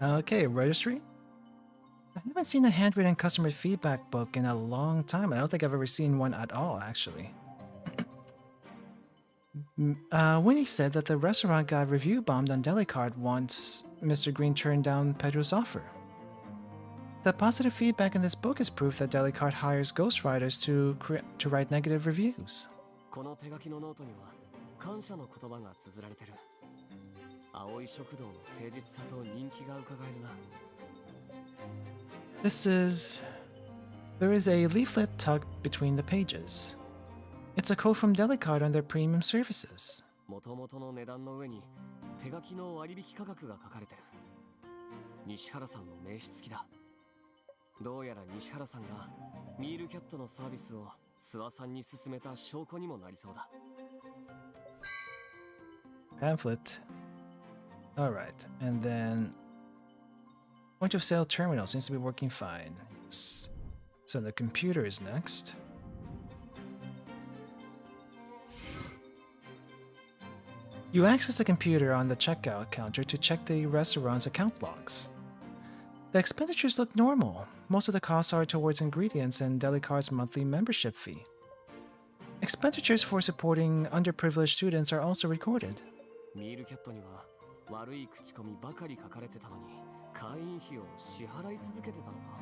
Okay, registry? I haven't seen a handwritten customer feedback book in a long time. I don't think I've ever seen one at all, actually. Winnie said that the restaurant got review bombed on Delicard once Mr. Green turned down Pedro's offer. The positive feedback in this book is proof that Delicard hires ghostwriters to write negative reviews. There is a leaflet tucked between the pages. It's a quote from Delicard on their premium services. Pamphlet. Alright, and then point of sale terminal seems to be working fine. Yes. So the computer is next. You access the computer on the checkout counter to check the restaurant's account logs. The expenditures look normal. Most of the costs are towards ingredients and Delicard's monthly membership fee. Expenditures for supporting underprivileged students are also recorded. ミールキャットには悪い口コミばかり書かれてたのに会員費を支払い続けてたのか。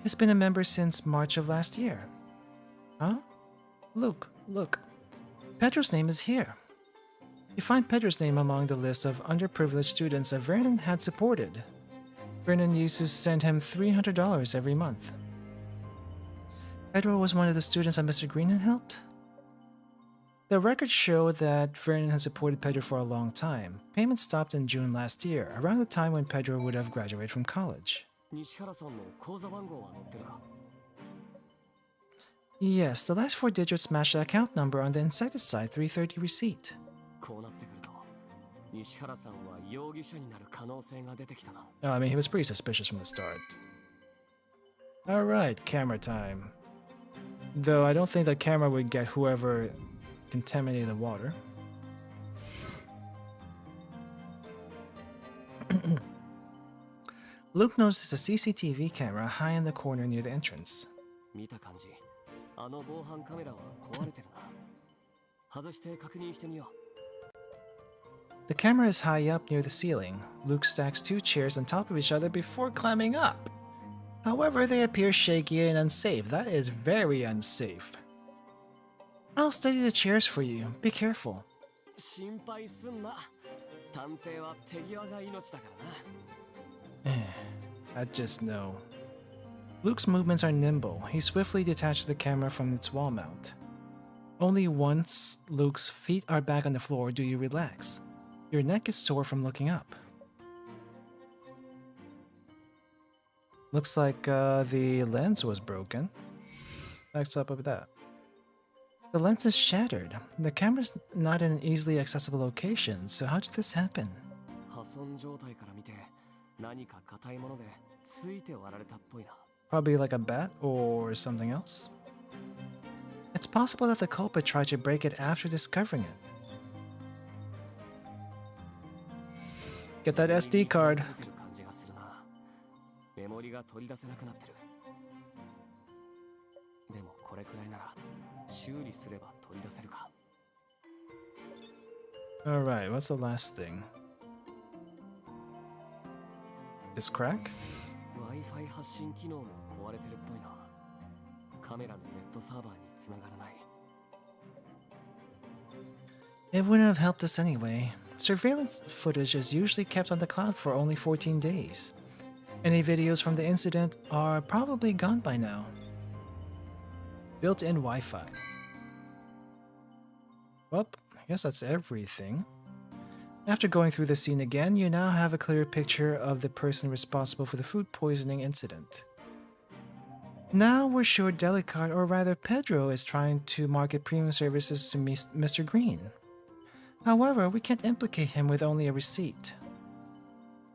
He's been a member since March of last year. Huh? Look. Pedro's name is here. You find Pedro's name among the list of underprivileged students that Vernon had supported. Vernon used to send him $300 every month. Pedro was one of the students that Mr. Green had helped? The records show that Vernon had supported Pedro for a long time. Payments stopped in June last year, around the time when Pedro would have graduated from college. 西原さんの口座番号は載ってるか。 Yes, the last 4 digits match the account number on the insecticide 330 receipt. こうなってくると西原さんは容疑者になる可能性が出てきたな。 Oh, I mean, he was pretty suspicious from the start. Alright, camera time. Though I don't think the camera would get whoever contaminated the water. Luke noticed a CCTV camera high in the corner near the entrance. 見た感じ、あの防犯カメラは壊れてるな。外して確認してみよう。 The camera is high up near the ceiling. Luke stacks 2 chairs on top of each other before climbing up. However, they appear shaky and unsafe. That is very unsafe. I'll steady the chairs for you. Be careful. 心配すんな。探偵は手際が命だからな。I just know. Luke's movements are nimble. He swiftly detaches the camera from its wall mount. Only once Luke's feet are back on the floor do you relax. Your neck is sore from looking up. Looks like the lens was broken. Next up with that. The lens is shattered. The camera's not in an easily accessible location, so how did this happen? 破損状態から見て何か硬いものでついて割られたっぽいな。 Probably like a bat or something else. It's possible that the culprit tried to break it after discovering it. Get that SD card. 感じがするな。メモリが取り出せなくなってる。でもこれくらいなら修理すれば取り出せるか。 Alright, what's the last thing? This crack? Wi-Fi 発信機能も壊れてるっぽいな。カメラのネットサーバーに繋がらない。 It wouldn't have helped us anyway. Surveillance footage is usually kept on the cloud for only 14 days. Any videos from the incident are probably gone by now. Built-in Wi-Fi. Well, I guess that's everything. After going through the scene again, you now have a clear picture of the person responsible for the food poisoning incident. Now we're sure Delicard, or rather Pedro, is trying to market premium services to Mr. Green. However, we can't implicate him with only a receipt.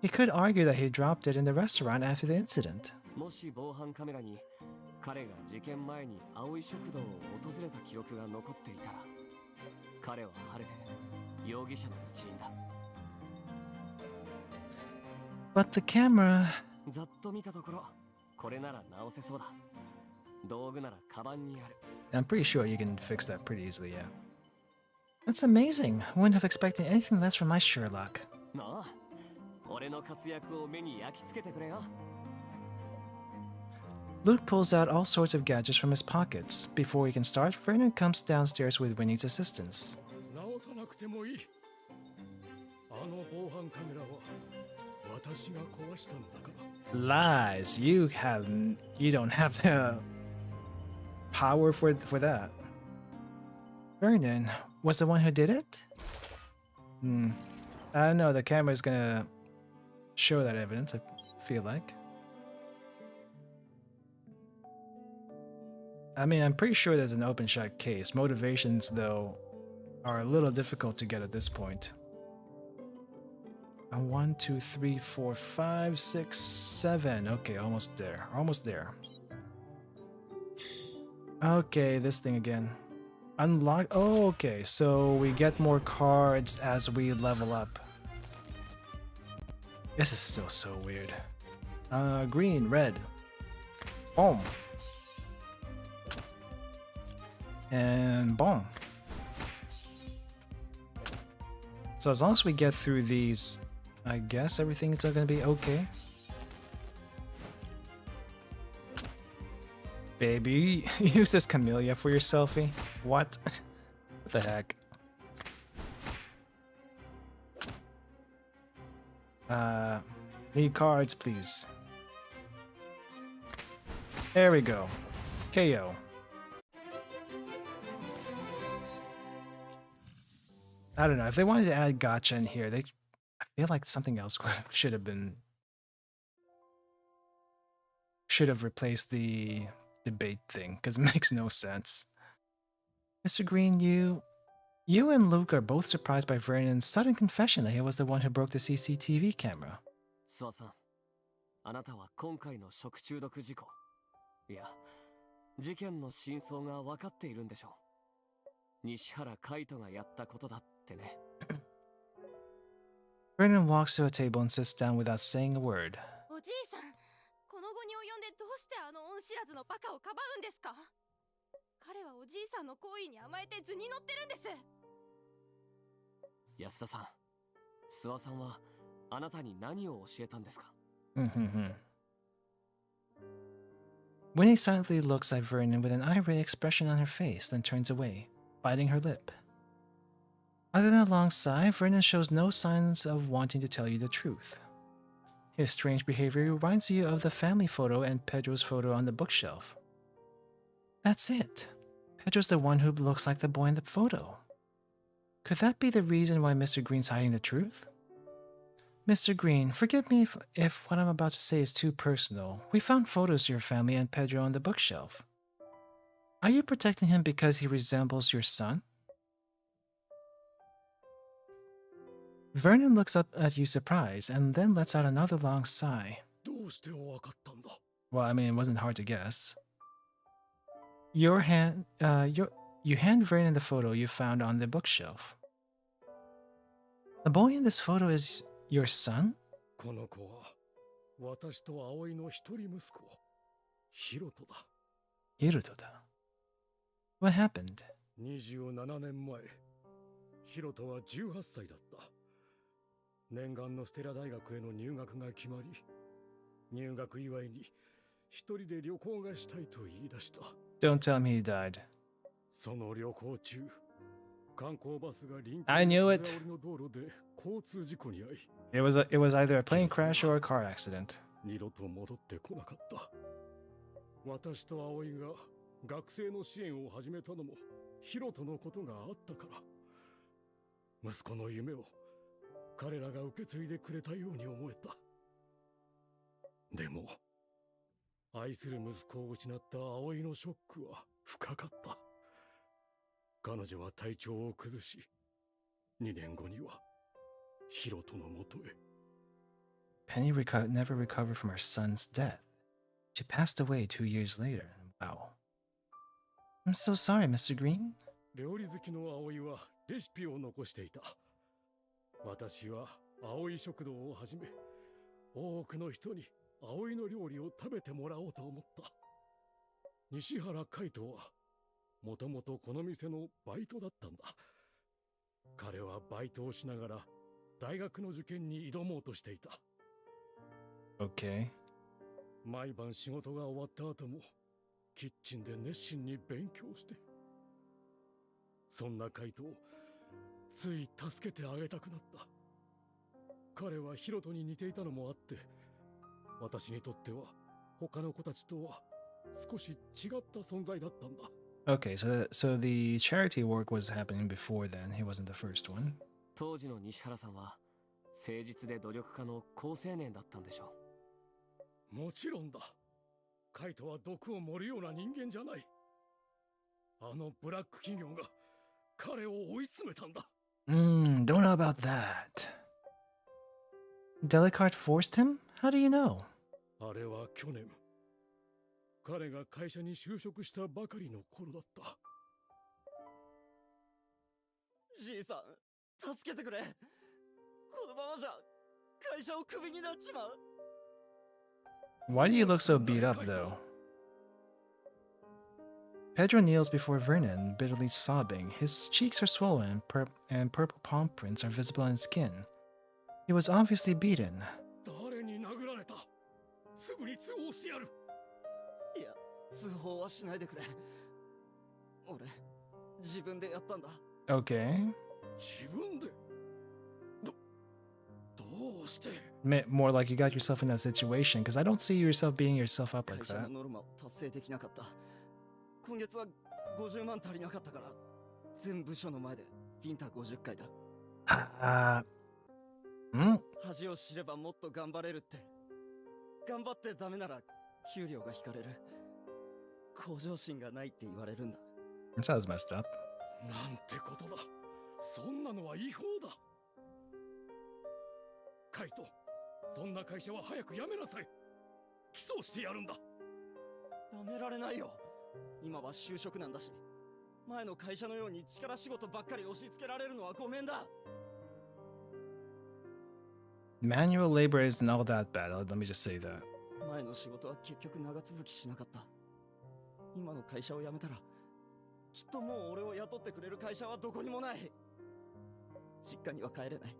He could argue that he dropped it in the restaurant after the incident. もし防犯カメラに彼が事件前に葵食堂を訪れた記録が残っていたら、彼は晴れて容疑者の一員だ。 But the camera... ざっと見たところ、これなら直せそうだ。道具ならカバンにある。 I'm pretty sure you can fix that pretty easily, yeah. That's amazing. Wouldn't have expected anything less from my Sherlock. なあ、俺の活躍を目に焼き付けてくれよ。 Luke pulls out all sorts of gadgets from his pockets. Before he can start, Vernon comes downstairs with Winnie's assistance. 直さなくてもいい。あの防犯カメラは私が壊したのだから。 Lies. You don't have the power for that. Vernon was the one who did it? I don't know. The camera is gonna show that evidence, I feel like. I mean, I'm pretty sure there's an open shot case. Motivations, though, are a little difficult to get at this point. 1, 2, 3, 4, 5, 6, 7. Okay, almost there. Almost there. Okay, this thing again. Unlock. Oh, okay. So we get more cards as we level up. This is still so weird. Green, red. Boom. And boom. So as long as we get through these, I guess everything is going to be okay. Baby, use this camellia for your selfie? What? What the heck? Need cards, please. There we go. KO. I don't know. If they wanted to add gacha in here, I feel like something else should have replaced the debate thing, because it makes no sense. Mr. Green, you and Luke are both surprised by Vernon's sudden confession that he was the one who broke the CCTV camera. 諏訪さん、あなたは今回の食中毒事故、いや、事件の真相が分かっているんでしょう。西原海斗がやったことだってね。Vernon walks to a table and sits down without saying a word. おじいさん、この後に及んでどうしてあの恩知らずのバカをかばうんですか？彼はおじいさんの行為に甘えて図に乗ってるんです。安田さん、諏訪さんはあなたに何を教えたんですか？ Winnie silently looks at Vernon with an irate expression on her face, then turns away, biting her lip. Other than a long sigh, Vernon shows no signs of wanting to tell you the truth. His strange behavior reminds you of the family photo and Pedro's photo on the bookshelf. That's it. Pedro's the one who looks like the boy in the photo. Could that be the reason why Mr. Green's hiding the truth? Mr. Green, forgive me if what I'm about to say is too personal. We found photos of your family and Pedro on the bookshelf. Are you protecting him because he resembles your son? Vernon looks up at you surprised and then lets out another long sigh. Well, I mean, it wasn't hard to guess. You hand Vernon the photo you found on the bookshelf. The boy in this photo is your son? この子は私と葵の一人息子、ヒロトだ。Hiroto-da. What happened? 27年前、ヒロトは18歳だった。念願のステラ大学への入学が決まり、入学祝いに一人で旅行がしたいと言い出した。Don't tell me he died. その旅行中、観光バスが臨 I knew it. の道路で交通事故に遭い、It was either a plane crash or a car accident. 二度と戻ってこなかった。私と葵が学生の支援を始めたのもヒロトのことがあったから。息子の夢を彼らが受け継いでくれたように思えた。でも、愛する息子を失った葵のショックは深かった。彼女は体調を崩し、2年後にはヒロトのもとへ。Penny never recovered from her son's death. She passed away 2 years later. Wow. I'm so sorry, Mr. Green. 料理好きの葵はレシピを残していた。私は葵食堂を始め、多くの人に葵の料理を食べてもらおうと思った。西原海斗はもともとこの店のバイトだったんだ。彼はバイトをしながら大学の受験に挑もうとしていた。Okay. 毎晩仕事が終わった後もキッチンで熱心に勉強して。そんな海斗をつい助けてあげたくなった。彼はヒロトに似ていたのもあって、私にとっては他の子たちとは少し違った存在だったんだ。Okay, so the charity work was happening before then. He wasn't the first one. 当時の西原さんは誠実で努力家の好青年だったんでしょう。もちろんだ。カイトは毒を盛るような人間じゃない。あのブラック企業が彼を追い詰めたんだ。Don't know about that. Delicart forced him? How do you know? あれは去年、彼が会社に就職したばかりの頃だった。じいさん、助けてくれ。このままじゃ会社をクビになっちまう。 Why do you look so beat up, though? Pedro kneels before Vernon, bitterly sobbing. His cheeks are swollen, and purple palm prints are visible on his skin. He was obviously beaten. 誰に殴られた？すぐに通報してやる。いや、通報はしないでくれ。俺、自分でやったんだ。Okay. 自分で？どうして？ More like you got yourself in that situation, because I don't see yourself beating yourself up like 会社 that. のノルマを達成できなかった。今月は50万足りなかったから、全部署の前でビンタ50回だ。恥を知ればもっと頑張れるって。頑張ってダメなら給料が引かれる。向上心がないって言われるんだ。That sounds messed up. なんてことだ。そんなのは違法だ。カイト、そんな会社は早く辞めなさい。起訴してやるんだ。やめられないよ。今は就職なんだし。前の会社のように力仕事ばっかり押し付けられるのはごめんだ。Manual labor isn't all that bad. Let me just say that. 前の仕事は結局長続きしなかった。今の会社を辞めたら、きっともう俺を雇ってくれる会社はどこにもない。実家には帰れない。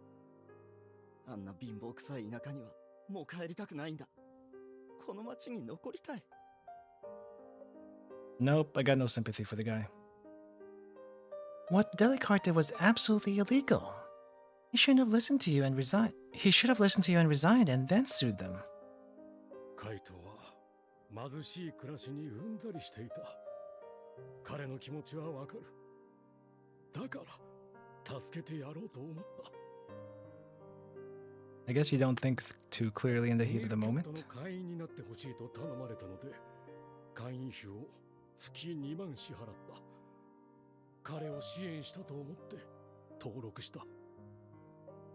あんな貧乏くさい田舎にはもう帰りたくないんだ。この町に残りたい。Nope, I got no sympathy for the guy. What Delicart did was absolutely illegal. He shouldn't have listened to you and resigned. He should have listened to you and resigned and then sued them. カイトは貧しい暮らしにうんざりしていた。彼の気持ちはわかる。だから助けてやろうと思った。I guess you don't think too clearly in the heat of the moment. 会員になってほしいと頼まれたので、会員費を月2万支払った。彼を支援したと思って登録した。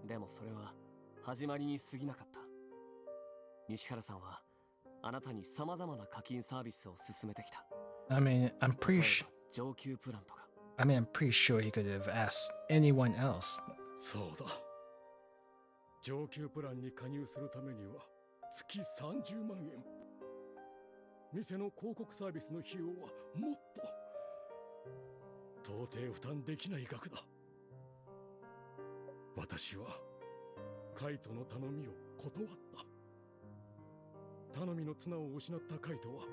でもそれは始まりに過ぎなかった。西原さんはあなたに様々な課金サービスを進めてきた。I mean, I'm pretty sure. 上級プランとか。I mean, I'm pretty sure he could have asked anyone else. そうだ。上級プランに加入するためには月30万円。店の広告サービスの費用はもっと。到底負担できない額だ。私はカイトの頼みを断った。頼みの綱を失ったカイトは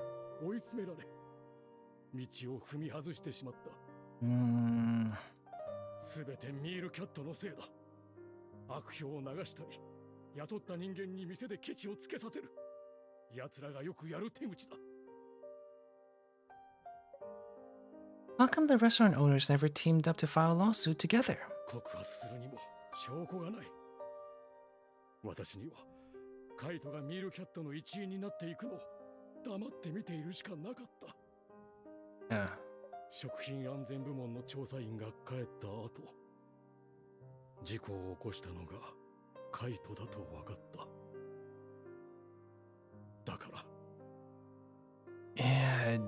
追い詰められ、道を踏み外してしまった。すべてミールキャットのせいだ。悪評を流したり、雇った人間に店でケチをつけさせる。奴らがよくやる手口だ。How come the restaurant owners never teamed up to file a lawsuit together? 告発するにも証拠がない。私にはカイトがミールキャットの一員になっていくのを黙って見ているしかなかった。Yeah. 食品安全部門の調査員が帰った後、事故を起こしたのがカイトだと分かった。だから。Yeah.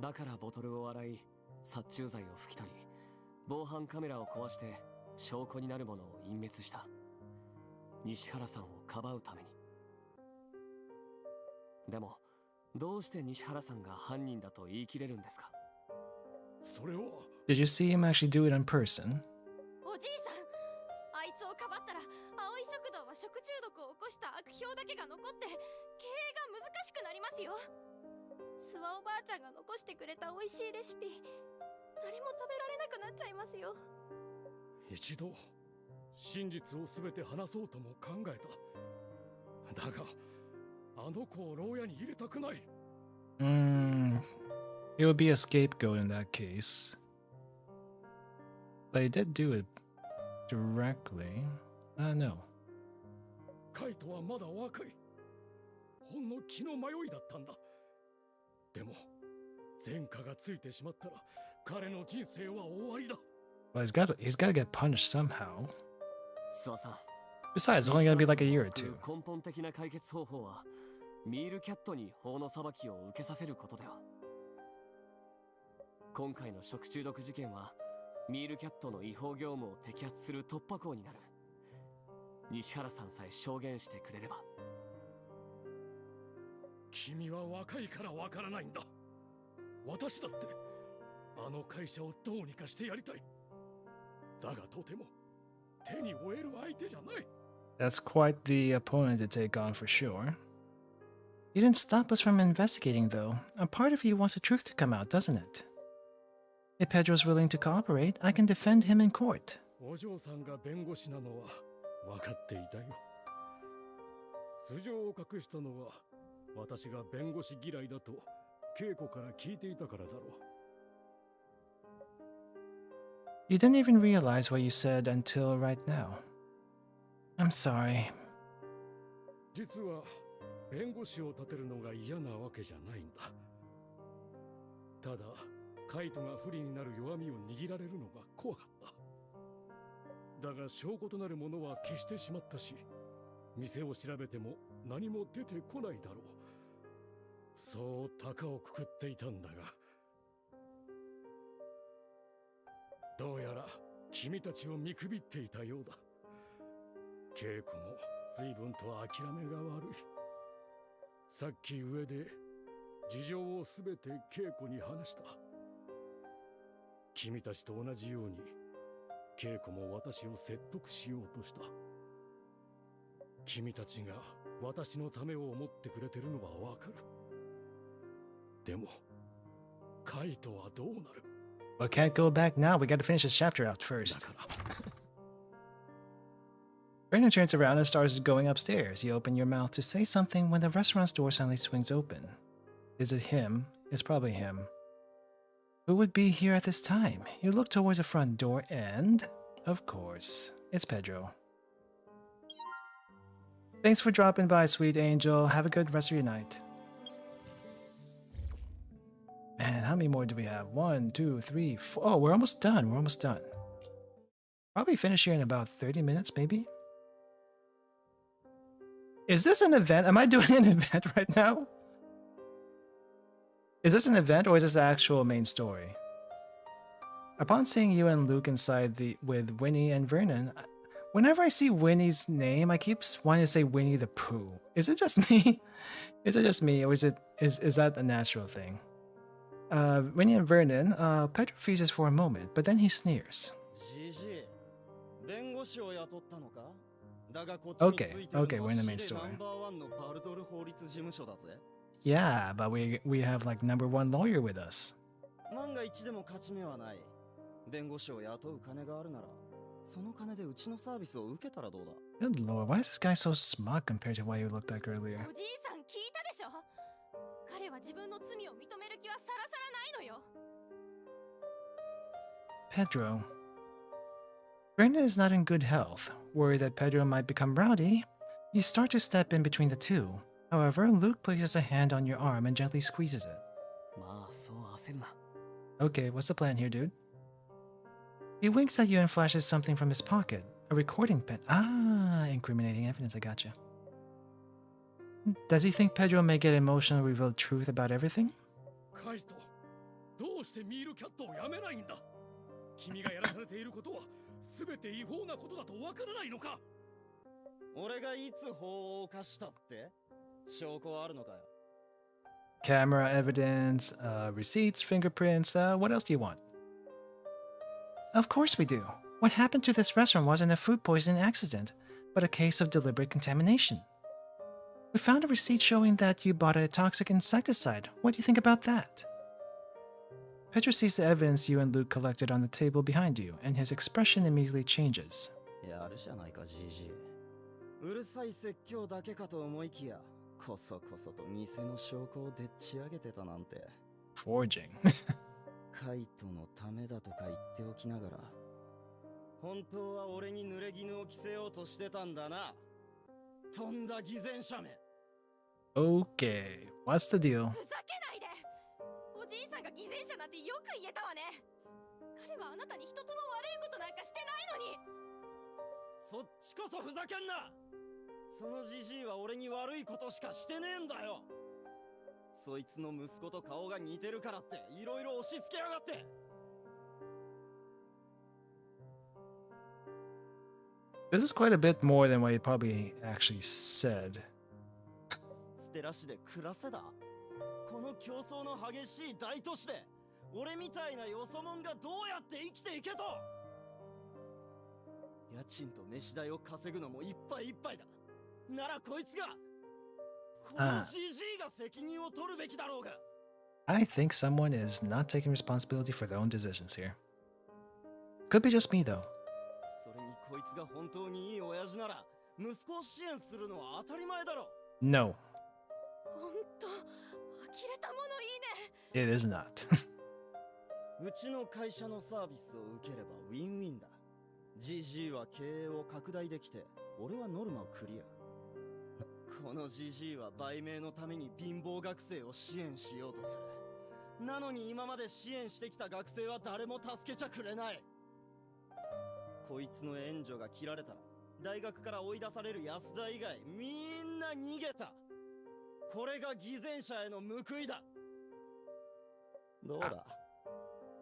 だからボトルを洗い、殺虫剤を吹き取り、防犯カメラを壊して証拠になるものを隠滅した。西原さんをかばうために。でも、どうして西原さんが犯人だと言い切れるんですか？それは。Did you see him actually do it in person? おじいさん、あいつをかばったら青い食堂は食中毒を起こした悪評だけが残って経営が難しくなりますよ。諏訪おばあちゃんが残してくれた美味しいレシピ、誰も食べられなくなっちゃいますよ。一度真実をすべて話そうとも考えた。だがあの子を牢屋に入れたくない。It would be a scapegoat in that case. But he did do it directly. No. カイトはまだ若い。ほんの気の迷いだったんだ。でも前科がついてしまったら彼の人生は終わりだ。 Well, he's got to get punished somehow. 諏訪さん Besides, it's only gonna be like a year or two. 根本的な解決方法はミールキャットに法の裁きを受けさせることだよ。今回の食中毒事件はミールキャットの違法業務を摘発する突破口になる。西原さんさえ証言してくれれば。君は若いからわからないんだ。私だってあの会社をどうにかしてやりたい。だがとても手に負える相手じゃない。 That's quite the opponent to take on for sure. You didn't stop us from investigating, though. A part of you wants the truth to come out, doesn't it? If Pedro's willing to cooperate, I can defend him in court. お嬢さんが弁護士なのは分かっていたよ。素性を隠したのは私が弁護士嫌いだと稽古から聞いていたからだろう。 You didn't even realize what you said until right now. I'm sorry. 実は弁護士を立てるのが嫌なわけじゃないんだ。ただカイトが不利になる弱みを握られるのが怖かった。だが証拠となるものは消してしまったし、店を調べても何も出てこないだろう。そう高をくくっていたんだが、どうやら君たちを見くびっていたようだ。稽古も随分と諦めが悪い。さっき上で事情をすべて稽古に話した。君たちと同じように稽古も私を説得しようとした。君たちが私のためを思ってくれてるのはわかる。でもカイトはどうなる？ Well, can't go back now. We gotta finish this chapter out first. Brandon turns around and starts going upstairs. You open your mouth to say something when the restaurant's door suddenly swings open. Is it him? It's probably him. Who would be here at this time? You look towards the front door and, of course, it's Pedro. Thanks for dropping by, sweet angel. Have a good rest of your night. Man, how many more do we have? 1, 2, 3, 4. Oh, we're almost done. We're almost done. Probably finish here in about 30 minutes, maybe? Is this an event? Am I doing an event right now? Is this an event or is this the actual main story? Upon seeing you and Luke inside with Winnie and Vernon, whenever I see Winnie's name, I keep wanting to say Winnie the Pooh. Is it just me? Is it just me, or is that a natural thing? Winnie and Vernon, Pedro freezes for a moment, but then he sneers. Okay, we're in the main story. Yeah, but we have like #1 lawyer with us. Good lord, why is this guy so smug compared to what he looked like earlier? おじいさん聞いたでしょ。彼は自分の罪を認める気はさらさらないのよ。 Pedro. Brenda is not in good health. Worried that Pedro might become rowdy, you start to step in between the two. However, Luke places a hand on your arm and gently squeezes it. Okay, what's the plan here, dude? He winks at you and flashes something from his pocket. A recording pen. Ah, incriminating evidence, I gotcha. Does he think Pedro may get emotional and reveal the truth about everything? Kaito, どうしてミールキャットをやめないんだ? 君がやらされていることは全て違法なことだとわからないのか? 俺がいつ法を犯したって? 証拠はあるのかよ? Camera evidence, receipts, fingerprints, what else do you want? Of course we do. What happened to this restaurant wasn't a food poisoning accident, but a case of deliberate contamination. We found a receipt showing that you bought a toxic insecticide. What do you think about that? Pedro sees the evidence you and Luke collected on the table behind you, and his expression immediately changes. やるじゃないか、GG。うるさい説教だけかと思いきや、こそこそと偽の証拠をでっち上げてたなんて。Forging. カイトのためだとか言っておきながら、本当は俺に濡れ衣を着せようとしてたんだな。とんだ偽善者め。Okay, what's the deal? ふざけないで。おじいさんが偽善者なんてよく言えたわね。彼はあなたに一つも悪いことなんかしてないのに。そっちこそふざけんな。そのじじいは俺に悪いことしかしてねえんだよ。そいつの息子と顔が似てるからっていろいろ押し付けやがって。This is quite a bit more than what he probably actually said. ステラ市で暮らせだ。この競争の激しい大都市で俺みたいなよそもんがどうやって生きていけと。家賃と飯代を稼ぐのもいっぱいいっぱいだ。ならこいつがこのじじいが責任を取るべきだろうが。I think someone is not taking responsibility for their own decisions here. Could be just me though. それにこいつが本当にいい親父なら息子を支援するのは当たり前だろ。 No, ほんと呆れたものいいね。 it is not. うちの会社のサービスを受ければウィンウィンだ。GG は経営を拡大できて、俺はノルマをクリア。この GG は売名のために貧乏学生を支援しようとする。なのに今まで支援してきた学生は誰も助けちゃくれない。こいつの援助が切られたら大学から追い出される安田以外みんな逃げた。これが偽善者への報いだ。どうだ、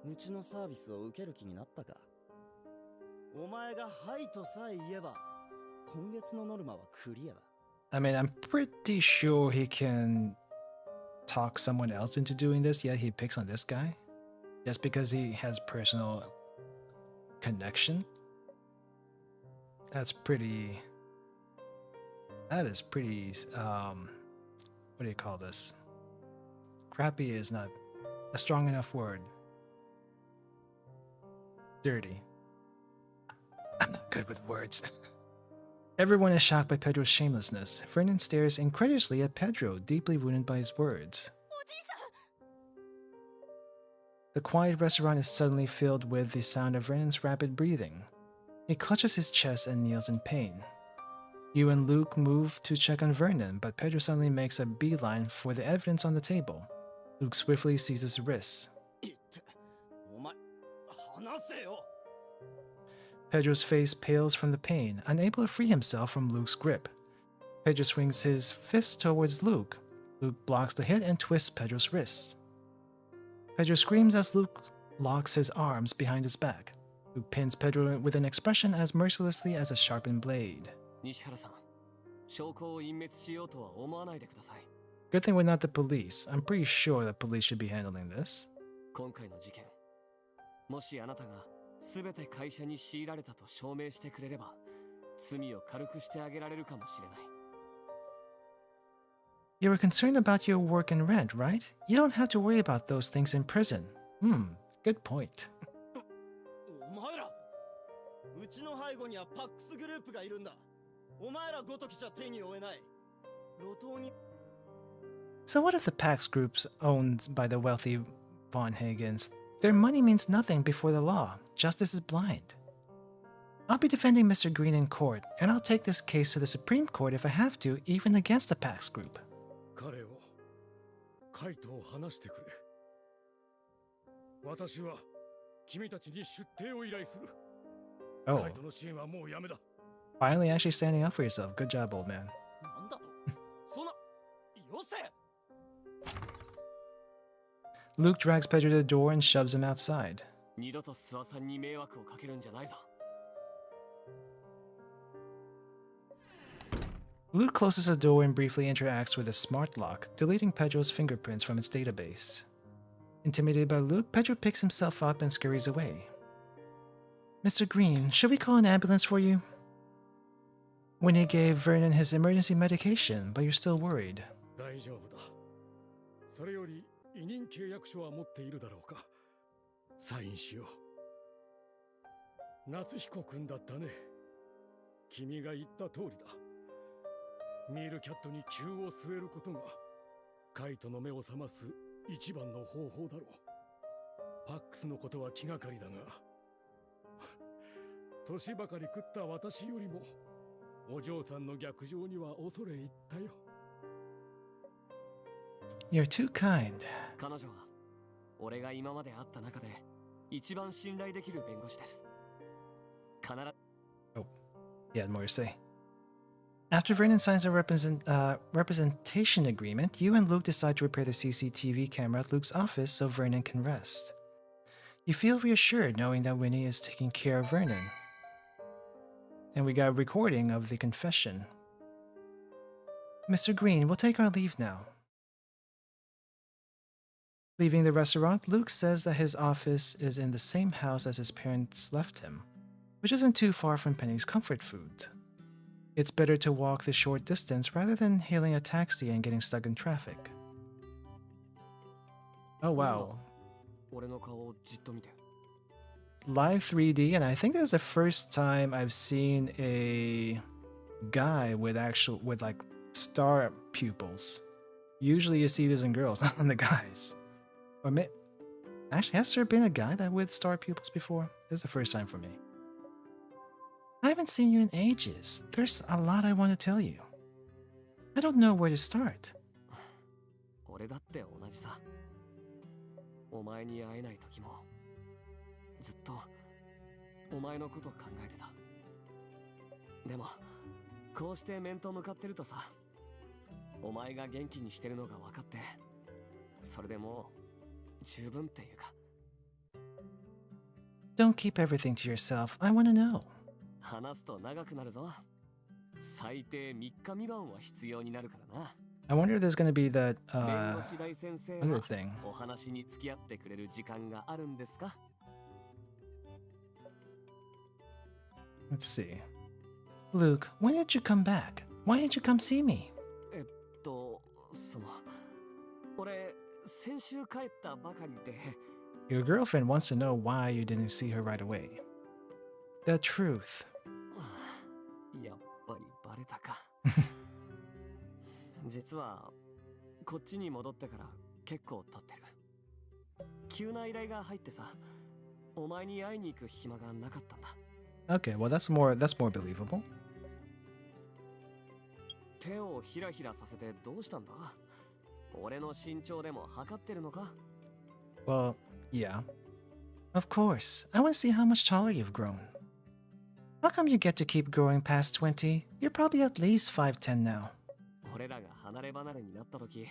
うちのサービスを受ける気になったか。お前がはいとさえ言えば今月のノルマはクリアだ。I mean, I'm pretty sure he can talk someone else into doing this, yet he picks on this guy just because he has personal connection. That is pretty, what do you call this? Crappy is not a strong enough word. Dirty. I'm not good with words. Everyone is shocked by Pedro's shamelessness. Vernon stares incredulously at Pedro, deeply wounded by his words. The quiet restaurant is suddenly filled with the sound of Vernon's rapid breathing. He clutches his chest and kneels in pain. You and Luke move to check on Vernon, but Pedro suddenly makes a beeline for the evidence on the table. Luke swiftly seizes his wrists. Pedro's face pales from the pain, unable to free himself from Luke's grip. Pedro swings his fist towards Luke. Luke blocks the hit and twists Pedro's wrists. Pedro screams as Luke locks his arms behind his back. Luke pins Pedro with an expression as mercilessly as a sharpened blade. Good thing we're not the police. I'm pretty sure the police should be handling this. 全て会社に強いられたと証明してくれれば罪を軽くしてあげられるかもしれない。You were concerned about your work and rent, right? You don't have to worry about those things in prison. Good point. お前ら、うちの背後にはパックスグループがいるんだ。お前らごときじゃ手に負えない。路頭に。So what if the PAX groups owned by the wealthy Von Hagens? Their money means nothing before the law. Justice is blind. I'll be defending Mr. Green in court, and I'll take this case to the Supreme Court if I have to, even against the PAX group. 彼をカイトを話してくれ。私は君たちに出廷を依頼する。カイトの支援はもうやめだ。Finally actually standing up for yourself. Good job, old man. なんだと？そんな、よせ！ Luke drags Pedro to the door and shoves him outside. 二度と諏訪さんに迷惑をかけるんじゃないぞ。Luke closes the door and briefly interacts with a smart lock, deleting Pedro's fingerprints from its database. Intimidated by Luke, Pedro picks himself up and scurries away. Mr. Green, should we call an ambulance for you? Winnie gave Vernon his emergency medication, but you're still worried. 大丈夫だ。それより委任契約書は持っているだろうか。サインしよう。夏彦君だったね。君が言った通りだ。ミールキャットに急を据えることがカイトの目を覚ます一番の方法だろう。パックスのことは気がかりだが、年ばかり食った私よりもお嬢さんの逆上には恐れ入ったよ。You're too kind. 彼女は俺が今まで会った中で一番信頼できる弁護士です。必ず。 Oh, he had more to say. After Vernon signs a representation agreement, you and Luke decide to repair the CCTV camera at Luke's office so Vernon can rest. You feel reassured knowing that Winnie is taking care of Vernon. And we got a recording of the confession. Mr. Green, we'll take our leave now. Leaving the restaurant, Luke says that his office is in the same house as his parents left him, which isn't too far from Penny's comfort food. It's better to walk the short distance rather than hailing a taxi and getting stuck in traffic. Oh wow. Live 3D, and I think that's the first time I've seen a guy with like star pupils. Usually you see this in girls, not in the guys. Or actually, has there been a guy that with star pupils before? This is the first time for me. I haven't seen you in ages. There's a lot I want to tell you. I don't know where to start. 俺だって同じさ。お前に会えない時もずっとお前のこと考えてた。でもこうして面と向かってるとさ、お前が元気にしてるのが分かって、それでもう十分っていうか。Don't keep everything to yourself. I want to know. 話すと長くなるぞ。最低3日未満は必要になるからな。I wonder if there's going to be that 弁護士大先生 other は thing. お話に付き合ってくれる時間があるんですか？ Let's see. Luke, when did you come back? Why did you come see me? 俺先週帰ったばかりで。 Your girlfriend wants to know why you didn't see her right away. The truth. やっぱりバレたか。実はこっちに戻ってから結構経ってる。急な依頼が入ってさ、お前に会いに行く暇がなかったんだ。Okay, well that's more believable. 手をひらひらさせてどうしたんだ？俺の身長でも測ってるのか？ Well, yeah. Of course. I want to see how much taller you've grown. How come you get to keep growing past 20? You're probably at least 5'10 now. 俺らが離れ離れになった時、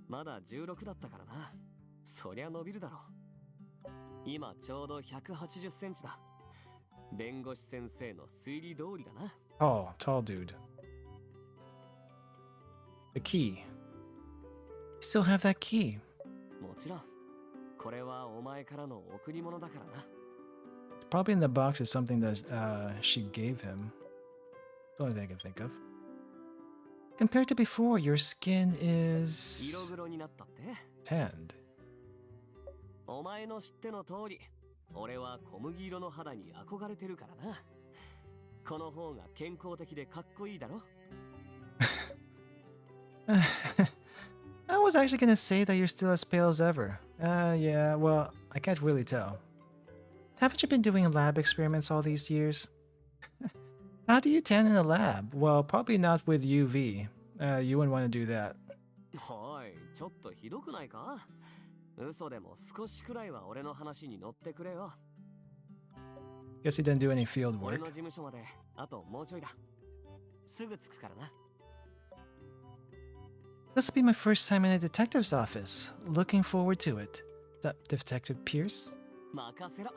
まだ16だったからな。そりゃ伸びるだろう。今ちょうど180センチだ。弁護士先生の推理通りだな。Tall dude. The key. You still have that key. もちろん。これはお前からの贈り物だからな。Probably in the box is something that she gave him. That's the only thing I can think of. Compared to before, your skin is 色黒になったって？ tanned. お前の知っての通り、俺は小麦色の肌に憧れてるからな。この方が健康的でかっこいいだろ。I was actually gonna say that you're still as pale as ever. Yeah, well, I can't really tell. Haven't you been doing lab experiments all these years? How do you tan in a lab? Well, probably not with UV. You wouldn't want to do that. おい、ちょっとひどくないか？嘘でも少しくらいは俺の話に乗ってくれよ。Guess he didn't do any field 俺 work. の事務所まであともうちょいだ。すぐ着くからな。This will be my first time in a detective's office. Looking forward to it. Detective Pierce? 任せろ。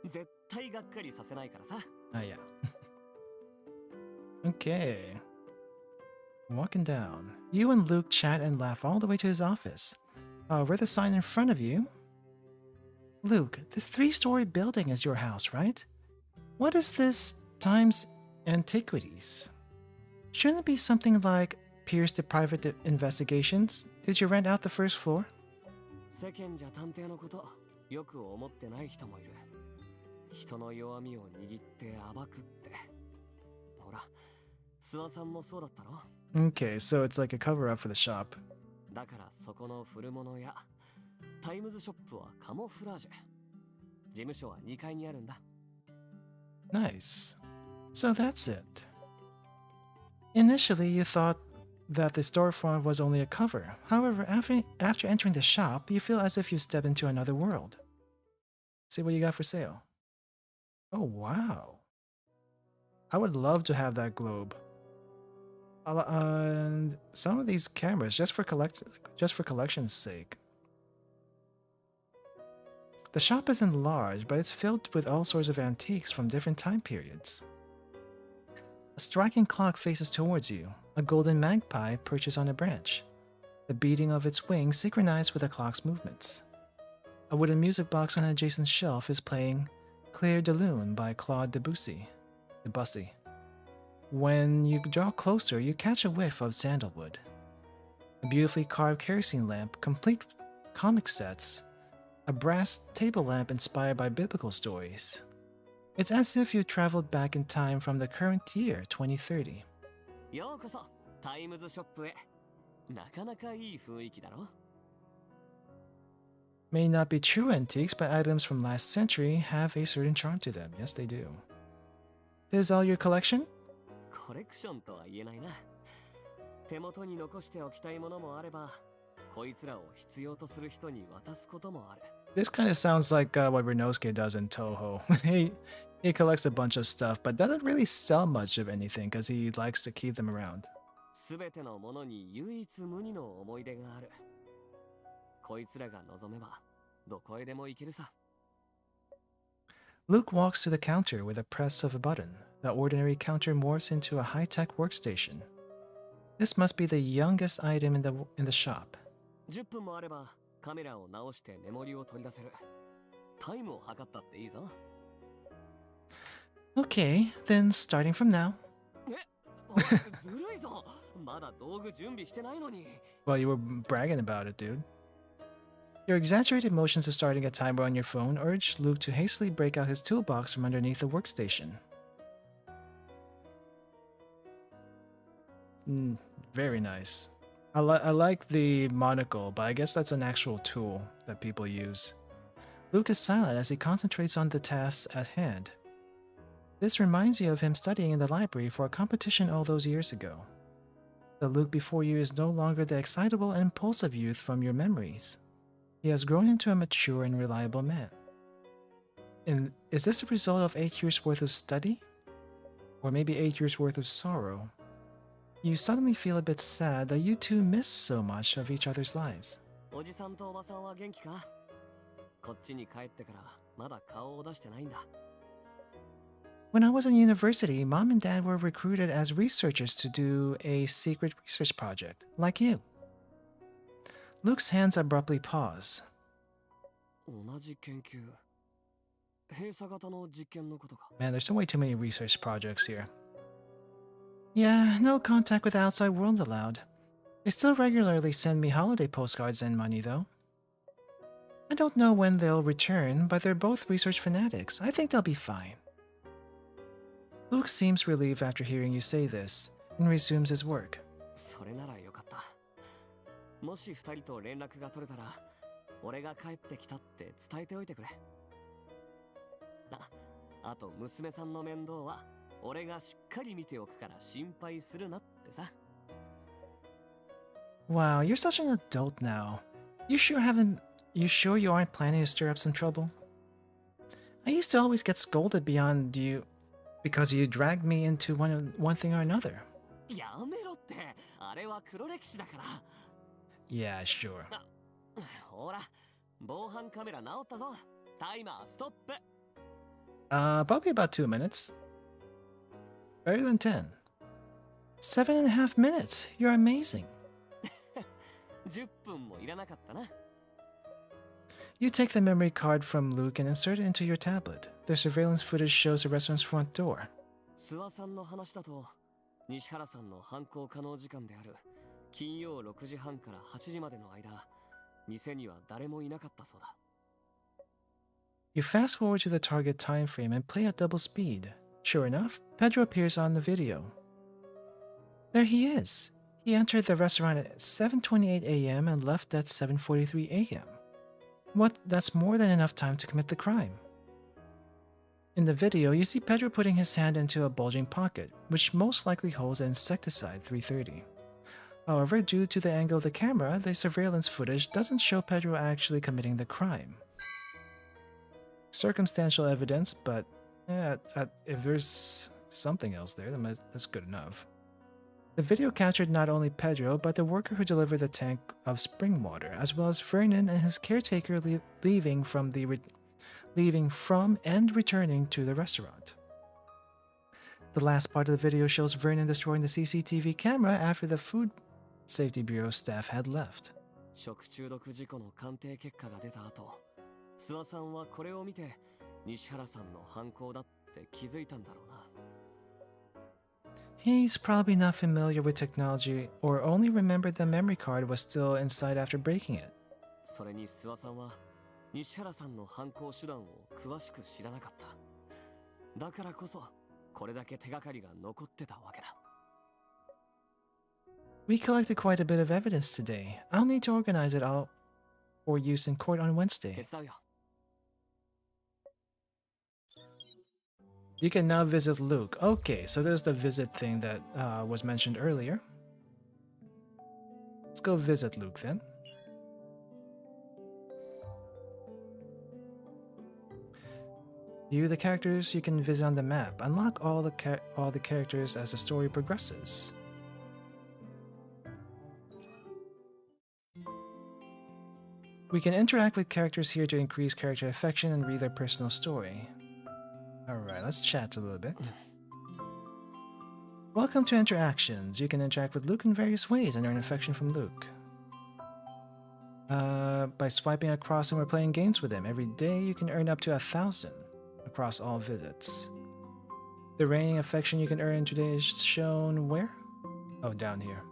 絶対がっかりさせないからさ。Oh, yeah. Okay. Walking down. You and Luke chat and laugh all the way to his office. However, the sign in front of you... Luke, this 3-story building is your house, right? What is this times antiquities? Shouldn't it be something like Pierce to private investigations? Did you rent out the first floor? 世間じゃ探偵のことよく思ってない人もいる。人の弱みを握って暴くって。ほら、諏訪さんもそうだったろ？ Okay, so it's like a cover-up for the shop. だからそこの古物屋、タイムズショップはカモフラージュ。事務所は2階にあるんだ。Nice. So that's it. Initially, you thought that the storefront was only a cover. However, after entering the shop, you feel as if you step into another world. See what you got for sale. Oh, wow. I would love to have that globe. And some of these cameras, just for collection's sake. The shop isn't large, but it's filled with all sorts of antiques from different time periods. A striking clock faces towards you, a golden magpie perches on a branch, the beating of its wings synchronized with the clock's movements. A wooden music box on an adjacent shelf is playing Claire de Lune by Claude Debussy. When you draw closer, you catch a whiff of sandalwood. A beautifully carved kerosene lamp, complete with comic sets, a brass table lamp inspired by biblical stories. It's as if you traveled back in time from the current year, 2030. ようこそタイムズショップへ。なかなかいい雰囲気だろ? May not be true antiques, but items from last century have a certain charm to them. Yes, they do. This is all your collection? コレクションとは言えないな。手元に残しておきたいものもあれば、こいつらを必要とする人に渡すこともある。This kind of sounds like what Renosuke does in Toho. He collects a bunch of stuff, but doesn't really sell much of anything because he likes to keep them around. すべてのものに唯一無二の思い出がある。こいつらが望めば、どこへでも行けるさ。Luke walks to the counter with a press of a button. The ordinary counter morphs into a high-tech workstation. This must be the youngest item in the shop. 10分もあればカメラを直してメモリを取り出せる。タイムを測ったっていいぞ。Okay, then starting from now. ずるいぞ。まだ道具準備してないのに。Well, you were bragging about it, dude. Your exaggerated motions of starting a timer on your phone urged Luke to hastily break out his toolbox from underneath the workstation. Very nice. I like the monocle, but I guess that's an actual tool that people use. Luke is silent as he concentrates on the tasks at hand. This reminds you of him studying in the library for a competition all those years ago. The Luke before you is no longer the excitable and impulsive youth from your memories. He has grown into a mature and reliable man. And is this a result of 8 years worth of study? Or maybe 8 years worth of sorrow? You suddenly feel a bit sad that you two miss so much of each other's lives. おじさんとおばさんは元気か? こっちに帰ってからまだ顔を出してないんだ。When I was in university, Mom and Dad were recruited as researchers to do a secret research project, like you. Luke's hands abruptly pause. 同じ研究。閉鎖型の実験のことか。Man, there's way too many research projects here. Yeah, no contact with the outside world allowed. They still regularly send me holiday postcards and money, though. I don't know when they'll return, but they're both research fanatics. I think they'll be fine. Luke seems relieved after hearing you say this, and resumes his work. それならよかった。もし2人と連絡が取れたら、俺が帰ってきたって伝えておいてくれ。あと娘さんの面倒は俺がしっかり見ておくから心配するなってさ。Wow, you're such an adult now. You sure you aren't planning to stir up some trouble? I used to always get scolded beyond you because you dragged me into one thing or another. やめろって、あれは黒歴史だから。Yeah, sure. ほら、防犯カメラ直ったぞ。タイマーストップ。Probably about 2 minutes. Better than 10. 7.5 minutes. You're amazing. 10分もいらなかったな。You take the memory card from Luke and insert it into your tablet. The surveillance footage shows the restaurant's front door. 諏訪さんの話だと、西原さんの犯行可能時間である金曜6時半から8時までの間、店には誰もいなかったそうだ。You fast forward to the target time frame and play at double speed. Sure enough, Pedro appears on the video. There he is. He entered the restaurant at 7:28 a.m. and left at 7:43 a.m. That's more than enough time to commit the crime. In the video, you see Pedro putting his hand into a bulging pocket, which most likely holds an insecticide 330. However, due to the angle of the camera, the surveillance footage doesn't show Pedro actually committing the crime. circumstantial evidence, but if there's something else there, then that's good enough. The video captured not only Pedro, but the worker who delivered the tank of spring water, as well as Vernon and his caretaker leaving from and returning to the restaurant. The last part of the video shows Vernon destroying the CCTV camera after the Food Safety Bureau staff had left. 食中毒事故の鑑定結果が出た後、諏訪さんはこれを見て西原さんの犯行だって気づいたんだろうな。He's probably not familiar with technology or only remembered the memory card was still inside after breaking it. それに諏訪さんは西原さんの犯行手段を詳しく知らなかった。だからこそこれだけ手がかりが残ってたわけだ。We collected quite a bit of evidence today. I'll need to organize it all for use in court on Wednesday. 手伝うよ。You can now visit Luke. Okay, so there's the visit thing that was mentioned earlier. Let's go visit Luke then. View the characters you can visit on the map. Unlock all the characters as the story progresses. We can interact with characters here to increase character affection and read their personal story. Alright, let's chat a little bit. Welcome to Interactions. You can interact with Luke in various ways and earn affection from Luke. By swiping across him or playing games with him. Every day you can earn up to 1,000 across all visits. The reigning affection you can earn today is shown where? Oh, down here.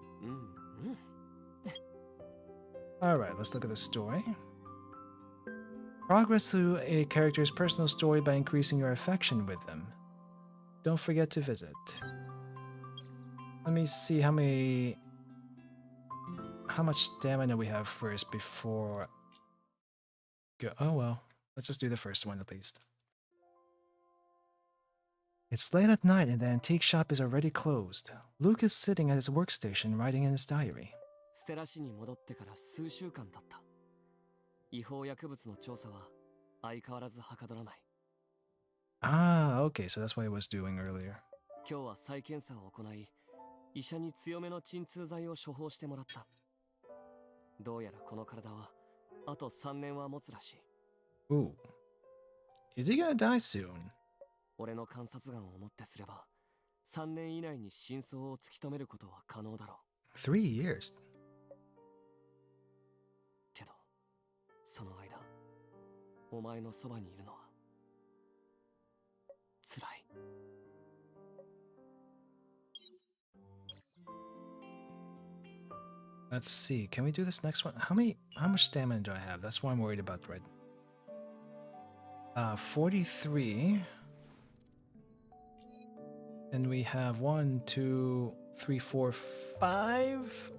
Alright, let's look at the story. Progress through a character's personal story by increasing your affection with them. Don't forget to visit. Let me see how much stamina we have first before... Oh well, let's just do the first one at least. It's late at night and the antique shop is already closed. Luke is sitting at his workstation writing in his diary. ステラ市に戻ってから数週間経った。違法薬物の調査は相変わらずはかどらない。Ah, okay, so that's what I was doing earlier. 今日は再検査を行い、医者に強めの鎮痛剤を処方してもらった。どうやらこの体はあと3年は持つらしい。Ooh. Is he gonna die soon? 俺の観察眼をもってすれば、3年以内に真相を突き止めることは可能だろう。3 years? けど、その間、お前のそばにいるのは辛い。Let's see. Can we do this next one? How much stamina do I have? That's what I'm worried about, right? 43. And we have 1, 2, 3, 4, 5.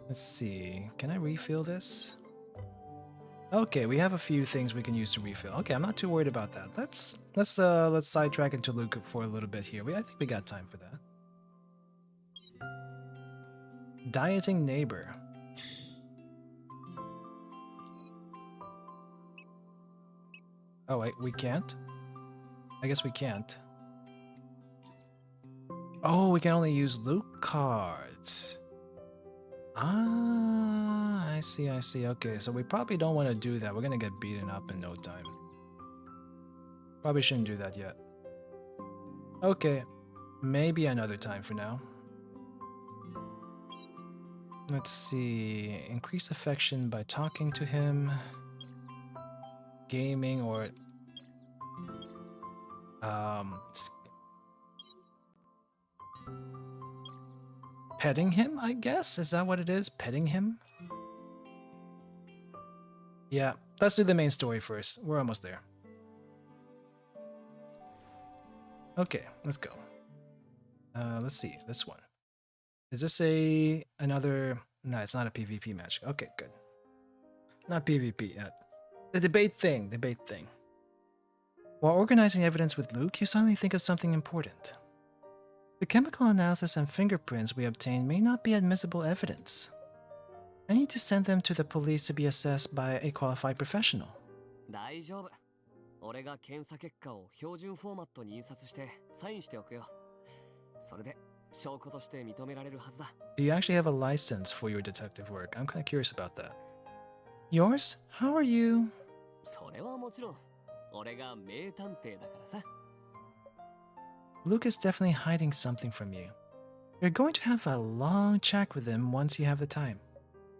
Let's see. Can I refill this? Okay, we have a few things we can use to refill. Okay, I'm not too worried about that. Let's sidetrack into Luke for a little bit here. I think we got time for that. Dieting neighbor. Oh wait, we can't? I guess we can't. Oh, we can only use Luke cards. Ah, I see. Okay, so we probably don't want to do that. We're gonna get beaten up in no time. Probably shouldn't do that yet. Okay, maybe another time for now. Let's see. Increase affection by talking to him. Gaming or... petting him, I guess? Is that what it is? Petting him? Yeah, let's do the main story first. We're almost there. Okay, let's go. Let's see, this one. Is this another... No, it's not a PvP match. Okay, good. Not PvP yet. The debate thing. While organizing evidence with Luke, you suddenly think of something important. The chemical analysis and fingerprints we obtained may not be admissible evidence. I need to send them to the police to be assessed by a qualified professional. 大丈夫。俺が検査結果を標準フォーマットに印刷してサインしておくよ。それで証拠として認められるはずだ。Do you actually have a license for your detective work? I'm kind of curious about that. Yours? How are you? それはもちろん、俺が名探偵だからさ。Luke is definitely hiding something from you. You're going to have a long chat with him once you have the time.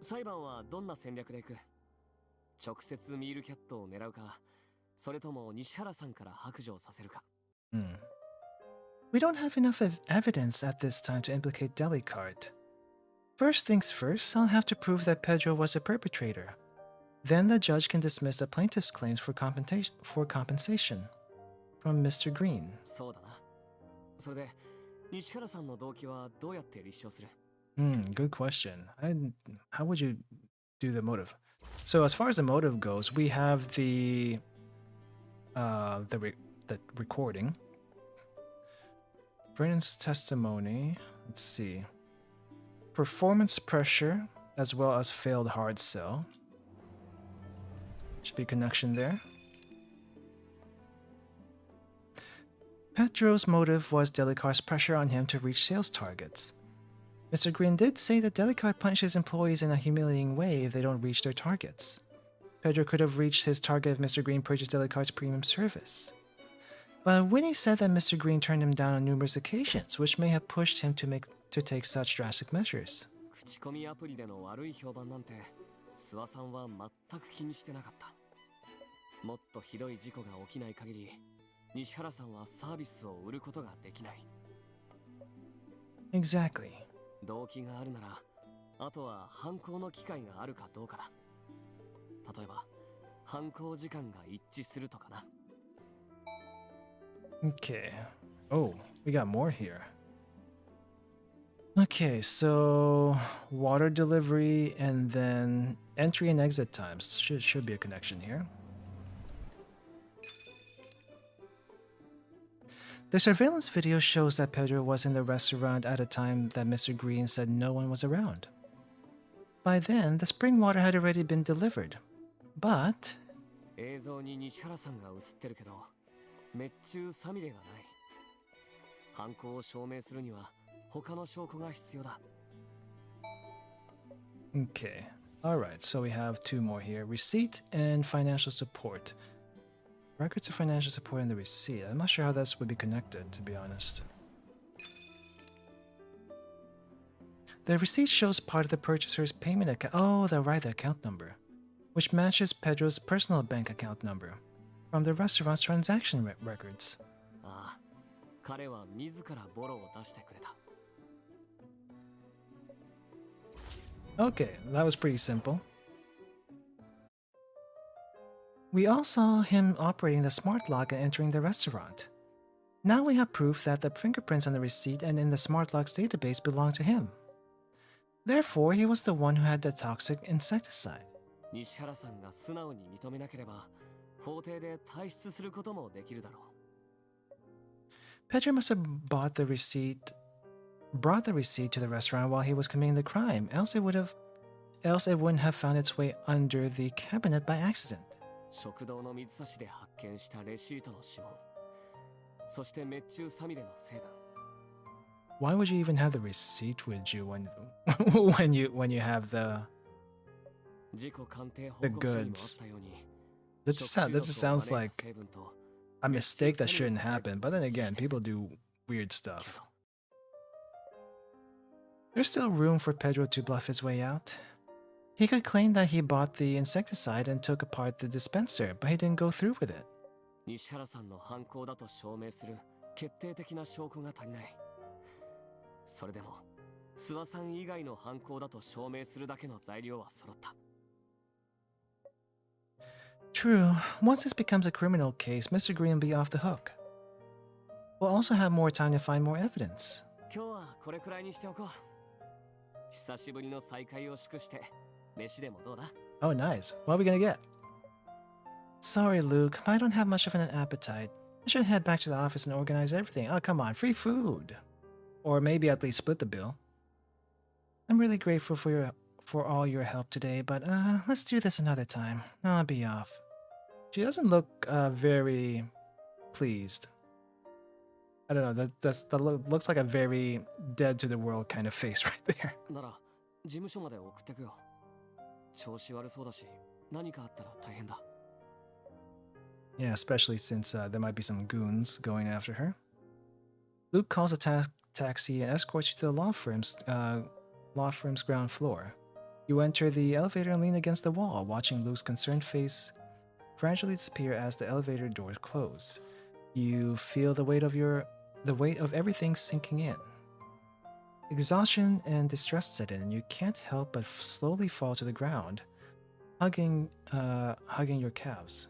裁判はどんな戦略でいく？直接ミールキャットを狙うか、それとも西原さんから白状させるか。We don't have enough evidence at this time to implicate Delicart. First things first, I'll have to prove that Pedro was a perpetrator. Then the judge can dismiss the plaintiff's claims for compensation from Mr. Green. そうだな。それで、西原さんの動機はどうやって立証する？ Good question. How would you do the motive? So as far as the motive goes, we have the recording. Brennan's testimony. Let's see. Performance pressure, as well as failed hard sell. Should be a connection there. Pedro's motive was Delicart's pressure on him to reach sales targets. Mr. Green did say that Delicart punishes employees in a humiliating way if they don't reach their targets. Pedro could have reached his target if Mr. Green purchased Delicart's premium service. But Winnie said that Mr. Green turned him down on numerous occasions, which may have pushed him to take such drastic measures. 口コミアプリでの悪い評判なんて、諏訪さんは全く気にしてなかった。もっとひどい事故が起きない限り、西原さんはサービスを売ることができない。Exactly. 動機があるなら、あとは犯行の機会があるかどうかだ。例えば、犯行時間が一致するとかな。Okay. Oh, we got more here. Okay, so water delivery and then entry and exit times. Should be a connection here. The surveillance video shows that Pedro was in the restaurant at a time that Mr. Green said no one was around. By then, the spring water had already been delivered. But... 映像に西原さんが映ってるけど、滅中さみれがない。犯行を証明するには他の証拠が必要だ。Okay. Alright, so we have two more here. Receipt and financial support. Records of financial support and the receipt. I'm not sure how this would be connected, to be honest. The receipt shows part of the purchaser's payment account. Oh, the account number, which matches Pedro's personal bank account number from the restaurant's transaction records. ああ、彼は自らボロを出してくれた。Okay, that was pretty simple. We all saw him operating the smart lock and entering the restaurant. Now we have proof that the fingerprints on the receipt and in the smart lock's database belong to him. Therefore, he was the one who had the toxic insecticide. 西原さんが素直に認めなければ、法廷で退出することもできるだろう。Pedro must have brought the receipt to the restaurant while he was committing the crime, else it wouldn't have found its way under the cabinet by accident. 食堂の水差しで発見したレシートの指紋、そして滅中さみれの成分。Why would you even have the receipt with you when you have the goods? That just sounds like a mistake that shouldn't happen. But then again, people do weird stuff. There's still room for Pedro to bluff his way out. He could claim that he bought the insecticide and took apart the dispenser, but he didn't go through with it. 西原さんの犯行だと証明する決定的な証拠が足りない。それでも、諏訪さん以外の犯行だと証明するだけの材料は揃った。True. Once this becomes a criminal case, Mr. Green will be off the hook. We'll also have more time to find more evidence. 今日はこれくらいにしておこう。久しぶりの再会を祝して、飯でもどうだ? Oh, nice. What are we gonna get? Sorry, Luke, but I don't have much of an appetite. I should head back to the office and organize everything. Oh, come on, free food. Or maybe at least split the bill. I'm really grateful for all your help today, but let's do this another time. I'll be off. She doesn't look very pleased. I don't know. Looks like a very dead to the world kind of face right there. なら事務所まで送ってくよ。調子悪そうだし、何かあったら大変だ。Yeah, especially since there might be some goons going after her. Luke calls a taxi and escorts you to the law firm's ground floor. You enter the elevator and lean against the wall, watching Luke's concerned face gradually disappear as the elevator doors close. You feel the weight of everything sinking in. Exhaustion and distress set in, and you can't help but slowly fall to the ground, hugging your calves.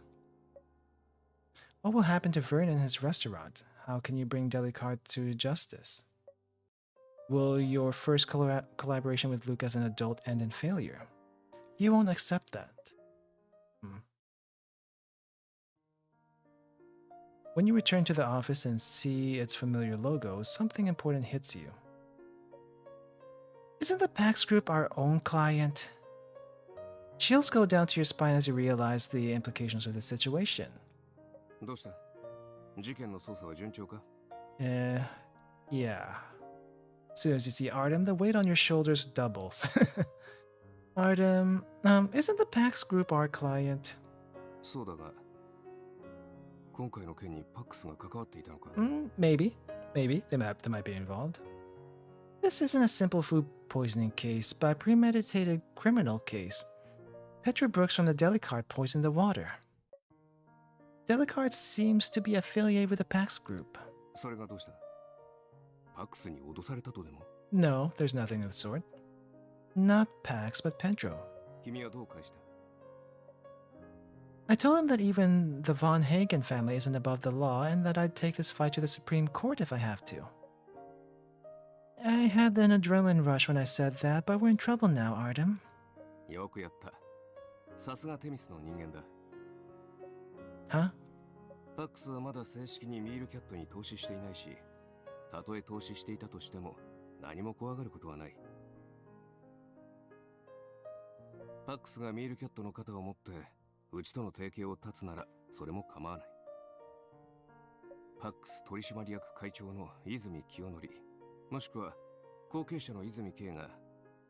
What will happen to Vern and his restaurant? How can you bring Delicart to justice? Will your first collaboration with Luke as an adult end in failure? You won't accept that. When you return to the office and see its familiar logo, something important hits you. Isn't the PAX Group our own client? Chills go down to your spine as you realize the implications of the situation. どうした？事件の捜査は順調か？ Yeah. As soon as you see Artem, the weight on your shoulders doubles. Artem, isn't the PAX Group our client? そうだが、今回の件にパックスが関わっていたのか？ Maybe. They might be involved. This isn't a simple food poisoning case, but a premeditated criminal case. Petra Brooks from the Delicart poisoned the water. Delicart seems to be affiliated with the PAX Group. それがどうした？パックスに脅されたとでも？ No, there's nothing of the sort. Not Pax, but Pedro. 君はどう返した？ I told him that even the Von Hagen family isn't above the law and that I'd take this fight to the Supreme Court if I have to. I had an adrenaline rush when I said that, but we're in trouble now, Artem. よくやった。さすがテミスの人間だ。Huh? パックスはまだ正式にミールキャットに投資していないし、たとえ投資していたとしても何も怖がることはない。パックスがミールキャットの肩を持ってうちとの提携を断つならそれも構わない。パックス取締役会長の泉清則、もしくは後継者の泉圭が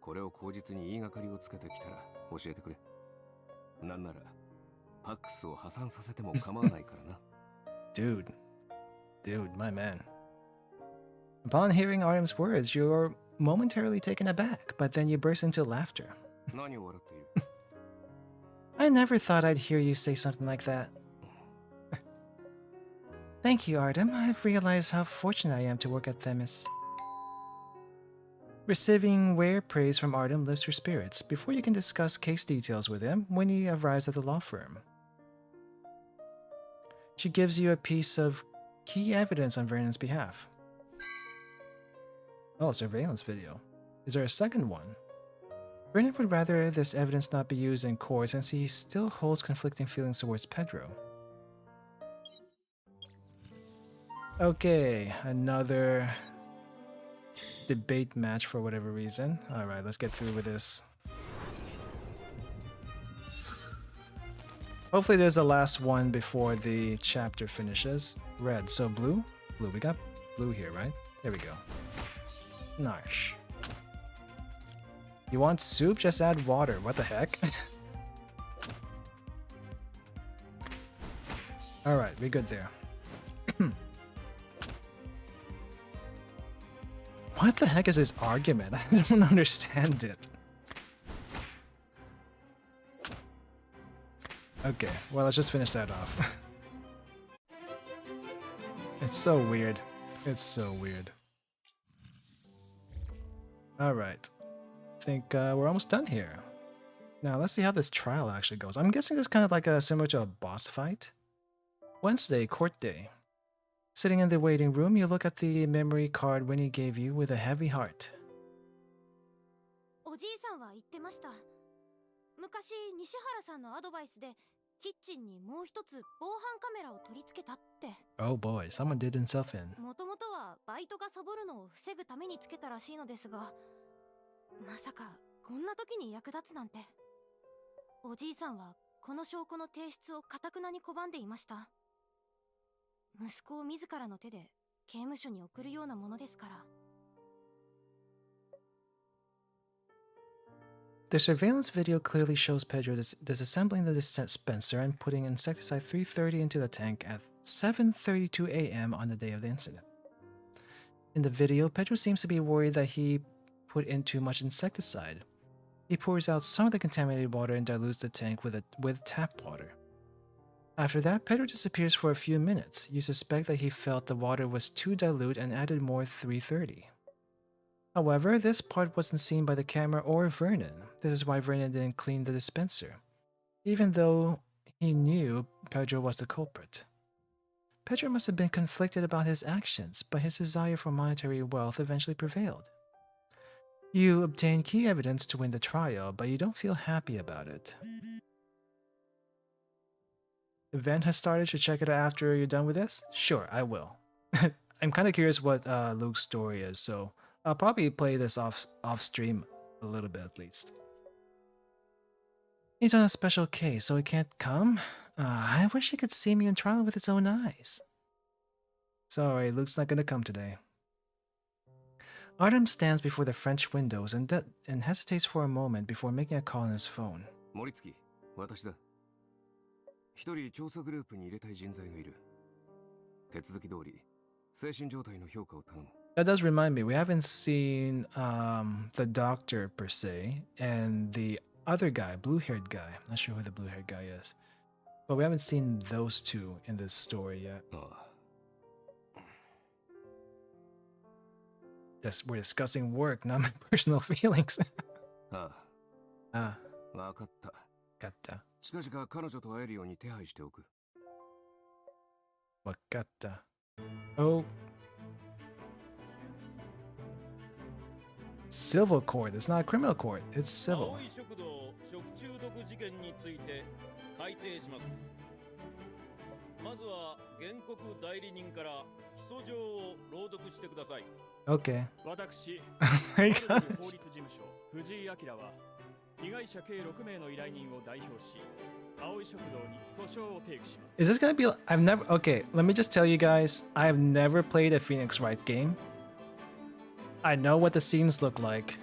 これを口実に言いがかりをつけてきたら教えてくれ。なんならパックスを破産させても構わないからな。Dude, my man. Upon hearing Artem's words, you're momentarily taken aback, but then you burst into laughter. 何を笑っている？ I never thought I'd hear you say something like that. Thank you, Artem. I've realized how fortunate I am to work at Themis. Receiving rare praise from Artem lifts your spirits before you can discuss case details with him when he arrives at the law firm. She gives you a piece of key evidence on Vernon's behalf. Oh, surveillance video. Is there a second one? Vernon would rather this evidence not be used in court since he still holds conflicting feelings towards Pedro. Okay, another debate match for whatever reason. Alright, let's get through with this. Hopefully there's the last one before the chapter finishes. Red, so blue? Blue, we got blue here, right? There we go. Nice. You want soup? Just add water. What the heck? Alright, we're good there. What the heck is this argument? I don't understand it. Okay, well, let's just finish that off. It's so weird. It's so weird. Alright. I think we're almost done here. Now, let's see how this trial actually goes. I'm guessing this is kind of like similar to a boss fight. Wednesday, court day. Sitting in the waiting room, you look at the memory card Winnie gave you with a heavy heart. おじいさんは言ってました。昔、西原さんのアドバイスでキッチンにもう一つ防犯カメラを取り付けたって。Oh boy, someone did himself in. もともとはバイトがサボるのを防ぐためにつけたらしいのですが、まさかこんな時に役立つなんて。おじいさんはこの証拠の提出を頑なに拒んでいました。息子を自らの手で刑務所に送るようなものですから。The surveillance video clearly shows Pedro disassembling the dispenser and putting insecticide 330 into the tank at 7:32 a.m. on the day of the incident. In the video, Pedro seems to be worried that he put in too much insecticide. He pours out some of the contaminated water and dilutes the tank with tap water. After that, Pedro disappears for a few minutes. You suspect that he felt the water was too dilute and added more 330. However, this part wasn't seen by the camera or Vernon. This is why Vernon didn't clean the dispenser, even though he knew Pedro was the culprit. Pedro must have been conflicted about his actions, but his desire for monetary wealth eventually prevailed. You obtain key evidence to win the trial, but you don't feel happy about it. Event has started. Should check it out after you're done with this? Sure, I will. I'm kind of curious what Luke's story is, so I'll probably play this off stream a little bit at least. He's on a special case, so he can't come? I wish he could see me in trial with his own eyes. Sorry, Luke's not gonna come today. Artem stands before the French windows and hesitates for a moment before making a call on his phone. 森月、私だ。一人調査グループに入れたい人材がいる。手続き通り、精神状態の評価を頼む。That does remind me, we haven't seen the doctor per se, and the other guy, blue-haired guy. I'm not sure who the blue-haired guy is. But we haven't seen those two in this story yet. We're discussing work, not my personal feelings. わかった。わかった。近々彼女と会えるように手配しておく。わかった。Oh. Civil court. It's not a criminal court. It's civil. 食堂食中毒事件について開廷します。まずは原告代理人から起訴状を朗読してください。Okay. 私、 Oh my gosh. 法律事務所藤井明は被害者計6名の依頼人を代表し、青い食堂に訴訟を提起します。Is this gonna be? I've never. Okay, let me just tell you guys. I've never played a Phoenix Wright game. I know what the scenes look like.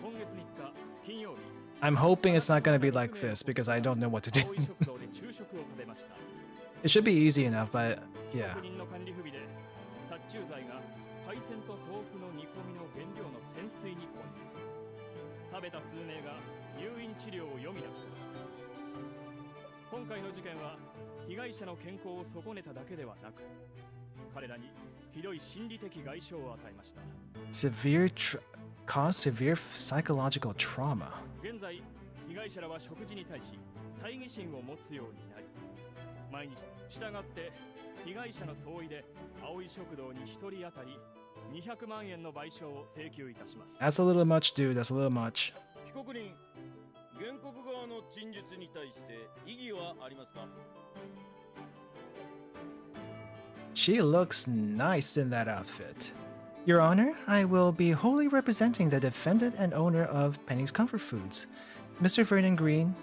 I'm hoping it's not gonna be like this because I don't know what to do. It should be easy enough, but yeah. 殺虫剤が海鮮と豆腐の煮込みの原料の泉水に混入。食べた数名が入院治療を余儀なくされた。今回の事件は被害者の健康を損ねただけではなく、彼らにひどい心理的外傷を与えました。Cause severe psychological trauma. 現在、被害者らは食事に対し猜疑心を持つようになり、毎日従って被害者の総意で青い食堂に1人当たり200万円の賠償を請求いたします。That's a little much, dude. That's a little much. 被告人、原告側の陳述に対して異議はありますか？ She looks nice in that outfit. Your Honor, I will be wholly representing the defendant and owner of Penny's Comfort Foods, Mr. Vernon Green,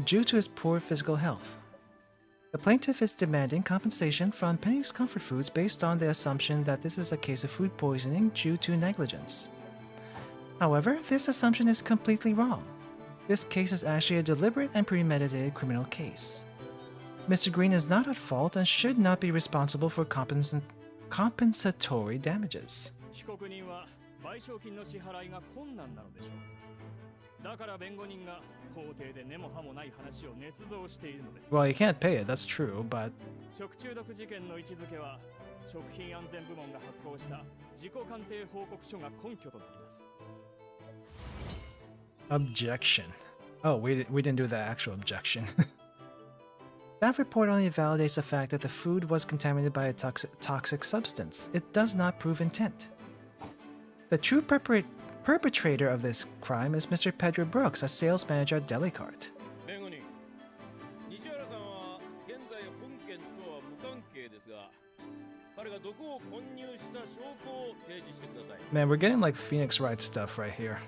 due to his poor physical health. The plaintiff is demanding compensation from Penny's Comfort Foods based on the assumption that this is a case of food poisoning due to negligence. However, this assumption is completely wrong. This case is actually a deliberate and premeditated criminal case. Mr. Green is not at fault and should not be responsible for compensatory damages. 被告人は賠償金の支払いが困難なのでしょう。だから弁護人が法廷で根も葉もない話を捏造しているのです。Well, you can't pay it, that's true, but 食中毒事件の位置づけは食品安全部門が発行した自己鑑定報告書が根拠となります。objection. Oh, we didn't do the actual objection. That report only validates the fact that the food was contaminated by a toxic substance. It does not prove intent. The true perpetrator of this crime is Mr. Pedro Brooks, a sales manager at Delicart. Man, we're getting like Phoenix Wright stuff right here.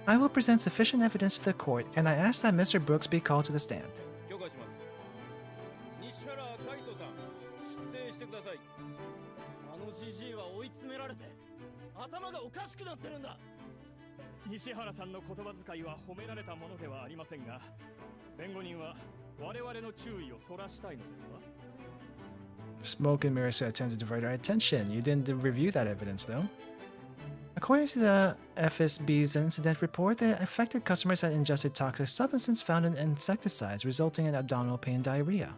I will present sufficient evidence to the court, and I ask that Mr. Brooks be called to the stand. 追い詰められて頭がおかしくなってるんだ。西原さんの言葉遣いは褒められたものではありませんが、弁護人は我々の注意をそらしたいのでは。 Smoke and mirrors attempted to divert our attention. You didn't review that evidence, though. According to the FSB's incident report, the affected customers had ingested toxic substances found in insecticides, resulting in abdominal pain and diarrhea.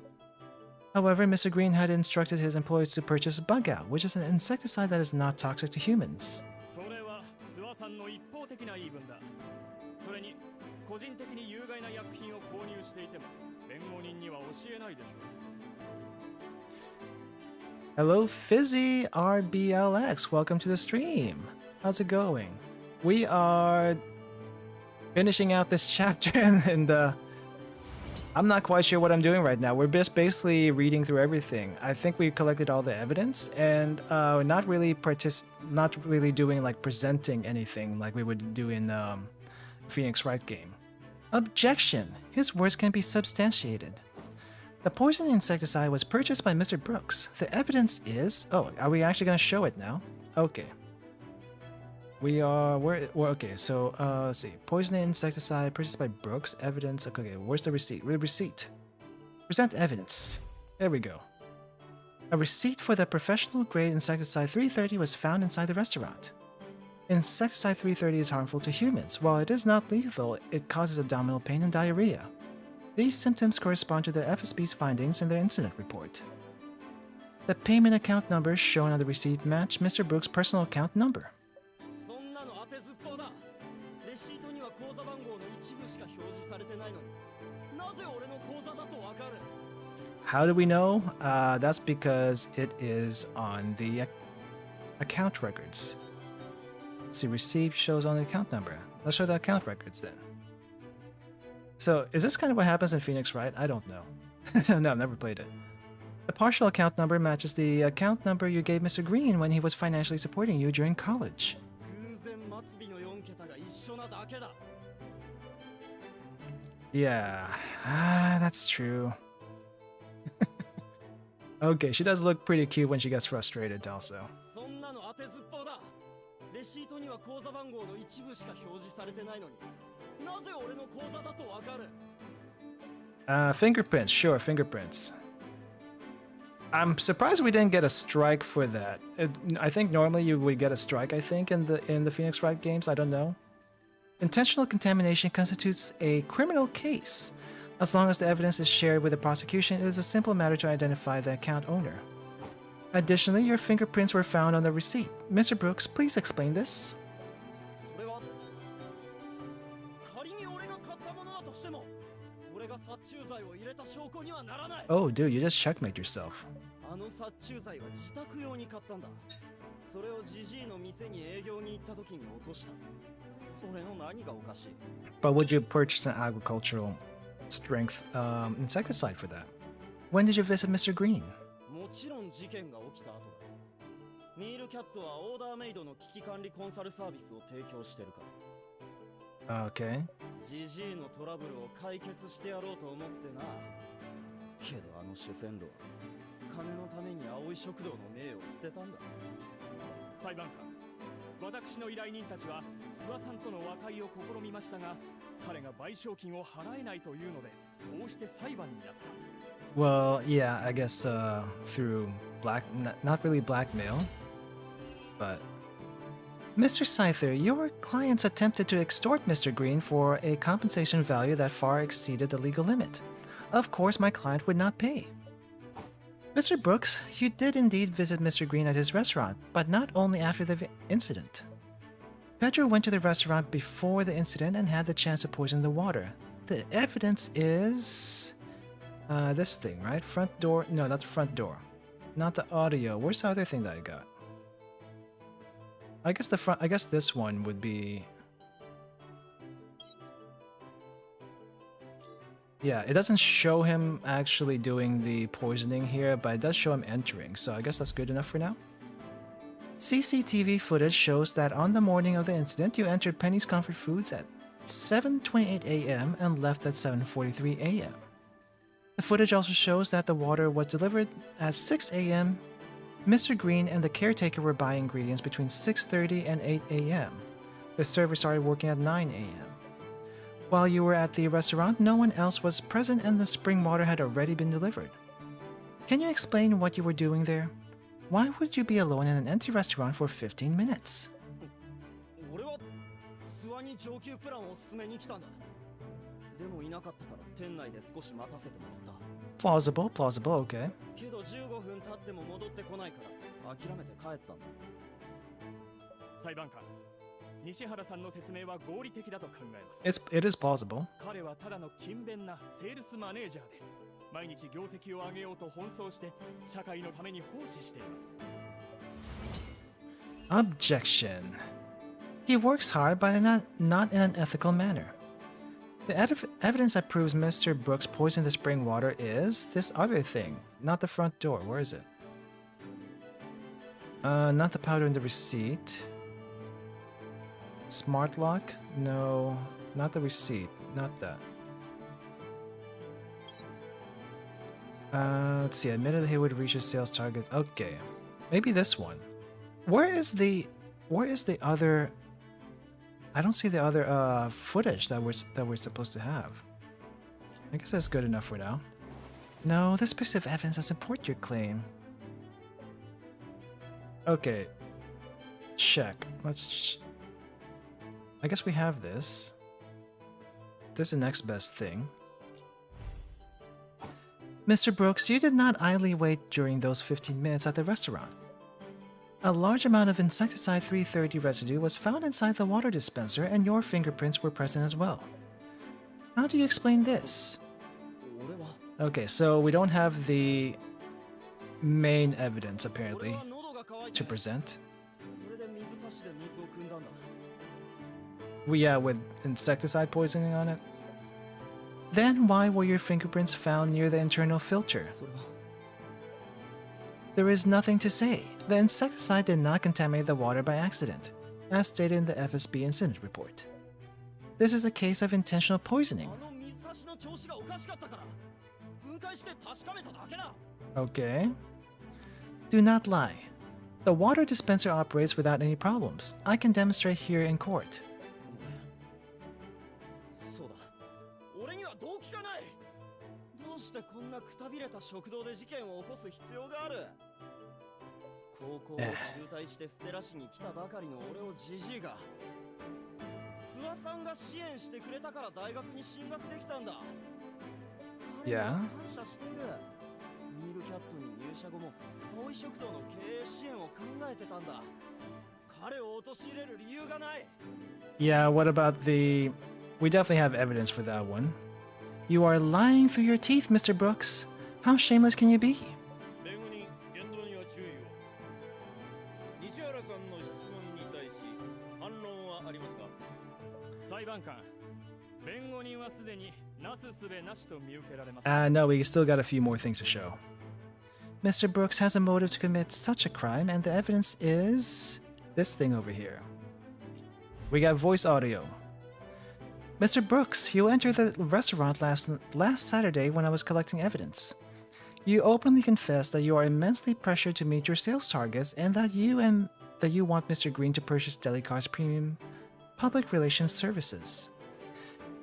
However, Mr. Green had instructed his employees to purchase Bug Out, which is an insecticide that is not toxic to humans. それは諏訪さんの一方的な言い分だ。それに個人的に有害な薬品を購入していても弁護人には教えないでしょう。 Hello, Fizzy RBLX. Welcome to the stream. How's it going? We are finishing out this chapter, and I'm not quite sure what I'm doing right now. We're just basically reading through everything. I think we collected all the evidence, and not really doing like presenting anything like we would do in Phoenix Wright game. Objection! His words can be substantiated. The poison insecticide was purchased by Mr. Brooks. The evidence is... Oh, are we actually going to show it now? Okay. We are... okay, so, let's see. Poison insecticide purchased by Brooks. Evidence... Okay, where's the receipt? Receipt. Present evidence. There we go. A receipt for the professional-grade insecticide 330 was found inside the restaurant. Insecticide 330 is harmful to humans. While it is not lethal, it causes abdominal pain and diarrhea. These symptoms correspond to the FSB's findings in their incident report. The payment account numbers shown on the receipt match Mr. Brooks' personal account number. How do we know? That's because it is on the account records. See, receipt shows on the account number. Let's show the account records then. So, is this kind of what happens in Phoenix Wright? I don't know. No, I've never played it. The partial account number matches the account number you gave Mr. Green when he was financially supporting you during college. Yeah, that's true. Okay, she does look pretty cute when she gets frustrated also. Fingerprints, sure, fingerprints. I'm surprised we didn't get a strike for that. I think normally you would get a strike, I think, in the Phoenix Wright games, I don't know. Intentional contamination constitutes a criminal case. As long as the evidence is shared with the prosecution, it is a simple matter to identify the account owner. Additionally, your fingerprints were found on the receipt. Mr. Brooks, please explain this. Oh, dude, you just checkmate yourself. But would you purchase an agricultural strength insecticide for that? When did you visit Mr. Green? Okay. Well, yeah, I guess through not really blackmail, but Mr. Scyther, your clients attempted to extort Mr. Green for a compensation value that far exceeded the legal limit. Of course, my client would not pay. Mr. Brooks, you did indeed visit Mr. Green at his restaurant, but not only after the incident. Pedro went to the restaurant before the incident and had the chance to poison the water. The evidence is... this thing, right? Front door... No, that's the front door. Not the audio. Where's the other thing that I got? I guess the front... I guess this one would be... Yeah, it doesn't show him actually doing the poisoning here, but it does show him entering, so I guess that's good enough for now. CCTV footage shows that on the morning of the incident, you entered Penny's Comfort Foods at 7:28 a.m. and left at 7:43 a.m. The footage also shows that the water was delivered at 6 a.m. Mr. Green and the caretaker were buying ingredients between 6:30 and 8 a.m. The server started working at 9 a.m. While you were at the restaurant, no one else was present and the spring water had already been delivered. Can you explain what you were doing there? Why would you be alone in an empty restaurant for 15 minutes? 俺は諏訪に上級プランを進めに来たんだ。でもいなかったから店内で少し待たせてもらった。Plausible, plausible, okay. けど15分経っても戻ってこないから諦めて帰ったんだ。裁判官、西原さんの説明は合理的だと考えます。It is plausible. 彼はただの勤勉なセールスマネージャーで、毎日業績を上げようと奔走して社会のために奉仕しています。Objection. He works hard, but not in an ethical manner. The evidence that proves Mr. Brooks poisoned the spring water is this other thing, not the front door. Where is it? Not the powder in the receipt. Smart lock? No, not the receipt. Not that. Let's see. Admitted that he would reach his sales target. Okay, maybe this one. Where is the other? I don't see the other footage that we're supposed to have. I guess that's good enough for now. No, this piece of evidence doesn't support your claim. Okay. Check. I guess we have this. This is the next best thing. Mr. Brooks, you did not idly wait during those 15 minutes at the restaurant. A large amount of insecticide 330 residue was found inside the water dispenser and your fingerprints were present as well. How do you explain this? Okay, so we don't have the main evidence apparently to present. Yeah, with insecticide poisoning on it. Then why were your fingerprints found near the internal filter? There is nothing to say. The insecticide did not contaminate the water by accident, as stated in the FSB incident report. This is a case of intentional poisoning. Okay. Do not lie. The water dispenser operates without any problems. I can demonstrate here in court. Yeah. Yeah, what about the... We definitely have evidence for that one. You are lying through your teeth, Mr. Brooks. How shameless can you be? No, we still got a few more things to show. Mr. Brooks has a motive to commit such a crime, and the evidence is this thing over here. We got voice audio. Mr. Brooks, you entered the restaurant last Saturday when I was collecting evidence. You openly confessed that you are immensely pressured to meet your sales targets and that you want Mr. Green to purchase Delicar's premium public relations services.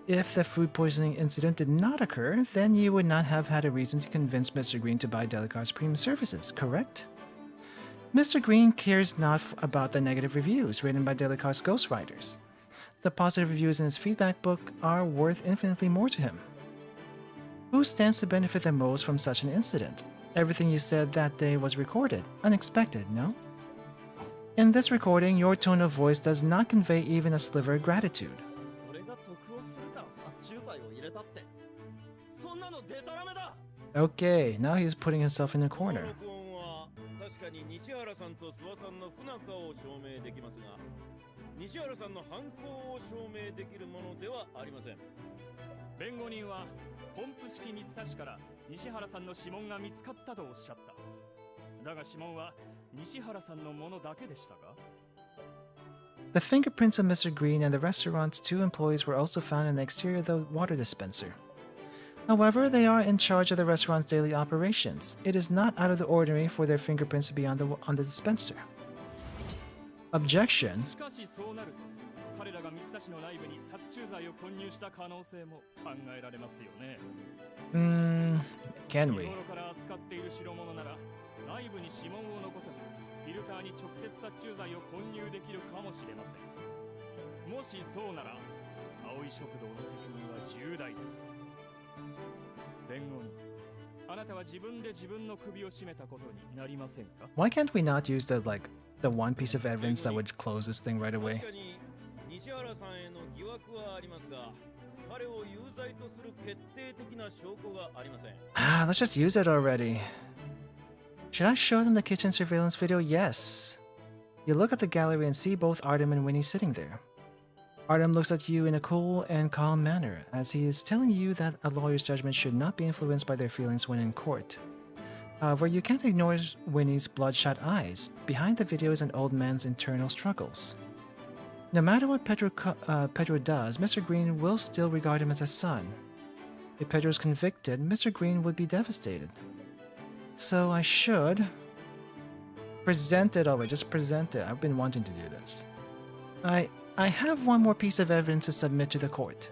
If the food poisoning incident did not occur, then you would not have had a reason to convince Mr. Green to buy Delicar's premium services, correct? Mr. Green cares not about the negative reviews written by Delicar's ghostwriters. The positive reviews in his feedback book are worth infinitely more to him. Who stands to benefit the most from such an incident? Everything you said that day was recorded. Unexpected, no? In this recording, your tone of voice does not convey even a sliver of gratitude. Okay, now he's putting himself in a corner. The fingerprints of Mr. Green and the restaurant's 2 employees were also found in the exterior of the water dispenser. However, they are in charge of the restaurant's daily operations. It is not out of the ordinary for their fingerprints to be on the dispenser. Objection. しかしそうなると彼らが水差しの内部に殺虫剤を混入した可能性も考えられますよね。Can we? 日頃から扱っている代物なら内部に指紋を残さずフィルターに直接殺虫剤を混入できるかもしれません。もしそうなら青い食堂の責任は重大です。弁護人、あなたは自分で自分の首を絞めたことになりませんか？ Why can't we not use the one piece of evidence that would close this thing right away? 確かに西原さんへの疑惑はありますが、彼を有罪とする決定的な証拠がありません。Let's just use it already. Should I show them the kitchen surveillance video? Yes. You look at the gallery and see both Artem and Winnie sitting there. Artem looks at you in a cool and calm manner, as he is telling you that a lawyer's judgment should not be influenced by their feelings when in court. However, you can't ignore Winnie's bloodshot eyes. Behind the video is an old man's internal struggles. No matter what Pedro does, Mr. Green will still regard him as a son. If Pedro is convicted, Mr. Green would be devastated. So I should present it. Oh wait, just present it. I've been wanting to do this. I have one more piece of evidence to submit to the court.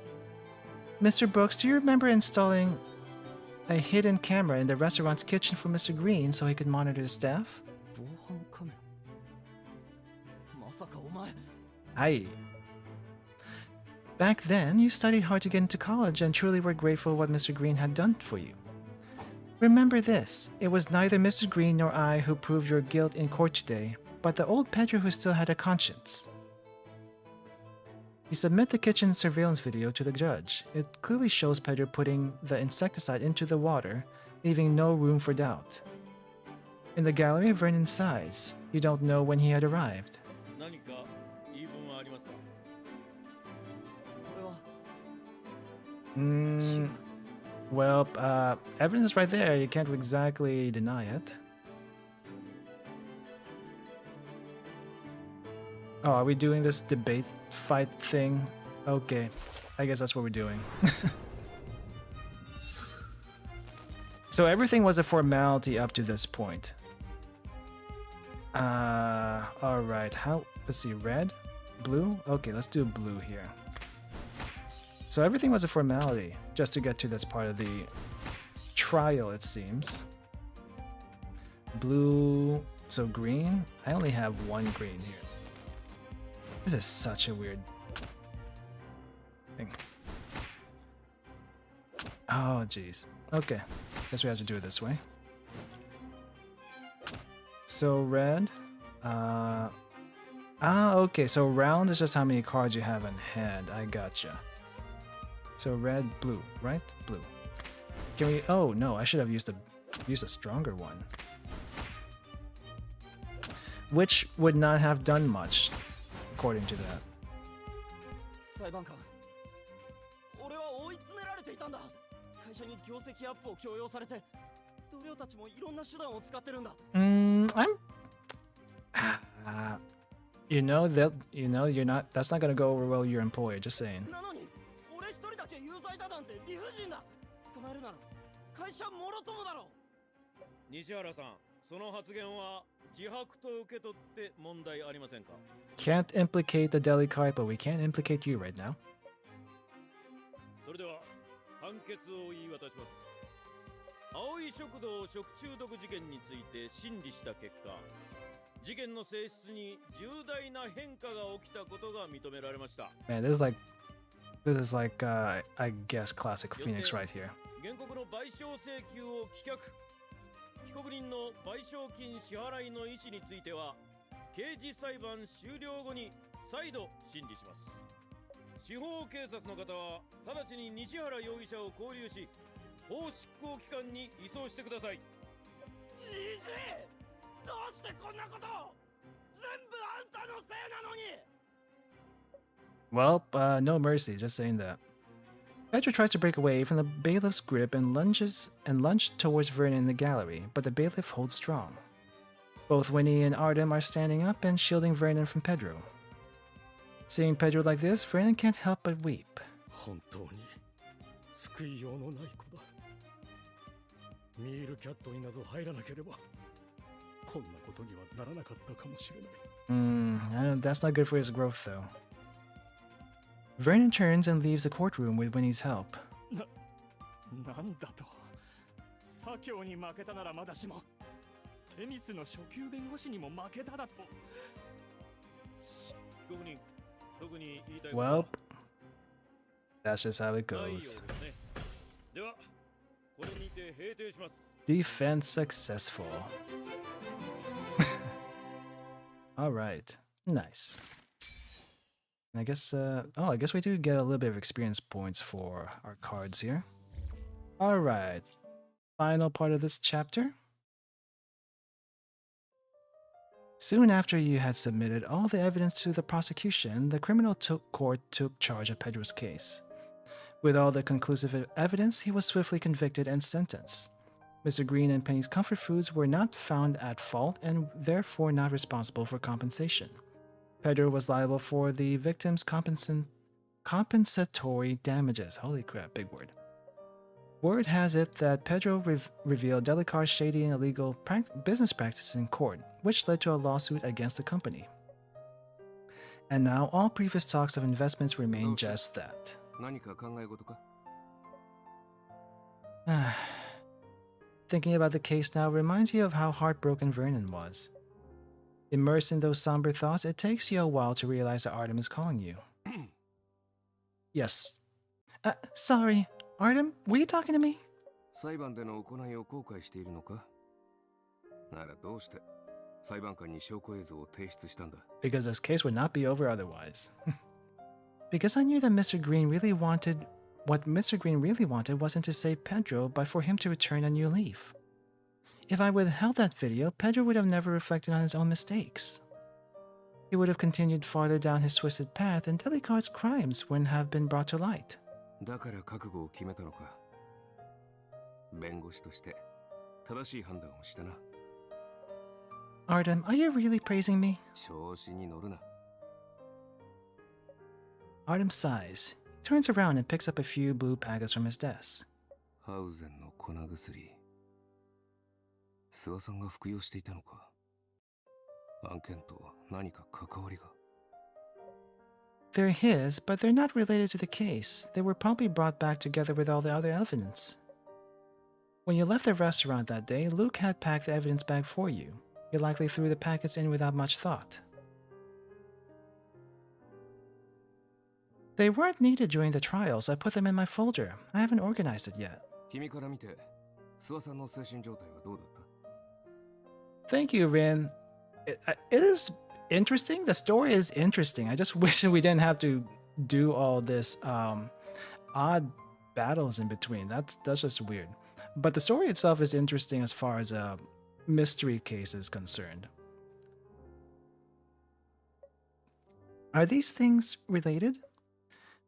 Mr. Brooks, do you remember installing a hidden camera in the restaurant's kitchen for Mr. Green so he could monitor the staff? Aye. Back then, you studied hard to get into college and truly were grateful what Mr. Green had done for you. Remember this, it was neither Mr. Green nor I who proved your guilt in court today, but the old Pedro who still had a conscience. You submit the kitchen surveillance video to the judge. It clearly shows Pedro putting the insecticide into the water, leaving no room for doubt. In the gallery, Vernon sighs. You don't know when he had arrived. Well, evidence is right there. You can't exactly deny it. Oh, are we doing this debate fight thing? Okay, I guess that's what we're doing. So everything was a formality up to this point. Alright, let's see, red? Blue? Okay, let's do blue here. So everything was a formality just to get to this part of the trial, it seems. Blue, so green? I only have one green here. This is such a weird thing. Oh, jeez. Okay, guess we have to do it this way. So red. Okay, so round is just how many cards you have in hand. I gotcha. So red, blue, right? Blue. Can we? Oh no, I should have used a stronger one, which would not have done much, according to that. 裁判官、俺は追い詰められていたんだ。会社に業績アップを強要されて、同僚たちもいろんな手段を使ってるんだ。You know that you're not. That's not gonna go over well with your employer. Just saying. なのに、俺一人だけ有罪だなんて理不尽だ。捕まえるなら会社もろともだろ。西原さん、その発言は自白と受け取って問題ありませんか？ Can't implicate the deli cart, but we can't implicate you right now. それでは判決を言い渡します。青い食堂食中毒事件について審理した結果、事件の性質に重大な変化が起きたことが認められました。Man, this is like I guess classic Phoenix right here. 原告の賠償請求を棄却。被告人の賠償金支払いの意思については、刑事裁判終了後に再度審理します。司法警察の方は直ちに西原容疑者を勾留し、法執行機関に移送してください。じじい、どうしてこんなことを？全部あんたのせいなのに。Well, no mercy, just saying that. Pedro tries to break away from the bailiff's grip and lunges towards Vernon in the gallery, but the bailiff holds strong. Both Winnie and Artem are standing up and shielding Vernon from Pedro. Seeing Pedro like this, Vernon can't help but weep. 本当に救いようのない子だ。ミールキャットになぞ入らなければこんなことにはならなかったかもしれない。That's not good for his growth, though. Vernon turns and leaves the courtroom with Winnie's help. なんだと。左京に負けたならまだしも、テミスの初級弁護士にも負けただと。被告人、特に言いたい Well, that's just how it goes. では、これにて閉廷します。Defense successful. All right, nice. I guess, I guess we do get a little bit of experience points for our cards here. All right, final part of this chapter. Soon after you had submitted all the evidence to the prosecution, the criminal court took charge of Pedro's case. With all the conclusive evidence, he was swiftly convicted and sentenced. Mr. Green and Penny's comfort foods were not found at fault and therefore not responsible for compensation. Pedro was liable for the victim's compensatory damages. Holy crap, big word. Word has it that Pedro revealed Delicar's shady and illegal business practices in court, which led to a lawsuit against the company. And now all previous talks of investments remain just that. Thinking about the case now reminds you of how heartbroken Vernon was. Immersed in those somber thoughts, it takes you a while to realize that Artem is calling you. Yes. Sorry, Artem, were you talking to me? 裁判での行いを後悔しているのか？ならどうして裁判官に証拠映像を提出したんだ？ Because this case would not be over otherwise. Because I knew that Mr. Green really wanted... What Mr. Green really wanted wasn't to save Pedro, but for him to return a new leaf. If I withheld that video, Pedro would have never reflected on his own mistakes. He would have continued farther down his twisted path, and Delicar's crimes wouldn't have been brought to light. だから覚悟を決めたのか。弁護士として正しい判断をしたな。Artem, are you really praising me? 調子に乗るな。Artem sighs, turns around and picks up a few blue packets from his desk. ハウゼンの粉薬。諏訪さんが服用していたのか。案件と何か関わりが。They're his, but they're not related to the case. They were probably brought back together with all the other evidence. When you left the restaurant that day, Luke had packed the evidence bag for you. You likely threw the packets in without much thought. They weren't needed during the trial, so I put them in my folder. I haven't organized it yet. 君から見て、諏訪さんの精神状態はどうだった？ Thank you, Rin. It is interesting. The story is interesting. I just wish we didn't have to do all this odd battles in between. That's just weird. But the story itself is interesting as far as a mystery case is concerned. Are these things related?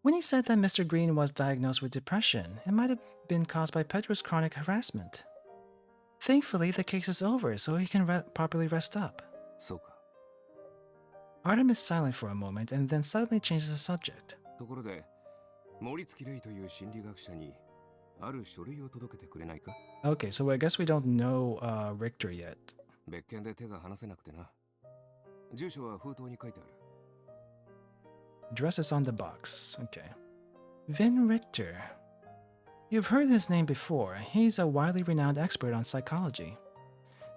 When he said that Mr. Green was diagnosed with depression, it might have been caused by Pedro's chronic harassment. Thankfully, the case is over, so he can properly rest up. そうか。 Artem is silent for a moment and then suddenly changes the subject. ところで、森月レイという心理学者にある書類を届けてくれないか？ Okay, so I guess we don't know Richter yet. 別件で手が離せなくてな。住所は封筒に書いてある。 Address is on the box. Okay. Vin Richter. You've heard his name before. He's a widely renowned expert on psychology.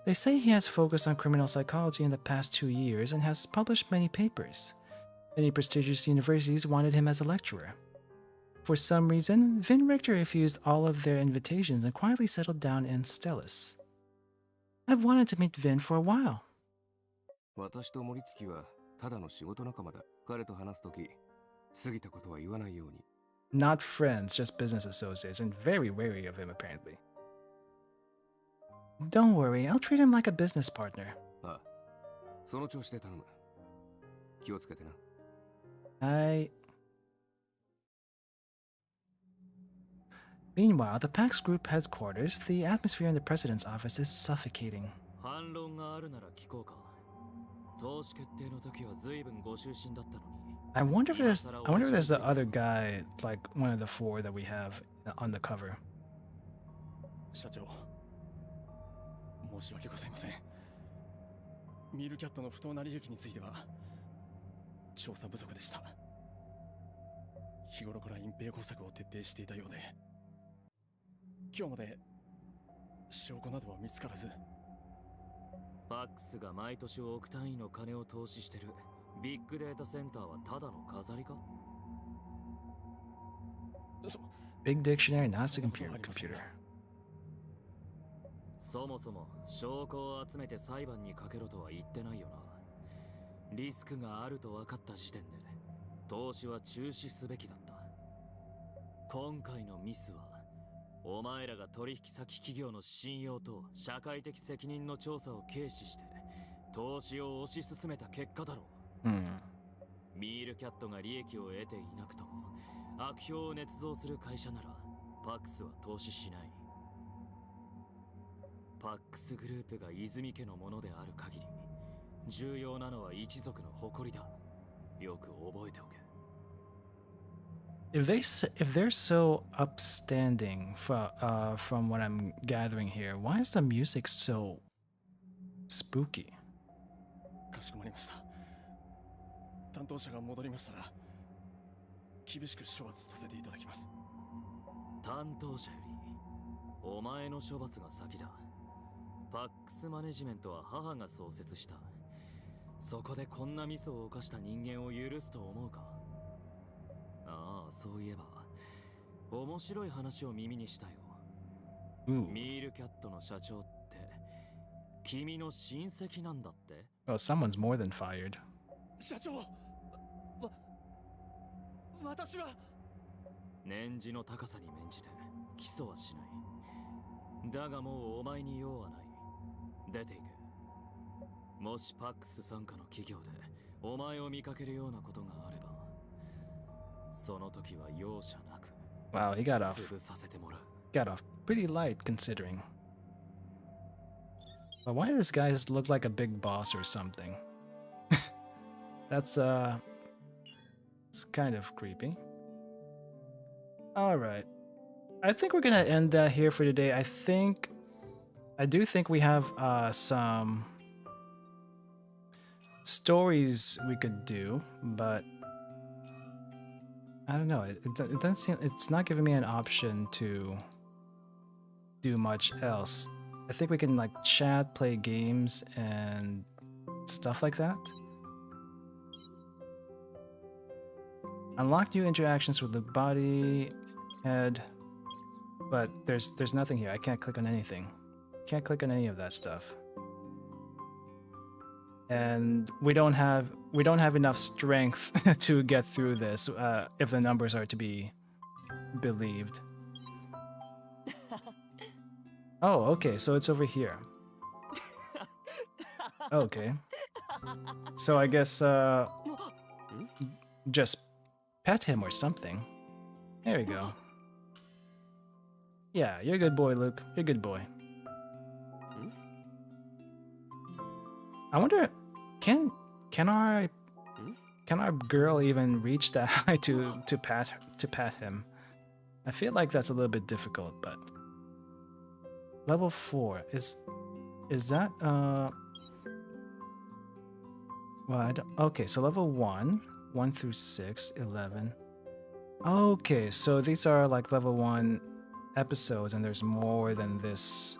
They say he has focused on criminal psychology in the past 2 years and has published many papers. Many prestigious universities wanted him as a lecturer. For some reason, Vin Richter refused all of their invitations and quietly settled down in Stellis. I've wanted to meet Vin for a while. 私と森月はただの仕事仲間だ。彼と話すとき、過ぎたことは言わないように。 Not friends, just business associates, and very wary of him apparently. Don't worry, I'll treat him like a business partner. ああ、その調子で頼む。気をつけてな。Meanwhile, the PAX Group headquarters, the atmosphere in the president's office is suffocating. 反論があるなら聞こうか。投資決定の時は随分ご就寝だったのに。I wonder if there's the other guy, like one of the 4 that we have on the cover. 社長、申し訳ございません。ミールキャットの不当な利益については調査不足でした。日頃から隠蔽工作を徹底していたようで、今日まで証拠などは見つからず。パックスが毎年億単位の金を投資してるビッグデータセンターはただの飾りか？ Big dictionary, not a computer. そもそも証拠を集めて裁判にかけろとは言ってないよな。リスクがあると分かった時点で投資は中止すべきだった。今回のミスはお前らが取引先企業の信用と社会的責任の調査を軽視して投資を推し進めた結果だろう。ミールキャットが利益を得ていなくとも悪評を捏造する会社ならパックスは投資しない。パックスグループが泉家のものである限り重要なのは一族の誇りだ。よく覚えておけ。If they're so upstanding from what I'm gathering here, why is the music so spooky? かしこまりました。担当者が戻りましたら厳しく処罰させていただきます。担当者よりお前の処罰が先だ。パックスマネジメントは母が創設した。そこでこんなミスを犯した人間を許すと思うか？ああ、そういえば面白い話を耳にしたよ。ミールキャットの社長って君の親戚なんだって？ Oh, someone's more than fired. 社長、私は年次の高さに免じて起訴はしない。だがもうお前に用はない。出ていけ。もしパックス傘下の企業でお前を見かけるようなことがあればその時は容赦なく Wow, he got off. 潰させてもらう。 Got off pretty light considering. But why does this guy just look like a big boss or something? That's it's kind of creepy. All right, I think we're gonna end that here for today. I do think we have some stories we could do, but I don't know. It doesn't seem, it's not giving me an option to do much else. I think we can like chat, play games, and stuff like that. Unlock new interactions with the body, head, but there's nothing here. I can't click on anything. Can't click on any of that stuff. And we don't have enough strength to get through this if the numbers are to be believed. Oh, okay, so it's over here. Okay. So I guess just pet him or something. There we go. Yeah, you're a good boy, Luke. You're a good boy. I wonder, can our girl even reach that high to pat him? I feel like that's a little bit difficult, but level 4 is that well, I don't, okay, so level 1 through 6, 11. Okay, so these are like level 1 episodes, and there's more than this.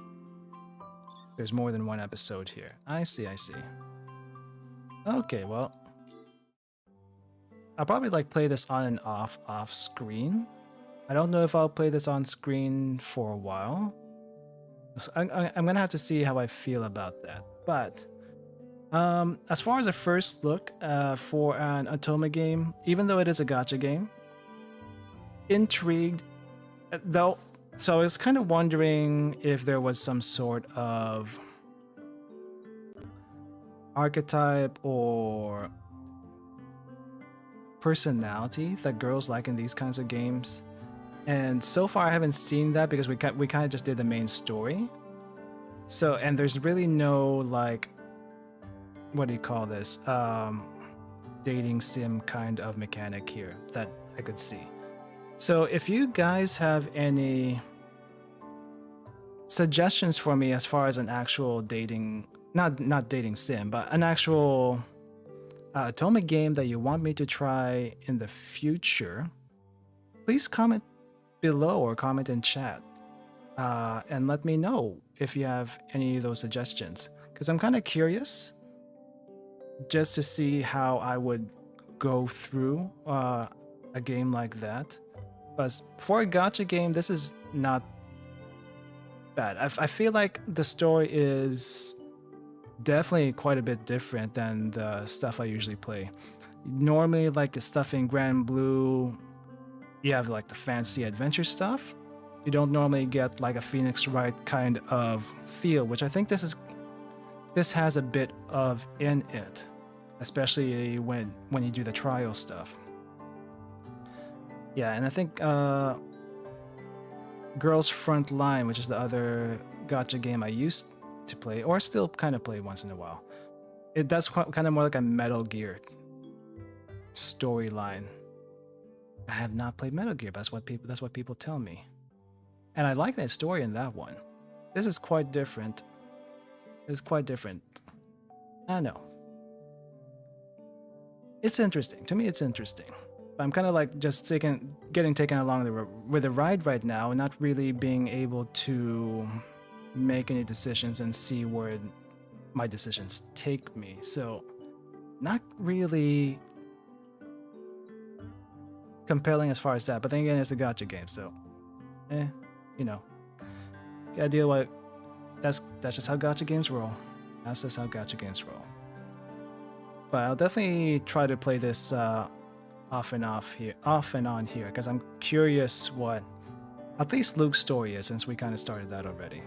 There's more than one episode here. I see. Okay, well, I'll probably like play this on and off screen. I don't know if I'll play this on screen for a while. I'm gonna have to see how I feel about that. But as far as a first look for an otome game, even though it is a gacha game, intrigued though. So I was kind of wondering if there was some sort of archetype or personality that girls like in these kinds of games. And so far I haven't seen that because we kind of just did the main story. So, and there's really no like, what do you call this? Dating sim kind of mechanic here that I could see. So if you guys have any suggestions for me as far as an actual dating, not dating sim, but an actual otome game that you want me to try in the future, please comment below or comment in chat and let me know if you have any of those suggestions, because I'm kind of curious just to see how I would go through a game like that. But for a gacha game, this is not bad. I feel like the story is definitely quite a bit different than the stuff I usually play. Normally, like the stuff in Grand Blue, you have like the fancy adventure stuff. You don't normally get like a Phoenix Wright kind of feel, which I think this has a bit of in it, especially when you do the trial stuff. Yeah, and I think Girls Front Line, which is the other gacha game I used to play, or still kind of play once in a while, that's kind of more like a Metal Gear storyline. I have not played Metal Gear, but that's what people tell me, and I like that story in that one. This is quite different. It's quite different. I don't know. It's interesting. To me, it's interesting. I'm kind of like just getting taken along with the ride right now, and not really being able to make any decisions and see where my decisions take me. So, not really compelling as far as that. But then again, it's a gacha game, so you know, gotta deal with. That's just how gacha games roll. That's just how gacha games roll. But I'll definitely try to play this off and on here, because I'm curious what at least Luke's story is, since we kind of started that already.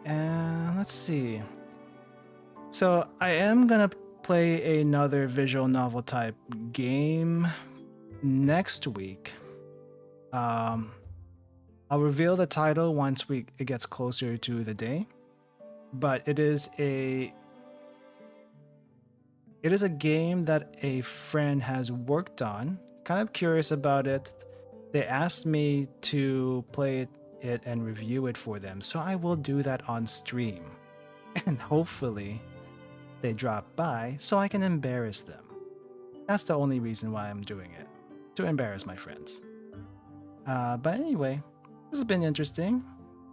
And let's see. So I am gonna play another visual novel type game next week. I'll reveal the title once it gets closer to the day, but it is a game that a friend has worked on. Kind of curious about it. They asked me to play it and review it for them, so I will do that on stream. And hopefully they drop by so I can embarrass them. That's the only reason why I'm doing it. To embarrass my friends. But anyway, this has been interesting.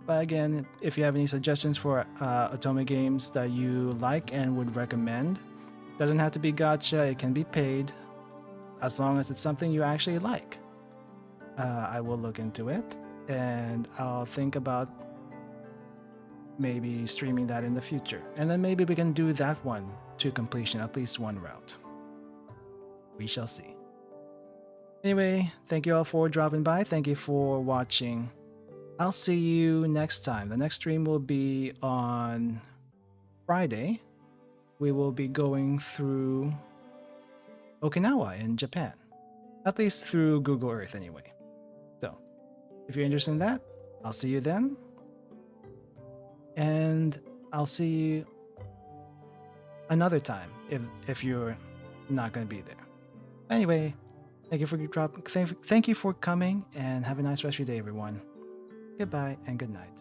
But again, if you have any suggestions for otome games that you like and would recommend, doesn't have to be gacha, it can be paid, as long as it's something you actually like. I will look into it, and I'll think about maybe streaming that in the future. And then maybe we can do that one to completion, at least one route. We shall see. Anyway, thank you all for dropping by. Thank you for watching. I'll see you next time. The next stream will be on Friday. We will be going through Okinawa in Japan. At least through Google Earth anyway. So, if you're interested in that, I'll see you then. And I'll see you another time if you're not going to be there. Anyway, thank you for coming, and have a nice rest of your day, everyone. Goodbye and good night.